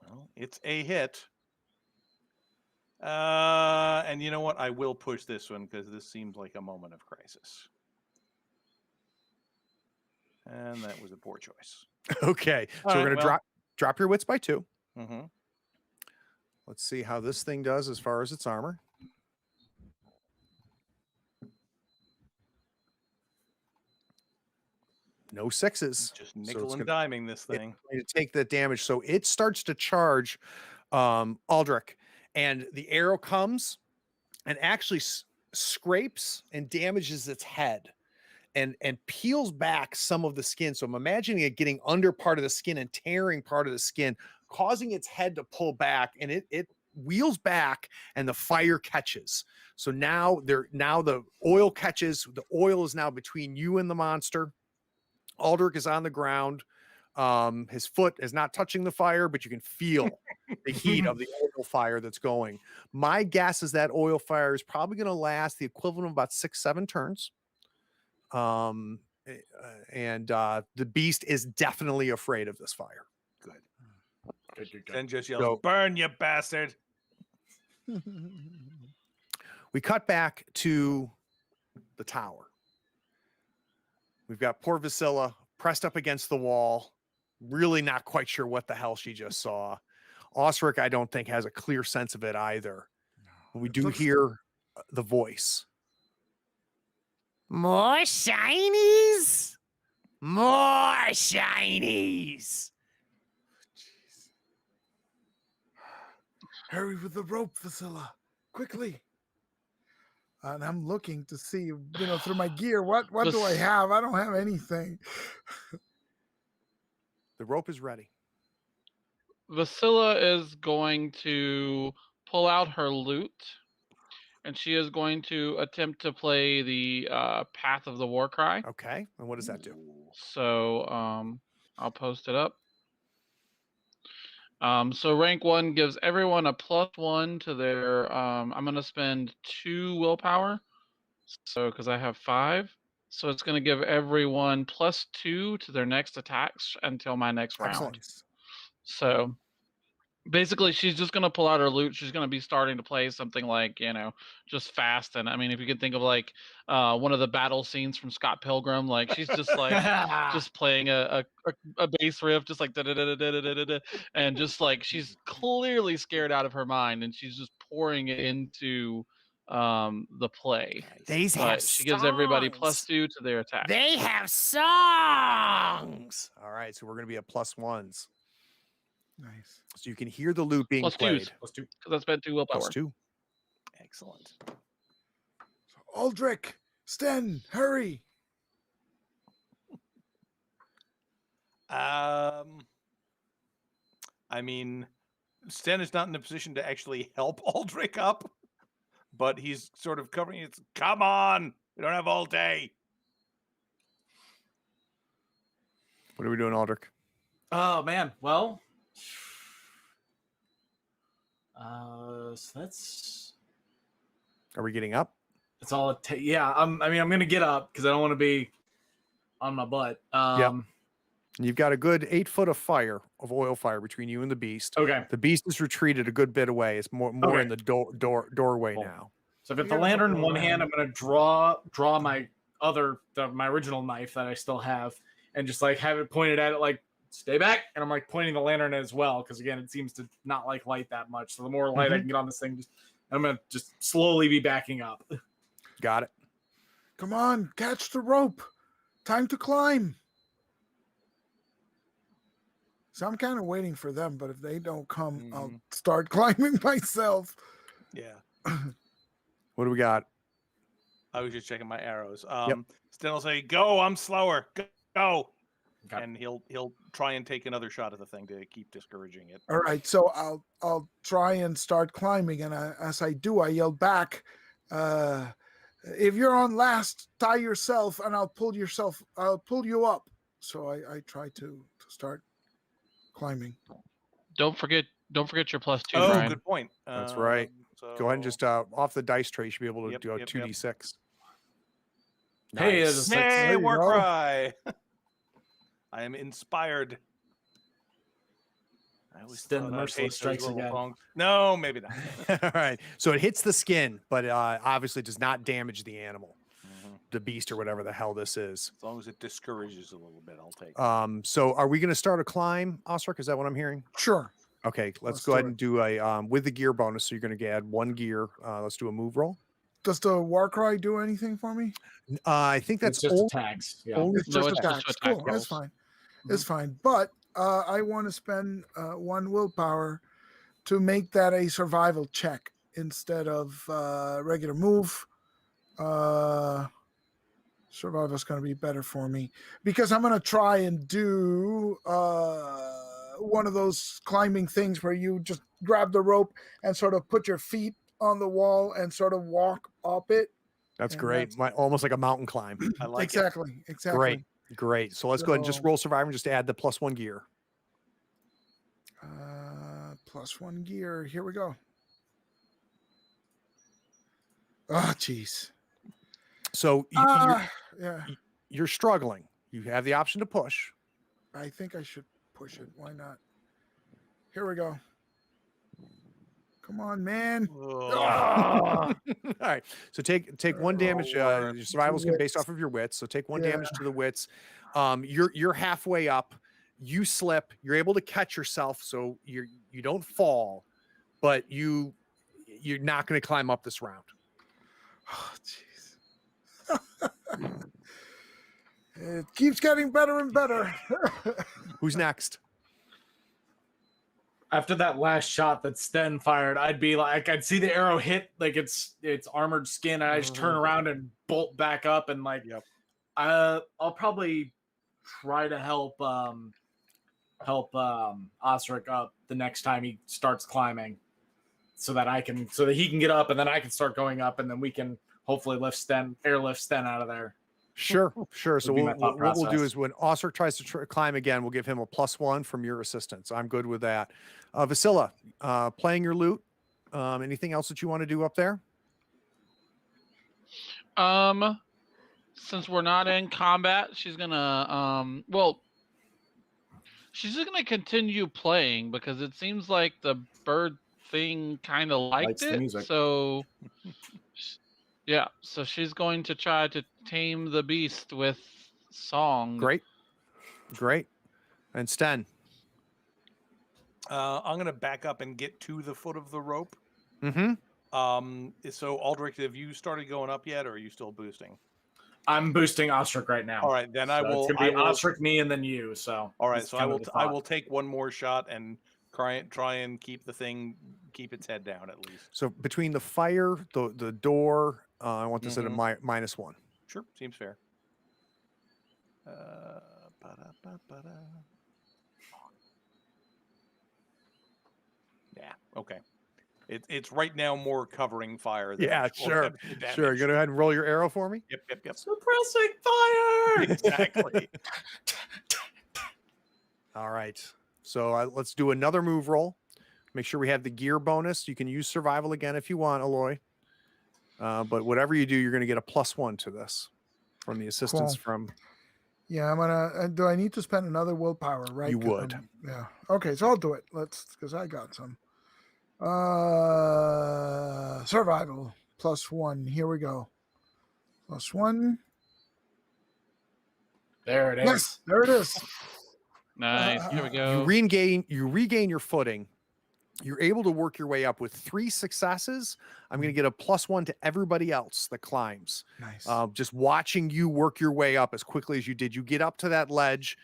Well, it's a hit. And you know what? I will push this one because this seems like a moment of crisis. And that was a poor choice. Okay. So we're going to drop your wits by 2. Mm-hmm. Let's see how this thing does as far as its armor. No 6s. Just nickel and diming this thing. To take that damage. So it starts to charge Aldrich, and the arrow comes and actually scrapes and damages its head and peels back some of the skin. So I'm imagining it getting under part of the skin and tearing part of the skin, causing its head to pull back, and it wheels back and the fire catches. So now the oil catches. The oil is now between you and the monster. Aldrich is on the ground. His foot is not touching the fire, but you can feel the heat of the oil fire that's going. My guess is that oil fire is probably going to last the equivalent of about 6-7 turns. And the beast is definitely afraid of this fire. Good. Then just yells, "Burn, you bastard!" We cut back to the tower. We've got poor Vasilla pressed up against the wall, really not quite sure what the hell she just saw. Osric, I don't think, has a clear sense of it either. We do hear the voice. More shinies? More shinies! Hurry with the rope, Vasilla. Quickly. And I'm looking to see, through my gear, what do I have? I don't have anything. The rope is ready. Vasilla is going to pull out her lute, and she is going to attempt to play the Path of the War Cry. Okay. And what does that do? So I'll post it up. So rank 1 gives everyone a +1 to their. I'm going to spend 2 willpower. So because I have 5. So it's going to give everyone +2 to their next attacks until my next round. Excellent. So basically, she's just going to pull out her lute. She's going to be starting to play something like, just fast. And I mean, if you can think of like one of the battle scenes from Scott Pilgrim, like she's just like just playing a bass riff, just like da da da da da da da, and just like she's clearly scared out of her mind, and she's just pouring it into the play. These have But she gives everybody songs. +2 to their attack. They have songs. All right. So we're going to be at +1s. Nice. So you can hear the lute being played. +2s. Because I spent 2 willpower. +2. Excellent. So, Aldrich, Sten, hurry. I mean, Sten is not in a position to actually help Aldrich up, but he's sort of covering it. Come on, we don't have all day. What are we doing, Aldrich? Oh man, well, so that's Are we getting up? all it takes. Yeah, I'm gonna get up because I don't want to be on my butt. You've got a good 8 foot of oil fire between you and the beast. Okay. The beast is retreated a good bit away. It's more Okay. in the doorway Cool. now. So I've got the lantern in one hand. I'm gonna draw my my original knife that I still have, and just like have it pointed at it, like stay back. And I'm like pointing the lantern as well because again, it seems to not like light that much. So the more light I can get on this thing, I'm gonna just slowly be backing up. Got it. Come on, catch the rope. Time to climb. So I'm kind of waiting for them, but if they don't come, I'll start climbing myself. Yeah. What do we got? I was just checking my arrows. Sten will say, "Go, I'm slower. Go." Okay. And he'll try and take another shot at the thing to keep discouraging it. All right, so I'll try and start climbing, and as I do, I yell back, "If you're on last, tie yourself, and I'll pull you up." So I try to start climbing. Don't forget your +2, Oh, Brian. good point. That's right. So Go ahead and just off the dice tray. You should be able to Yep, do a yep, 2d6. Hey, Nice. there's a six. There Nay, you war go. cry. I am inspired. I always Sten thought the I'd Merciless hate those strikes little again. songs. No, maybe not. All right. So it hits the skin, but obviously does not damage the animal, Mhm. the beast or whatever the hell this is. As long as it discourages a little bit, I'll take it. So are we going to start a climb, Osric? Is that what I'm hearing? Sure. Okay, let's Let's go do ahead it. and do a with the gear bonus. So you're going to add 1 gear. Let's do a move roll. Does the war cry do anything for me? I think that's It's just only, attacks. Yeah. only It's No, just it's just attacks. attack Cool. That's rolls. fine. It's fine. But I want to spend 1 willpower to make that a survival check instead of regular move. Survival is going to be better for me because I'm going to try and do one of those climbing things where you just grab the rope and sort of put your feet on the wall and sort of walk up it. that's And great. Almost like a mountain climb. I like it. Exactly. Great. So let's go ahead and just So- roll survivor and just add the +1 gear. +1 gear. Here we go. Oh, jeez. So Yeah. you're struggling. You have the option to push. I think I should push it. Why not? Here we go. Come on, man. All right. So take 1 damage. Your survival is based off of your wits. So take 1 Yeah. damage to the wits. You're halfway up. You slip. You're able to catch yourself, so you don't fall, but you're not going to climb up this round. Oh, jeez. Keeps getting better and better. Who's next? After that last shot that Sten fired, I'd be like, I'd see the arrow hit like it's armored skin, and I just turn around and bolt back up, and like, Yep. I'll probably try to help Osric up the next time he starts climbing, so that he can get up, and then I can start going up, and then we can hopefully airlift Sten out of there. Sure. So Would be my thought what we'll do process. is when Osric tries to climb again, we'll give him a +1 from your assistance. I'm good with that. Vasilla, playing your lute. Anything else that you want to do up there? Since we're not in combat, she's gonna she's just gonna continue playing because it seems like the bird thing kind of liked Likes the it. music. So yeah, so she's going to try to tame the beast with song. Great. And Sten. I'm going to back up and get to the foot of the rope. Mm-hmm. So Aldrich, have you started going up yet, or are you still boosting? I'm boosting Osric right now. All right, then I will. It's gonna be Osric, me, and then you. So All right, it's so kind of the I thought. will take one more shot and try and keep its head down at least. So between the fire, the door, I want this at a -1. Sure, seems fair. Ba-da-ba-ba-da. Yeah, okay. It's right now more covering fire. Than Yeah, actual sure. damage. Sure. Go ahead and roll your arrow for me. Yep. Suppressing fire. Exactly. All right. So let's do another move roll. Make sure we have the gear bonus. You can use survival again if you want, Aloy. But whatever you do, you're going to get a +1 to this from the assistance Cool. from. Yeah, I'm gonna. Do I need to spend another willpower? Right. You 'Cause would. yeah. Okay, so I'll do it. Because I got some. Survival +1. Here we go. +1. There it is. Yes, there it is. Nice. Here we go. You regain your footing. You're able to work your way up with 3 successes. I'm going to get a +1 to everybody else that climbs. Nice. Just watching you work your way up as quickly as you did. You get up to that ledge.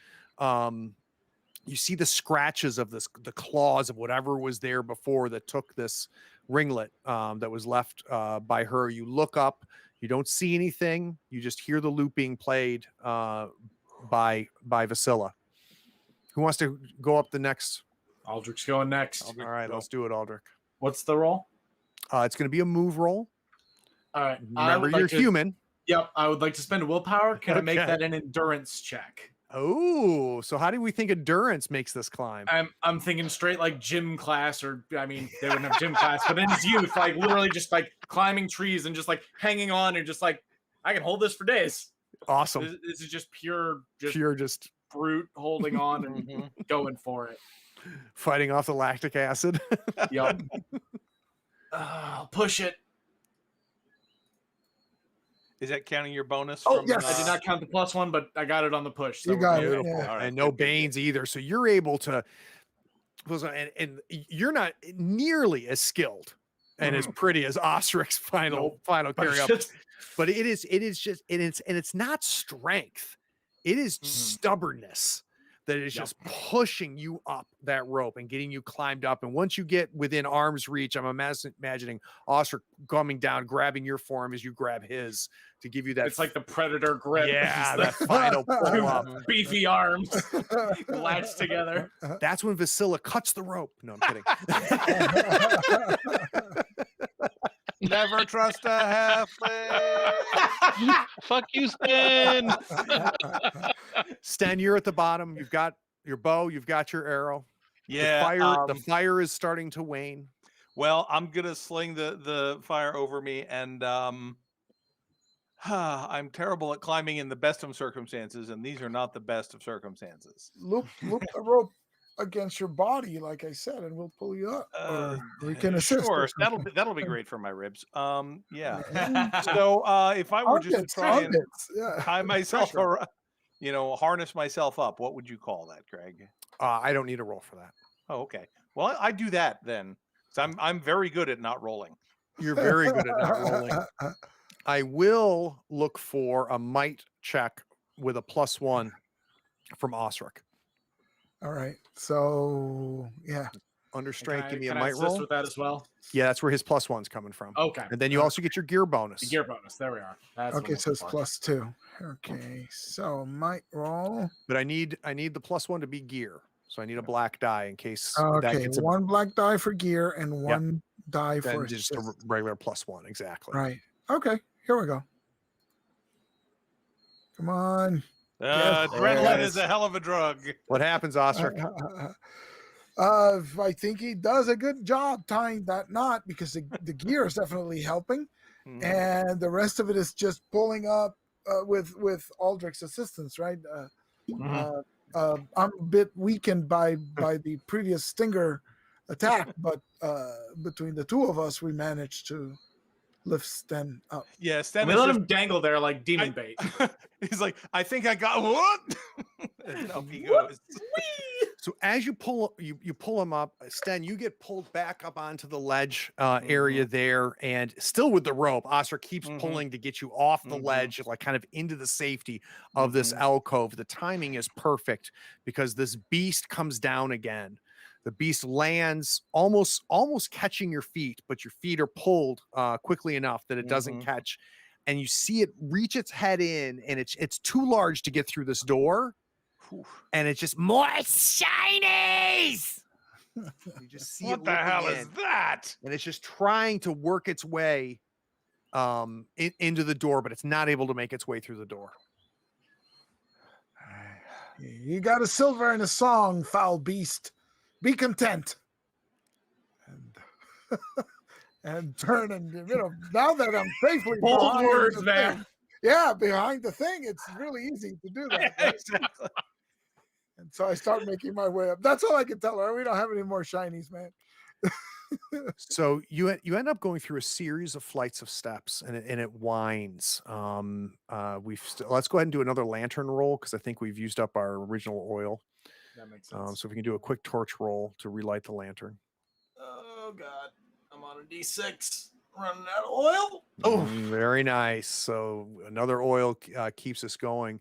You see the scratches of the claws of whatever was there before that took this ringlet that was left by her. You look up. You don't see anything. You just hear the lute being played by Vasilla. Who wants to go up the next? Aldrich's going next. All right, let's do it, Aldrich. What's the roll? It's going to be a move roll. All right. Remember, you're human. Yep. I would like to spend a willpower. Can I make Okay. that an endurance check? Oh, so how do we think endurance makes this climb? I'm thinking straight like gym class, or I mean, they wouldn't have gym class, but in his youth, like literally just like climbing trees and just like hanging on and just like I can hold this for days. Awesome. This is just pure Just brute holding on and going for it. fighting off the lactic acid. Yep. I'll push it. Is that counting your bonus? Oh, from, yes. I did not count the +1, but I got it on the push. So You got it. Beautiful. Yeah. All right, And no good, good, banes either. So you're able to, and you're not nearly as skilled and as pretty as Osric's final carry up. But it's not strength. It is stubbornness that is just pushing you up that rope and getting you climbed up. And once you get within arm's reach, I'm imagining Osric coming down, grabbing your form as you grab his to give you that. It's like the predator grip. yeah, Just that final pull up. the beefy arms latched together. That's when Vasilla cuts the rope. No, I'm kidding. Never trust a halfling. Fuck you, Stan. Sten, you're at the bottom. You've got your bow. You've got your arrow. Yeah. The fire is starting to wane. Well, I'm gonna sling the fire over me, and I'm terrible at climbing in the best of circumstances, and these are not the best of circumstances. Loop the rope against your body, like I said, and we'll pull you up. Or we can assist. Sure, or something. that'll be great for my ribs. Yeah. So if I were just to Armpits, try and armpits, yeah. tie myself Pressure. around, harness myself up, what would you call that, Greg? I don't need a roll for that. Oh, okay. Well, I do that then. So I'm very good at not rolling. You're very good at not rolling. I will look for a might check with a +1 from Osric. All right. So yeah. Under strength, give me a can I might assist roll. with that as well? Yeah, that's where his +1's coming from. Okay. And then you also get your gear bonus. The gear bonus. There we are. That's what I'm Okay, so it's looking for. +2. Okay, so might roll. But I need the +1 to be gear. So I need a black die in case that Okay, gets a, one black die for gear and one die for then just a assist. regular +1. Exactly. Right. Okay, here we go. Come on. Yes. Adrenaline Yes. is a hell of a drug. What happens, Osric? I think he does a good job tying that knot because the gear is definitely helping, Mhm. and the rest of it is just pulling up with Aldrich's assistance, right? Mhm. I'm a bit weakened by the previous stinger attack, but between the two of us, we managed to lift Sten up. Yeah, Sten We is let just, him dangle there like demon bait. he's like, I think I got what? And up he goes. So as you pull him up, Sten, you get pulled back up onto the ledge area there, and still with the rope, Osric keeps pulling to get you off the ledge, like kind of into the safety of this alcove. The timing is perfect because this beast comes down again. The beast lands almost catching your feet, but your feet are pulled quickly enough that it doesn't catch, and you see it reach its head in, and it's too large to get through this door. And it's just More shinies! you just see What it the hell looking is in, that? and it's just trying to work its way into the door, but it's not able to make its way through the door. You got a silver and a song, foul beast. Be content. And and turn and now that I'm safely Bold behind words, the man. thing- yeah, behind the thing, it's really easy to do that. Right? Exactly. And so I start making my way up. That's all I can tell her. We don't have any more shinies, man. So you end up going through a series of flights of steps, and it winds. Let's go ahead and do another lantern roll because I think we've used up our original oil. That makes sense. So if we can do a quick torch roll to relight the lantern. Oh god, I'm on a D6, running out of oil. Very nice. So another oil keeps us going.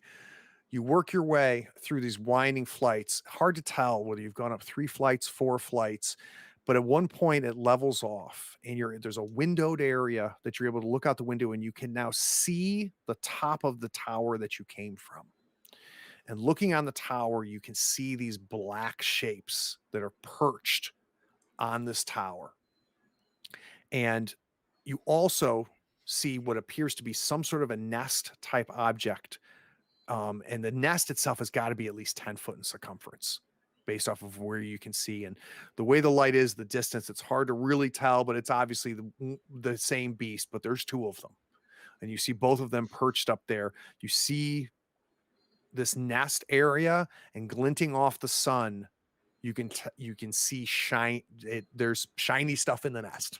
You work your way through these winding flights. Hard to tell whether you've gone up 3 flights, 4 flights, but at one point it levels off, and there's a windowed area that you're able to look out the window, and you can now see the top of the tower that you came from. And looking on the tower, you can see these black shapes that are perched on this tower. And you also see what appears to be some sort of a nest type object. And the nest itself has got to be at least 10 foot in circumference based off of where you can see. And the way the light is, the distance, it's hard to really tell, but it's obviously the same beast, but there's 2 of them. And you see both of them perched up there. You see this nest area, and glinting off the sun, you can see there's shiny stuff in the nest.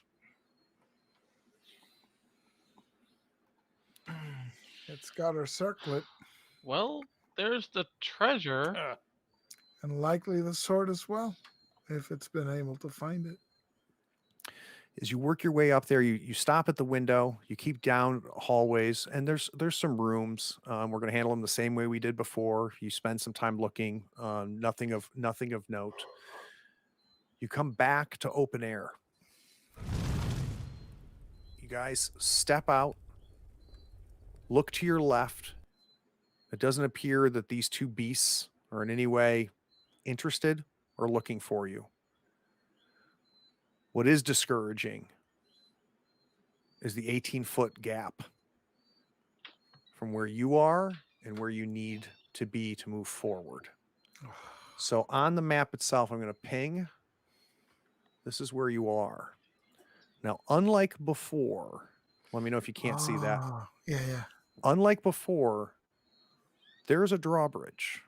It's got her circlet Well, there's the treasure. and likely the sword as well, if it's been able to find it. As you work your way up there, you stop at the window, you keep down hallways, and there's some rooms. We're going to handle them the same way we did before. You spend some time looking, nothing of note. You come back to open air. You guys step out, look to your left. It doesn't appear that these 2 beasts are in any way interested or looking for you. What is discouraging is the 18-foot gap from where you are and where you need to be to move forward. So on the map itself, I'm going to ping. This is where you are. Now, unlike before, let me know if you can't see that. Yeah. Unlike before, there's a drawbridge,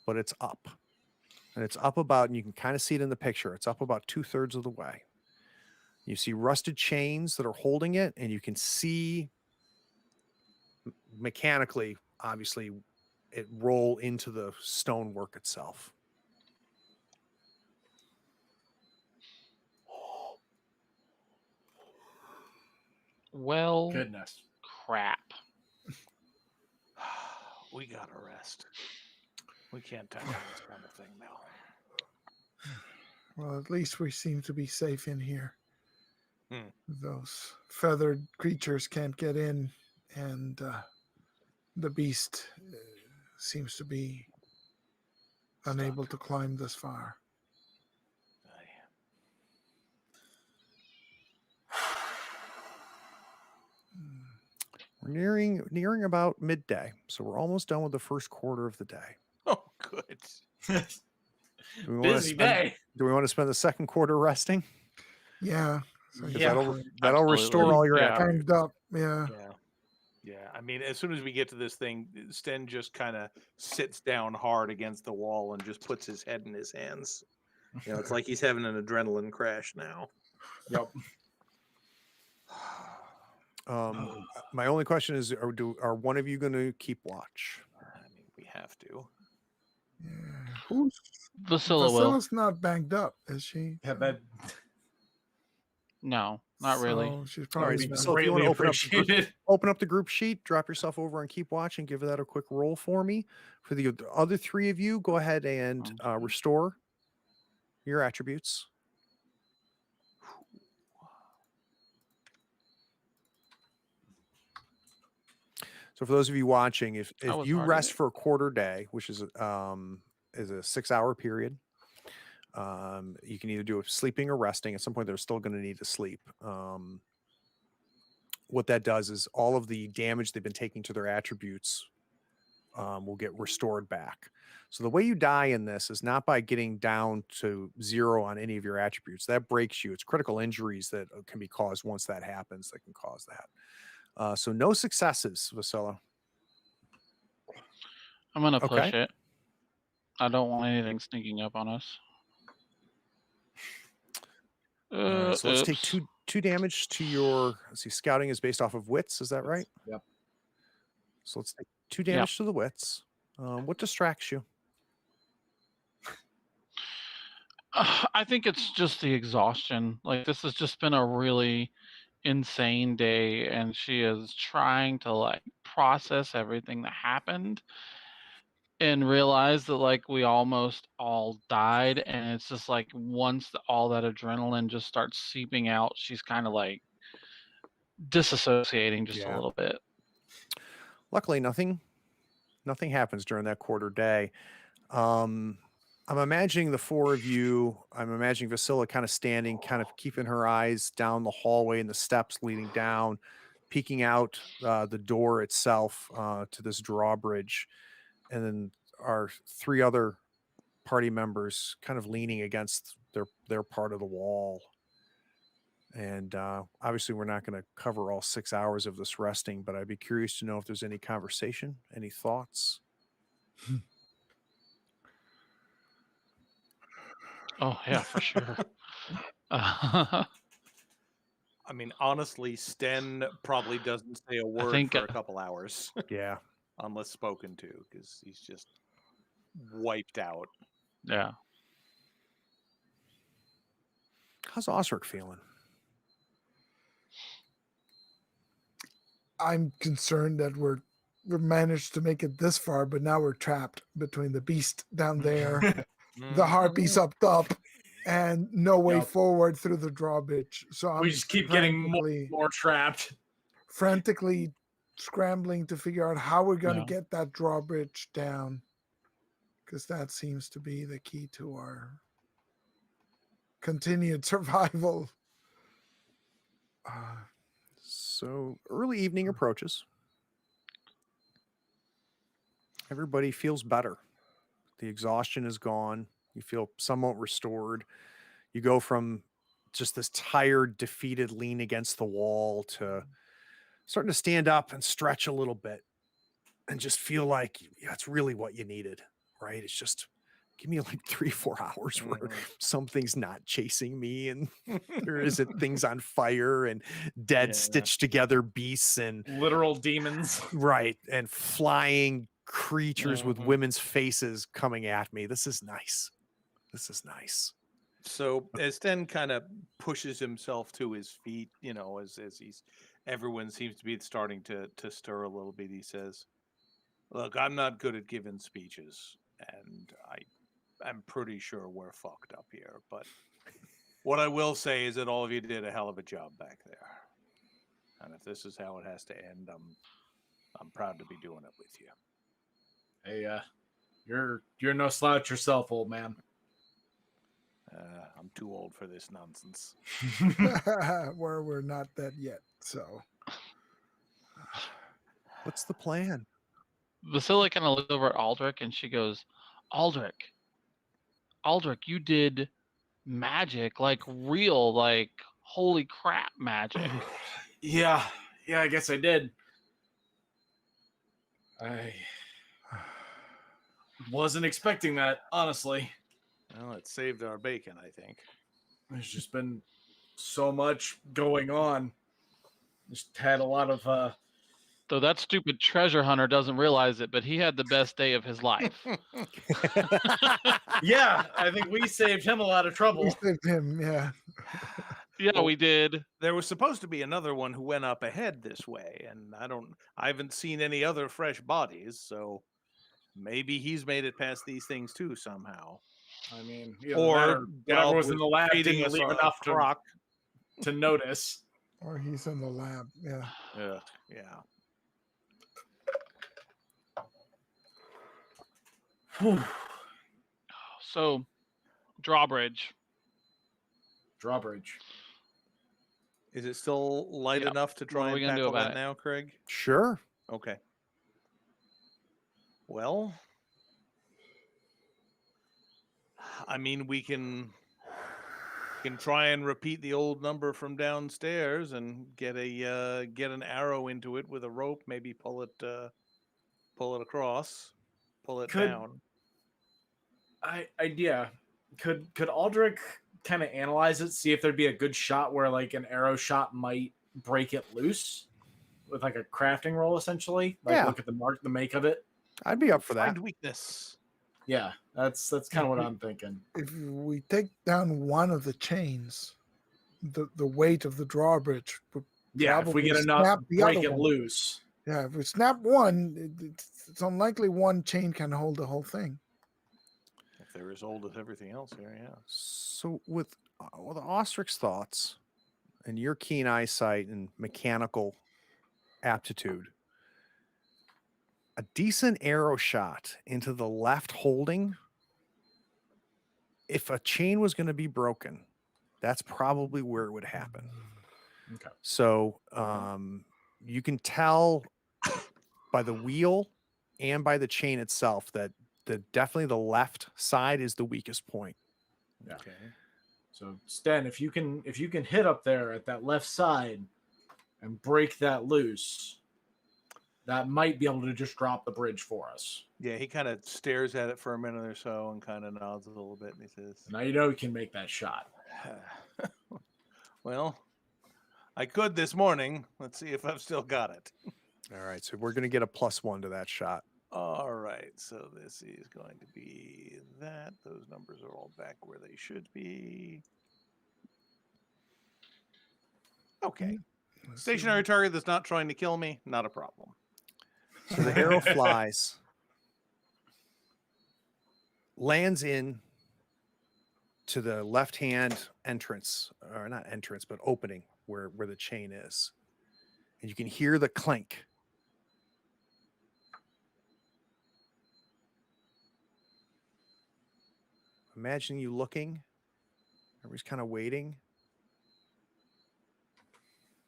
but it's up. And it's up about, and you can kind of see it in the picture, it's up about 2/3 of the way. You see rusted chains that are holding it, and you can see mechanically, obviously, it roll into the stonework itself. Well, Goodness. crap. We gotta rest. We can't tackle this kind of thing now. Well, at least we seem to be safe in here. Hmm. Those feathered creatures can't get in, and the beast seems to be unable to climb this far. We're nearing about midday, so we're almost done with the first quarter of the day. Oh, good. Do we wanna Busy spend- day. Do we want to spend the second quarter resting? Yeah. So Because Yeah. that'll restore all your Yeah. attributes. timed up. Yeah. Yeah. I mean, as soon as we get to this thing, Sten just kind of sits down hard against the wall and just puts his head in his hands. You know, it's like he's having an adrenaline crash now. Yep. My only question is: Are one of you going to keep watch? I mean, we have to. Yeah. Who's Vasilla will. Vasilla's not banged up, is she? Yeah, that No, not really. So she's All right, probably so not- if you greatly wanna appreciated. open up the group sheet, drop yourself over and keep watching. Give that a quick roll for me. For the other three of you, go ahead and restore your attributes. So for those of you watching, if was you hard rest at it. for a quarter day, which is a 6-hour period, you can either do it sleeping or resting. At some point, they're still going to need to sleep. What that does is all of the damage they've been taking to their attributes will get restored back. So the way you die in this is not by getting down to 0 on any of your attributes. That breaks you. It's critical injuries that can be caused once that happens that can cause that. So no successes, Vasilla. I'm gonna Okay. push it. I don't want anything sneaking up on us. All right, so let's take Oops. two damage to your. Let's see, scouting is based off of wits. Is that right? Yep. So let's take 2 damage to the wits. What distracts you? I think it's just the exhaustion. Like, this has just been a really insane day, and she is trying to like process everything that happened and realize that like we almost all died, and it's just like once all that adrenaline just starts seeping out, she's kind of like disassociating just a Yeah. little bit. Luckily, nothing happens during that quarter day. I'm imagining the four of you. I'm imagining Vasilla kind of standing, kind of keeping her eyes down the hallway and the steps leading down, peeking out the door itself to this drawbridge, and then our 3 other party members kind of leaning against their part of the wall. And obviously, we're not going to cover all 6 hours of this resting, but I'd be curious to know if there's any conversation, any thoughts. Oh yeah, for sure. I mean, honestly, Sten probably doesn't say a word think, for a couple hours Yeah. unless spoken to, because he's just wiped out. Yeah. How's Osric feeling? I'm concerned that we've managed to make it this far, but now we're trapped between the beast down there, the harpies up top, and no way Yep. forward through the drawbridge. So I'm We just keep getting more, frantically- more trapped. frantically scrambling to figure out how we're going to Yeah. get that drawbridge down, because that seems to be the key to our continued survival. So early evening approaches. Everybody feels better. The exhaustion is gone. You feel somewhat restored. You go from just this tired, defeated lean against the wall to starting to stand up and stretch a little bit and just feel like that's really what you needed, right? It's just give me like 3-4 hours where something's not chasing me and there isn't things on fire and dead Yeah. stitched together beasts and Literal demons. right and flying creatures with Mhm. women's faces coming at me. This is nice. So as Sten kind of pushes himself to his feet, as everyone seems to be starting to stir a little bit, he says, Look, I'm not good at giving speeches, and I'm pretty sure we're fucked up here. But what I will say is that all of you did a hell of a job back there. And if this is how it has to end, I'm proud to be doing it with you. Hey, you're no slouch yourself, old man. I'm too old for this nonsense. We're not that yet. So What's the plan? Vasily kind of looks over at Aldrich and she goes, Aldrich, you did magic, like real, like holy crap magic. Yeah, I guess I did. I wasn't expecting that, honestly. Well, it saved our bacon, I think. There's just been so much going on. Just had a lot of Though that stupid treasure hunter doesn't realize it, but he had the best day of his life. yeah, I think we saved him a lot of we trouble. saved him. Yeah. Yeah, we did. There was supposed to be another one who went up ahead this way, and I haven't seen any other fresh bodies, so maybe he's made it past these things too somehow. I mean, Or whatever was in the lab feeding didn't us leave a enough crock. to notice. Or he's in the lab. Yeah. Yeah. So, drawbridge. Drawbridge. Is it still light Yep. enough to What try are we and gonna do tackle about that it? now, Craig? Sure. Okay. Well, I mean, we can try and repeat the old number from downstairs and get an arrow into it with a rope. Maybe pull it across, pull it down. Idea. Could Aldrich kind of analyze it, see if there'd be a good shot where like an arrow shot might break it loose with like a crafting roll, essentially. Like Yeah. look at the make of it. I'd be up for that. Find weakness. Yeah, that's kind of what I'm thinking. If we take down one of the chains, the weight of the drawbridge would Yeah, if we probably get enough, snap the break other it one. loose. Yeah, if we snap one, it's unlikely one chain can hold the whole thing. If they're as old as everything else here, yeah. So with Ostrich's thoughts and your keen eyesight and mechanical aptitude, a decent arrow shot into the left holding, if a chain was going to be broken, that's probably where it would happen. Okay. So you can tell by the wheel and by the chain itself that definitely the left side is the weakest point. Yeah. Okay. So Sten, if you can hit up there at that left side and break that loose, that might be able to just drop the bridge for us. Yeah, he kind of stares at it for a minute or so and kind of nods a little bit, and he says, Now you know we can make that shot. well, I could this morning. Let's see if I've still got it. All right, so we're going to get a +1 to that shot. All right, so this is going to be that. Those numbers are all back where they should be. Okay. Stationary target that's not trying to kill me, not a problem. So the arrow flies, lands in to the left-hand entrance, or not entrance, but opening where the chain is. And you can hear the clink. Imagine you looking, everybody's kind of waiting.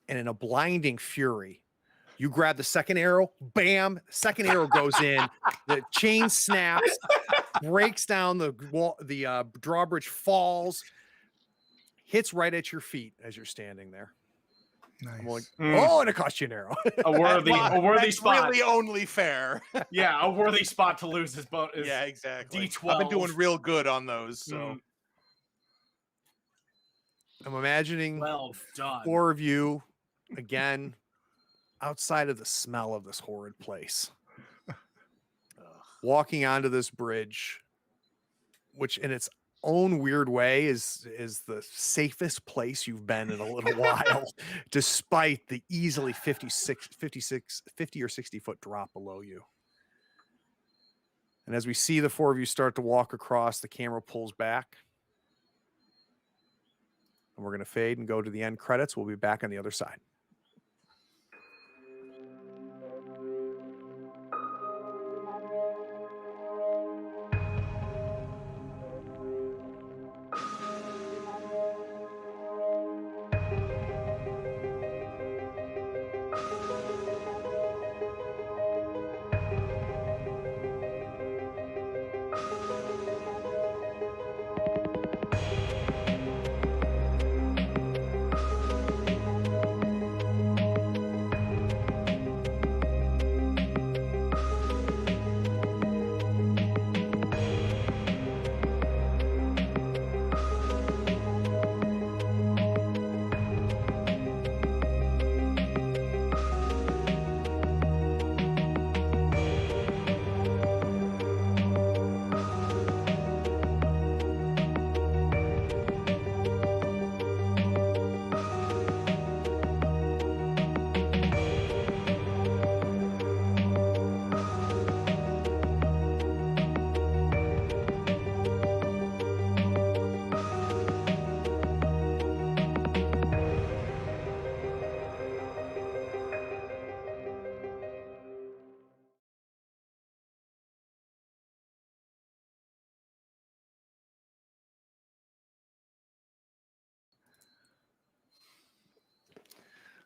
And in a blinding fury, you grab the second arrow, bam, second arrow goes in, the chain snaps, breaks down the wall, the drawbridge falls, hits right at your feet as you're standing there. Nice. I'm like, Mm. oh, and it cost you an arrow. A worthy That's spot. really only fair. Yeah, a worthy spot to lose his boat. Yeah, exactly. D12. I've been doing real good on those, so. Mm. I'm imagining Well done. 4 of you again outside of the smell of this horrid place, walking onto this bridge, which in its own weird way is the safest place you've been in a little while, despite the easily 50 or 60 foot drop below you. And as we see the four of you start to walk across, the camera pulls back. And we're going to fade and go to the end credits. We'll be back on the other side.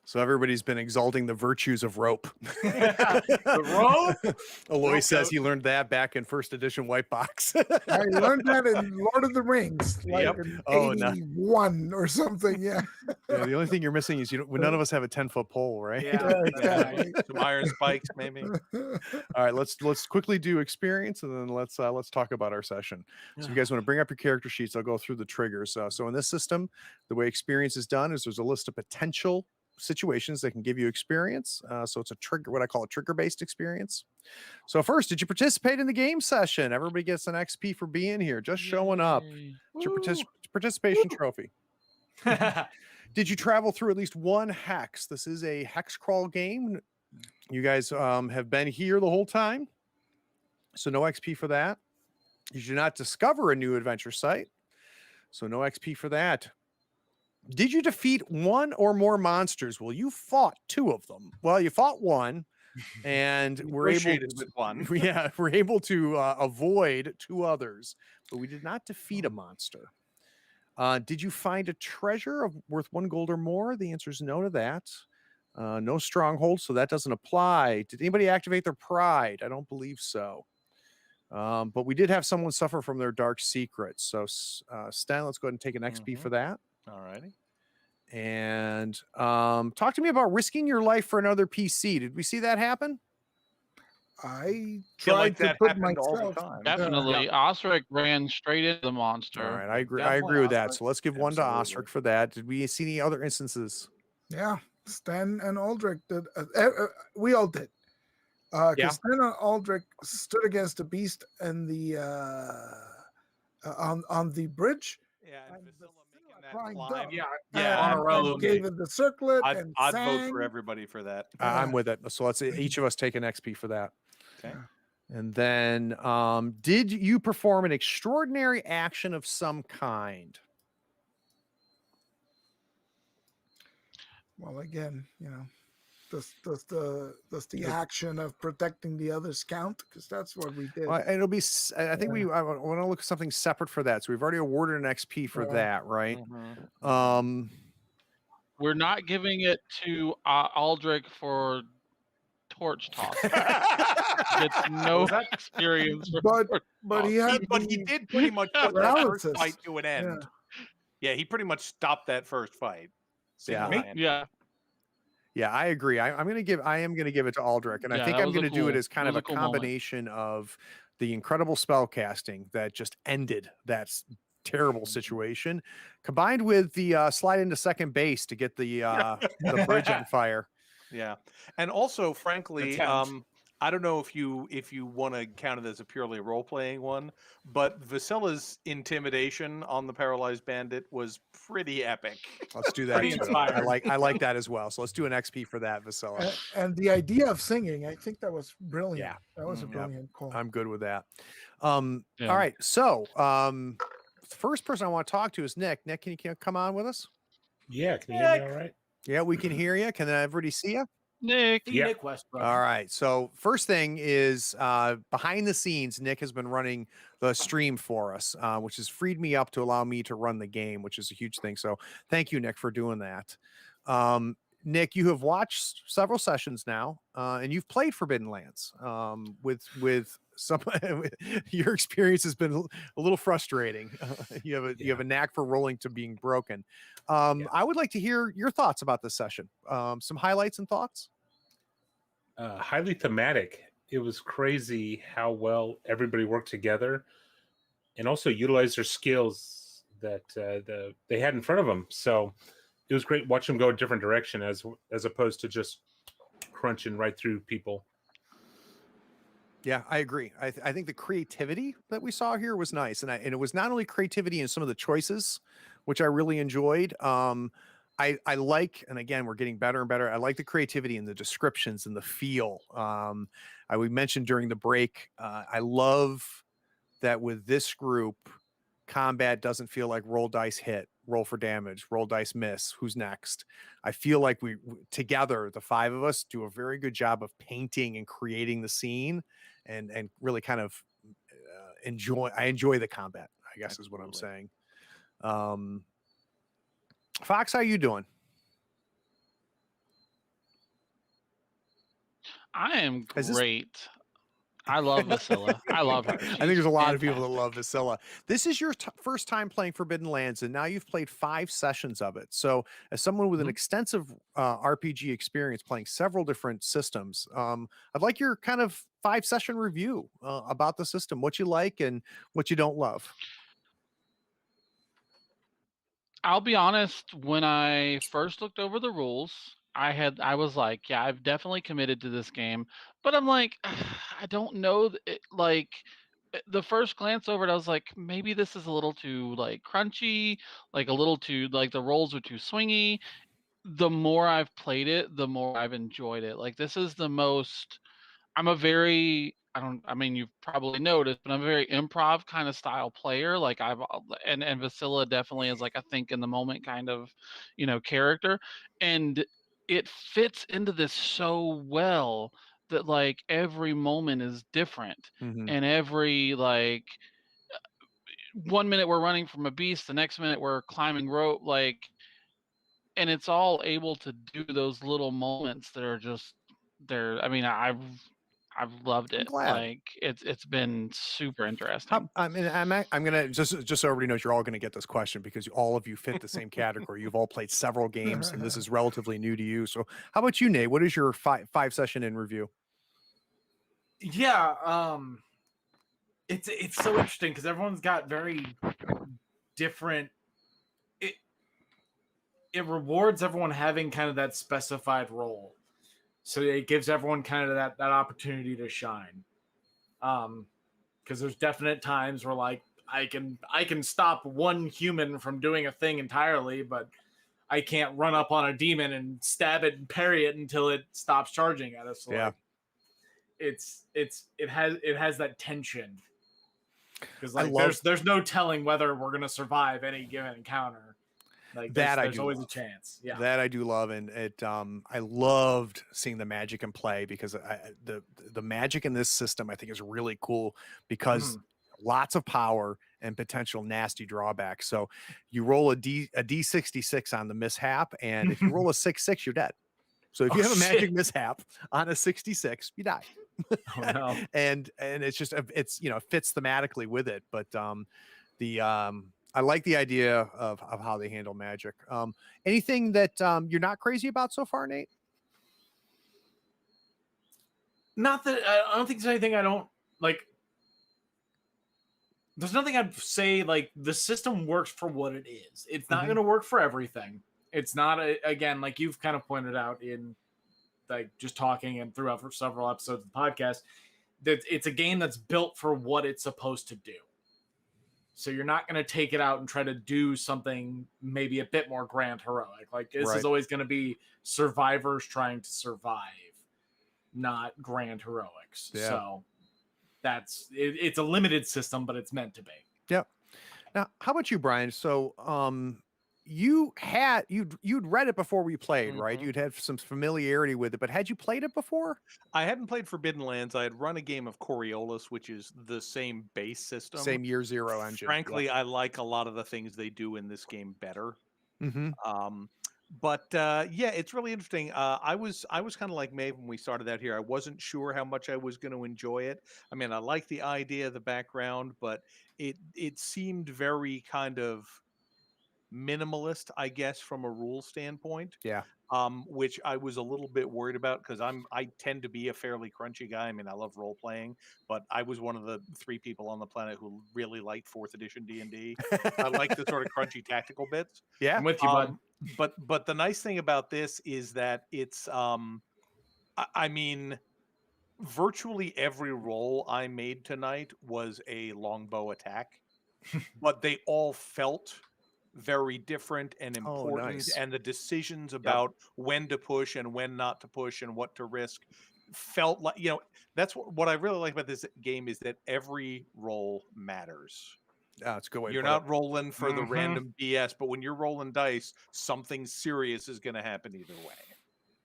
So everybody's been exalting the virtues of rope. The rope? Aloy Rope says out. he learned that back in first edition White Box. I learned that in Lord of the Rings, like Yep. in Oh, no. 81 or something. Yeah. Yeah, the only thing you're missing is none of us have a 10-foot pole, right? Yeah. Yeah, exactly. Some iron spikes, maybe. All right, let's quickly do experience, and then let's talk about our session. So if you guys want to bring up your character sheets, I'll go through the triggers. So in this system, the way experience is done is there's a list of potential situations that can give you experience. So it's a trigger, what I call a trigger-based experience. So first, did you participate in the game session? Everybody gets an XP for being here, just showing up. Yay. It's your participation trophy. Did you travel through at least one hex? This is a hex crawl game. You guys have been here the whole time, so no XP for that. You did not discover a new adventure site, so no XP for that. Did you defeat one or more monsters? Well, you fought two of them. Well, you fought one, and we're able Negotiated with one. yeah, we're able to avoid two others, but we did not defeat a monster. Did you find a treasure worth 1 gold or more? The answer is no to that. No stronghold, so that doesn't apply. Did anybody activate their pride? I don't believe so. But we did have someone suffer from their dark secrets. So, Stan, let's go ahead and take an XP for that. All righty. And talk to me about risking your life for another PC. Did we see that happen? I Feel like tried to that put happened all the myself. time. Definitely. Osric ran straight into the monster. All right, I agree. I Definitely agree with that. Osric. So let's give one to Absolutely. Osric for that. Did we see any other instances? Yeah, Stan and Aldrich did. We all did. Because Yeah. Stan and Aldrich stood against the beast and the on the bridge. Yeah, and and Vasilla Vasilla making that climbed climb. up. Yeah. Yeah, on a and road. gave it the circlet I'd and vote sang. for everybody for that. I'm with it. So let's each of us take an XP for that. Okay. And then, did you perform an extraordinary action of some kind? Well, again, does the action of protecting the others count? Because that's what we did. Well, it'll be. I think I want to look at something separate for that. So we've already awarded an XP for Yeah. that, right? Mhm. We're not giving it to Aldrich for torch toss. Gets no experience. But he had But he the did pretty much put that first paralysis. fight to an end. Yeah, he pretty much stopped that first fight. Yeah. Single-handed. Yeah. Yeah, I agree. I am going to give it to Aldrich, and I Yeah, think that I'm was a going to do it cool- as kind that of was a a cool moment. combination of the incredible spell casting that just ended that terrible situation, combined with the slide into second base to get the bridge on fire. Yeah. And also, frankly, Attempt. I don't know if you want to count it as a purely role playing one, but Vasilla's intimidation on the paralyzed bandit was pretty epic. Let's do that. Pretty Too. inspired. I like that as well. So let's do an XP for that, Vasilla. And the idea of singing, I think that was brilliant. Yeah. That was a Yep. brilliant call. I'm good with that. Yeah. All right. So the first person I want to talk to is Nick. Nick, can you come on with us? Yeah, can you hear me all right? Yeah, we can hear you. Can everybody see you? Nick. Yeah. Nick Westbrook. All right. So first thing is behind the scenes, Nick has been running the stream for us, which has freed me up to allow me to run the game, which is a huge thing. So thank you, Nick, for doing that. Nick, you have watched several sessions now, and you've played Forbidden Lands with some. Your experience has been a little frustrating. You have a knack for rolling to being broken. I would like to hear your thoughts about this session. Some highlights and thoughts. Highly thematic. It was crazy how well everybody worked together and also utilized their skills that they had in front of them. So it was great watching them go a different direction as opposed to just crunching right through people. Yeah, I agree. I think the creativity that we saw here was nice, and it was not only creativity in some of the choices, which I really enjoyed. I like, and again, we're getting better and better. I like the creativity in the descriptions and the feel. We mentioned during the break. I love that with this group, combat doesn't feel like roll dice hit, roll for damage, roll dice miss, who's next. I feel like we together, the five of us, do a very good job of painting and creating the scene and really kind of enjoy the combat, I guess. Absolutely. Is what I'm saying. Fox, how you doing? I am great. I love Vasilla. I love her. I think there's a lot of people that love Vasilla. This is your first time playing Forbidden Lands, and now you've played 5 sessions of it. So as someone with an extensive RPG experience playing several different systems, I'd like your kind of 5-session review about the system, what you like and what you don't love. I'll be honest, when I first looked over the rules, I was like, yeah, I've definitely committed to this game, but I'm like, I don't know, like the first glance over it, I was like, maybe this is a little too like crunchy, like a little too like the rolls are too swingy. The more I've played it, the more I've enjoyed it. Like this is the most. I mean, you've probably noticed, but I'm a very improv kind of style player. Like and Vasilla definitely is like a think in the moment kind of, character. And it fits into this so well that like every moment is different. Mm-hmm. And every like 1 minute we're running from a beast, the next minute we're climbing rope, and it's all able to do those little moments that are just there. I mean, I've loved it. Like it's been super interesting. I'm gonna just so everybody knows, you're all gonna get this question because all of you fit the same category. You've all played several games, and this is relatively new to you. So, how about you, Nate? What is your 5-session in review? Yeah, it's so interesting because everyone's got very different. It rewards everyone having kind of that specified role. So it gives everyone kind of that opportunity to shine. Because there's definite times where like I can stop one human from doing a thing entirely, but I can't run up on a demon and stab it and parry it until it stops charging at us. So yeah. Like, it has that tension. Because like there's no telling whether we're gonna survive any given encounter. Like there's always a chance. Yeah, that I do love, and it. I loved seeing the magic in play because the magic in this system I think is really cool because lots of power and potential nasty drawbacks. So you roll a D66 on the mishap, and if you roll a 6-6, you're dead. So if you have a magic mishap on a 66, you die. Oh, no. and it's just it fits thematically with it, but I like the idea of how they handle magic. Anything that you're not crazy about so far, Nate? Not that I don't think there's anything I don't like. There's nothing I'd say like the system works for what it is. It's not going to work for everything. It's not again, like you've kind of pointed out in like just talking and throughout for several episodes of the podcast, that it's a game that's built for what it's supposed to do. So you're not going to take it out and try to do something maybe a bit more grand heroic. Like this is always going to be survivors trying to survive, not grand heroics. Yeah. So it's a limited system, but it's meant to be. Yep. Now, how about you, Brian? So, you'd read it before we played, right? You'd had some familiarity with it, but had you played it before? I hadn't played Forbidden Lands. I had run a game of Coriolis, which is the same base system, Same Year Zero engine. Frankly, I like a lot of the things they do in this game better. Mm-hmm. But yeah, it's really interesting. I was kind of like Maeve when we started out here. I wasn't sure how much I was going to enjoy it. I mean, I like the idea, the background, but it seemed very kind of minimalist, I guess, from a rule standpoint. Yeah. Which I was a little bit worried about because I tend to be a fairly crunchy guy. I mean, I love role playing, but I was one of the 3 people on the planet who really liked 4th edition D&D. I like the sort of crunchy tactical bits. Yeah. I'm with you, bud. But the nice thing about this is that it's I mean, virtually every roll I made tonight was a longbow attack, but they all felt very different and important, nice. and the decisions about when to push and when not to push and what to risk felt like, that's what I really like about this game is that every roll matters. It's a good way to You're put not it. rolling for the random BS, but when you're rolling dice, something serious is going to happen either way.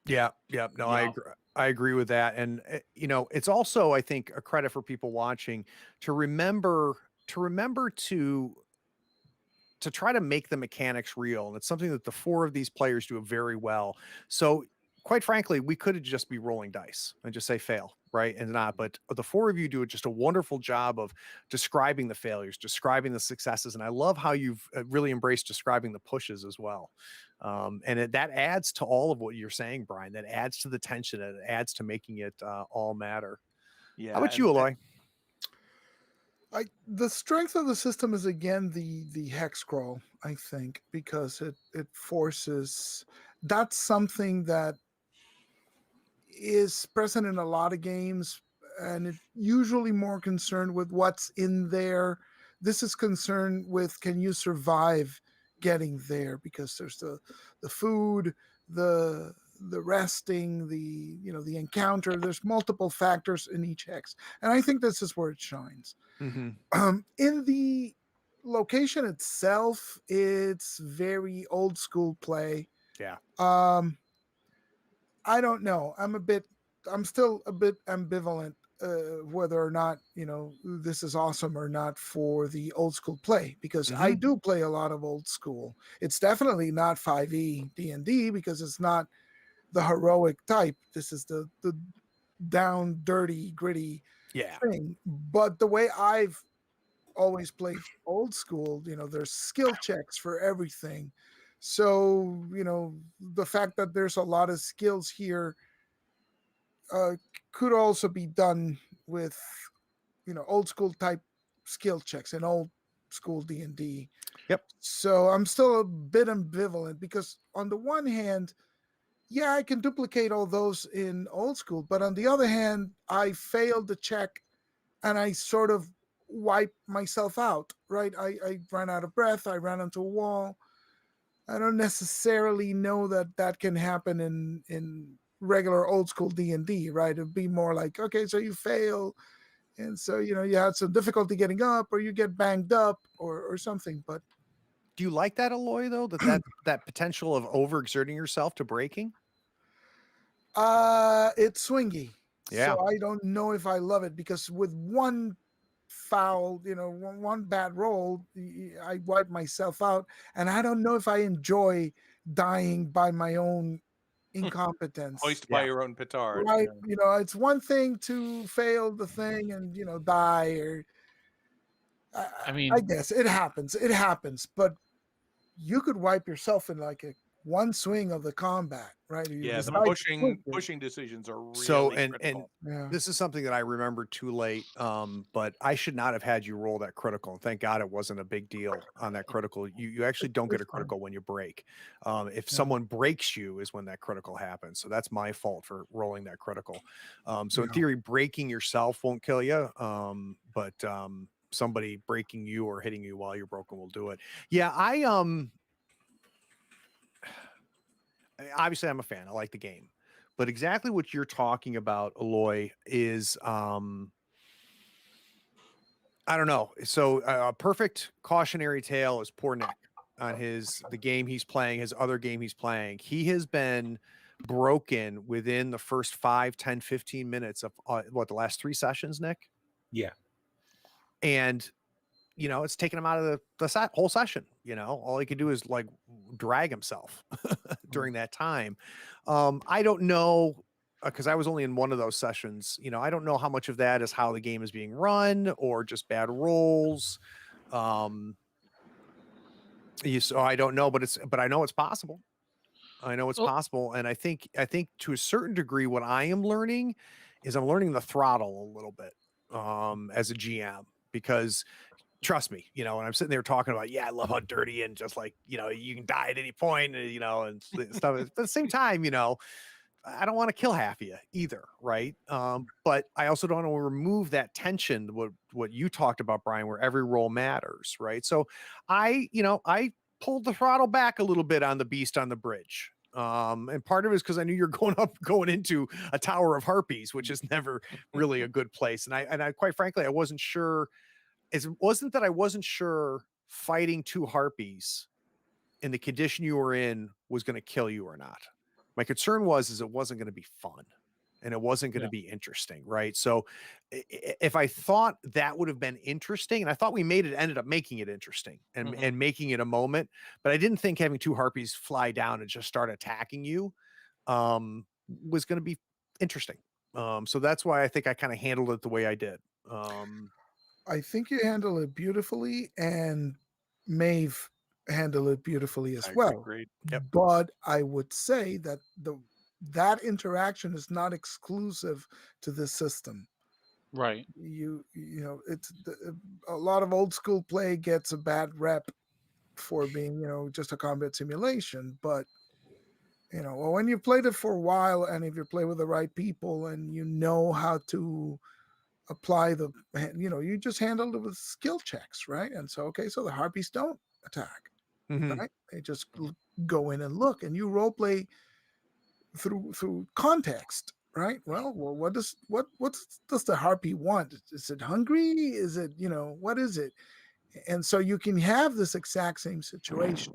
Yeah. No, Yeah. I agree with that. And it's also, I think, a credit for people watching to remember to try to make the mechanics real. And it's something that the 4 of these players do very well. So quite frankly, we could just be rolling dice and just say fail, right? And not, but the 4 of you do just a wonderful job of describing the failures, describing the successes. And I love how you've really embraced describing the pushes as well. And that adds to all of what you're saying, Brian. That adds to the tension. And it adds to making it all matter. Yeah. How about you, Eloy? The strength of the system is again the hex crawl, I think, because it forces, that's something that is present in a lot of games, and it's usually more concerned with what's in there. This is concerned with, can you survive getting there, because there's the food, the resting, the encounter. There's multiple factors in each hex, and I think this is where it shines. Mm-hmm. In the location itself, it's very old school play. Yeah. I don't know. I'm still a bit ambivalent whether or not this is awesome or not for the old school play, because I do play a lot of old school. It's definitely not 5e D&D because it's not the heroic type. This is the down, dirty, gritty thing. But the way I've always played old school, there's skill checks for everything. So, the fact that there's a lot of skills here could also be done with, old school type skill checks and old school D&D. Yep. So I'm still a bit ambivalent because on the one hand, yeah, I can duplicate all those in old school, but on the other hand, I failed the check and I sort of wipe myself out, right? I ran out of breath. I ran into a wall. I don't necessarily know that can happen in regular old school D&D, right? It'd be more like, okay, so you fail, and so you had some difficulty getting up, or you get banged up, or something. But do you like that, Eloy, though? That potential of overexerting yourself to breaking? It's swingy. Yeah. So I don't know if I love it, because with one foul, one bad roll, I wipe myself out, and I don't know if I enjoy dying by my own incompetence. Hoist by your own petard. Right. It's one thing to fail the thing and die, or I mean, I guess it happens, but you could wipe yourself in like a one swing of the combat, right? You Yeah, the decide to pushing push it. pushing decisions are really So and critical. Yeah. this is something that I remembered too late. But I should not have had you roll that critical. And thank God it wasn't a big deal on that critical. You actually don't get It's a fine. critical when you break. If Yeah. someone breaks you is when that critical happens. So that's my fault for rolling that critical. So in Yeah. theory, breaking yourself won't kill you. But somebody breaking you or hitting you while you're broken will do it. Yeah, obviously I'm a fan. I like the game. But exactly what you're talking about, Aloy, is I don't know. So a perfect cautionary tale is poor Nick on the game he's playing, his other game he's playing. He has been broken within the first 5, 10, 15 minutes of the last 3 sessions, Nick. Yeah. And it's taken him out of the whole session. All he could do is like drag himself during that time. I don't know, because I was only in one of those sessions. I don't know how much of that is how the game is being run or just bad rolls. So I don't know, but I know it's possible. I know it's Well- possible, and I think to a certain degree, what I am learning is I'm learning the throttle a little bit as a GM, because trust me, when I'm sitting there talking about, I love how dirty and just like, you can die at any point, and stuff. At the same time, I don't want to kill half of you either, right? But I also don't want to remove that tension, what you talked about, Brian, where every roll matters, right? So I pulled the throttle back a little bit on the beast on the bridge. And part of it is because I knew you're going into a tower of harpies, which is never really a good place. And I quite frankly, I wasn't sure. It wasn't that I wasn't sure fighting 2 harpies in the condition you were in was going to kill you or not. My concern is it wasn't going to be fun and it wasn't going to be interesting. Right. So if I thought that would have been interesting, and I thought we ended up making it interesting and making it a moment, but I didn't think having 2 harpies fly down and just start attacking you was going to be interesting. So that's why I think I kind of handled it the way I did. I think you handle it beautifully, and Maeve handled it beautifully as well. Great. Yep. But I would say that that interaction is not exclusive to this system. Right. It's a lot of old school play gets a bad rep for being just a combat simulation, but when you've played it for a while, and if you play with the right people and you know how to apply you just handle it with skill checks, right? And so the harpies don't attack, right? They just go in and look, and you role play through context, right? Well, what does the harpy want? Is it hungry? Is it what is it? And so you can have this exact same situation.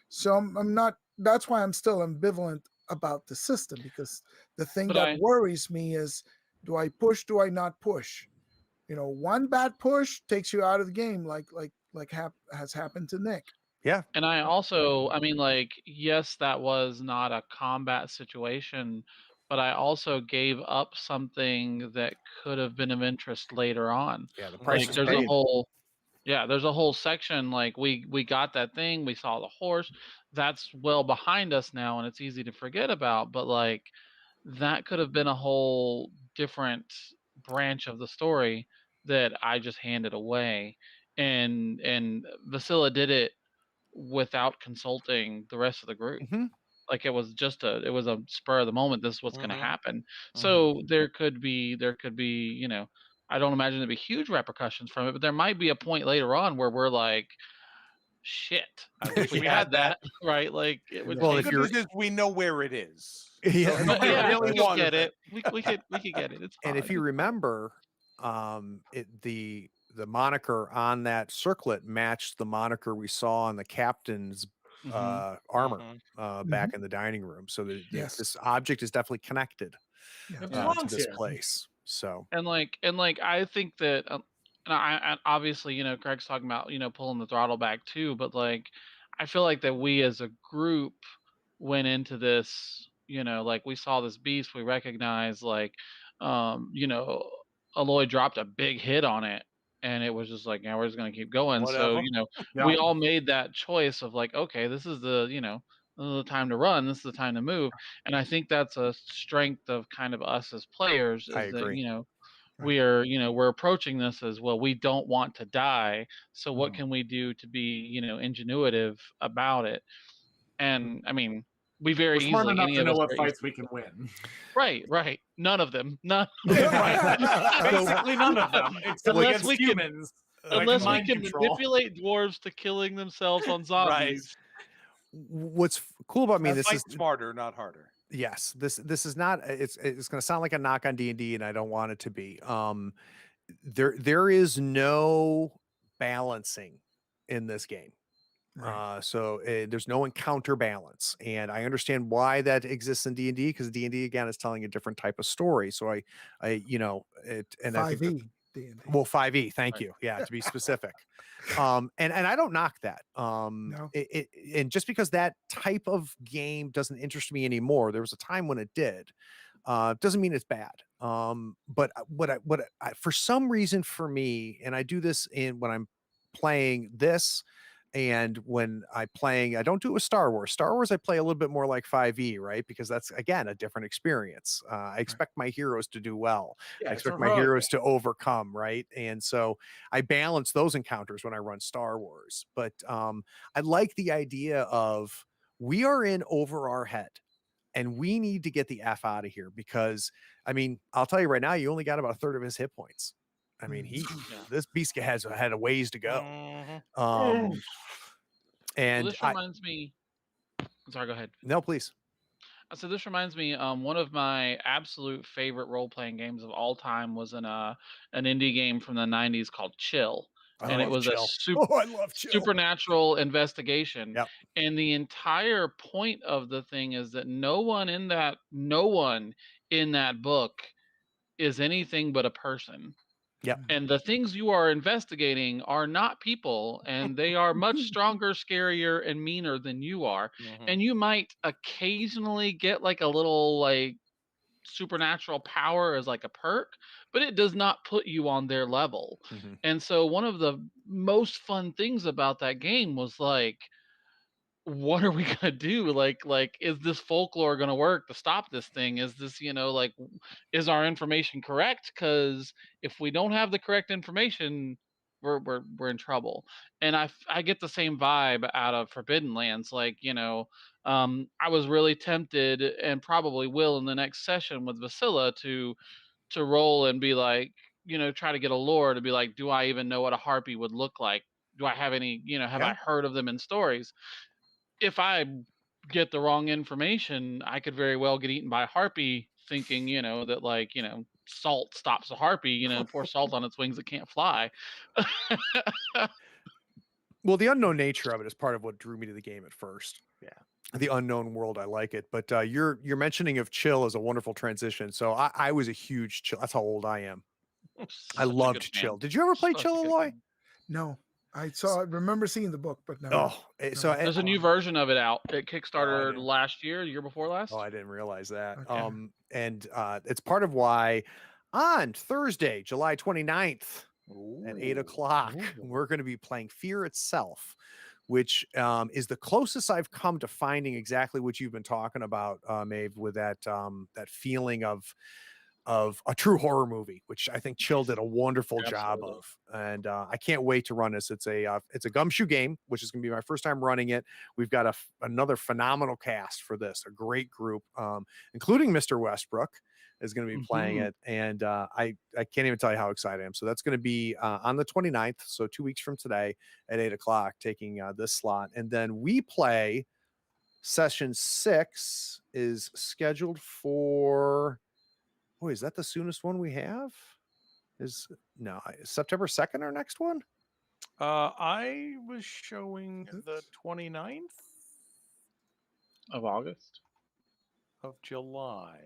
So I'm not. That's why I'm still ambivalent about the system, because the thing that worries me is, do I push? Do I not push? One bad push takes you out of the game, like has happened to Nick. Yeah. And I also, yes, that was not a combat situation, but I also gave up something that could have been of interest later on. Yeah. The price is There's paid. there's a whole section, like we got that thing, we saw the horse, that's well behind us now, and it's easy to forget about, but that could have been a whole different branch of the story that I just handed away. And Vasila did it without consulting the rest of the group. Like it was a spur of the moment, this is what's going to happen. So there could be I don't imagine there'd be huge repercussions from it, but there might be a point later on where we're like, shit, I wish we had that. Right? Like it would Well, The if good you're news is we know where it is. yeah. Nobody yeah, really we could wanted get it. We could get it. It's fine. And if you remember, the moniker on that circlet matched the moniker we saw on the captain's armor back in the dining room. So this object is definitely connected It to belongs this here. place. So and I think that and I obviously Craig's talking about pulling the throttle back too, but I feel like that we as a group went into this, we saw this beast, we recognized Aloy dropped a big hit on it, and it was just like, we're just gonna keep going. Whatever. So we all made that choice of like, okay, this is the This is the time to run. This is the time to move. And I think that's a strength of kind of us as players I is that, agree. we are, we're approaching this as well. We don't want to die. So what Mhm. can we do to be, ingenuitive about it? And I mean, we very We're smart easily, enough any to of know us what very fights easily. we can win. Right. None of them. None. Right. Basically none of them, except Unless against we can, humans. That I can unless we mind can control. manipulate dwarves to killing themselves on Right. zombies. What's cool about me, this Fight is smarter, not harder. yes, this is not. It's going to sound like a knock on D&D, and I don't want it to be. There is no balancing in this game. Right. So there's no encounter balance, and I understand why that exists in D&D, because D&D again is telling a different type of story. So I and I think 5e D&D. well, 5e, thank Right. you. Yeah, to be specific. And I don't knock that. No. And just because that type of game doesn't interest me anymore, there was a time when it did. Doesn't mean it's bad. But for some reason for me, and I do this when I'm playing this, and when I don't do it with Star Wars. Star Wars, I play a little bit more like 5e, right? Because that's again a different experience. I expect my heroes to do well. Yeah, I it's expect my heroic. heroes to overcome, right? And so I balance those encounters when I run Star Wars. But I like the idea of we are in over our head. And we need to get the F out of here because, I mean, I'll tell you right now, you only got about a third of his hit points. I mean, this beast has had a ways to go. Mhm. Well, And this reminds me. Sorry, go ahead. no, please. So this reminds me, one of my absolute favorite role-playing games of all time was an indie game from the '90s called Chill, I and it love was Chill. a Oh, I love Chill. supernatural investigation. Yep. And the entire point of the thing is that no one in that book is anything but a person. Yep. And the things you are investigating are not people, and they are much stronger, scarier, and meaner than you are. Mhm. And you might occasionally get like a little like supernatural power as like a perk, but it does not put you on their level. Mhm. And so one of the most fun things about that game was like, what are we gonna do? Like, is this folklore gonna work to stop this thing? Is this, like, is our information correct? Because if we don't have the correct information, we're in trouble. And I get the same vibe out of Forbidden Lands. Like, I was really tempted, and probably will in the next session with Vasilla, to roll and be like, try to get a lore to be like, do I even know what a harpy would look like? Do I have any, have Yeah. I heard of them in stories? If I get the wrong information, I could very well get eaten by a harpy, thinking, that like, salt stops a harpy, pour salt on its wings, it can't fly. Well, the unknown nature of it is part of what drew me to the game at first. Yeah. The unknown world, I like it. But your mentioning of Chill is a wonderful transition. So I was a huge Chill. That's how old I am. I Such a loved good Chill. game. Did you ever play Such a Chill, good Aloy? game. No. I remember seeing the book, but no. Oh, so There's a new version of it out. It Kickstarted didn't- last year, the year before last. I didn't realize that. Okay. And it's part of why on Thursday, July 29th at 8 o'clock, we're going to be playing Fear Itself, which is the closest I've come to finding exactly what you've been talking about, Maeve, with that feeling of a true horror movie, which I think Chill did a wonderful job Absolutely. of. And I can't wait to run this. It's a gumshoe game, which is going to be my first time running it. We've got another phenomenal cast for this, a great group, including Mr. Westbrook is going to be playing it. And I can't even tell you how excited I am. So that's going to be on the 29th. So 2 weeks from today at 8 o'clock, taking this slot. And then we play session 6 is scheduled for, boy, is that the soonest one we have? Is September 2nd our next one? I was showing the 29th Of August. of July.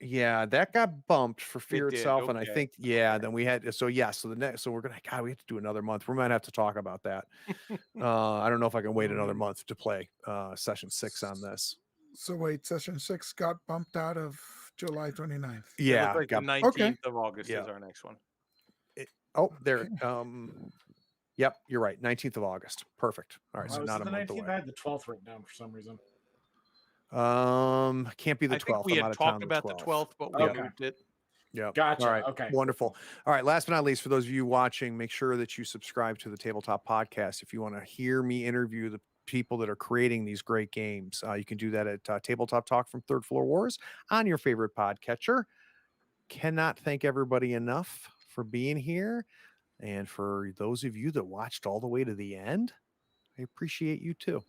Yeah, that got bumped for Fear did, Itself, and I okay. think then we had so we're gonna we have to do another month. We might have to talk about that. I don't know if I can wait another month to play session 6 on this. So wait, session 6 got bumped out of July 29th. Yeah, It looks like the 19th Okay. of August Yeah. is our next one. there. Yep, you're right. 19th of August. Perfect. All right, so Was not it a the month 19th? away. I had the 12th written down for some reason. Can't be the I think 12th. we I'm out had of town talked the about the 12th. 12th, but we Okay. moved it. Yeah. Gotcha. All right. Okay. Wonderful. All right. Last but not least, for those of you watching, make sure that you subscribe to the Tabletop Podcast if you want to hear me interview the people that are creating these great games. You can do that at Tabletop Talk from Third Floor Wars on your favorite podcatcher. Cannot thank everybody enough for being here. And for those of you that watched all the way to the end, I appreciate you too.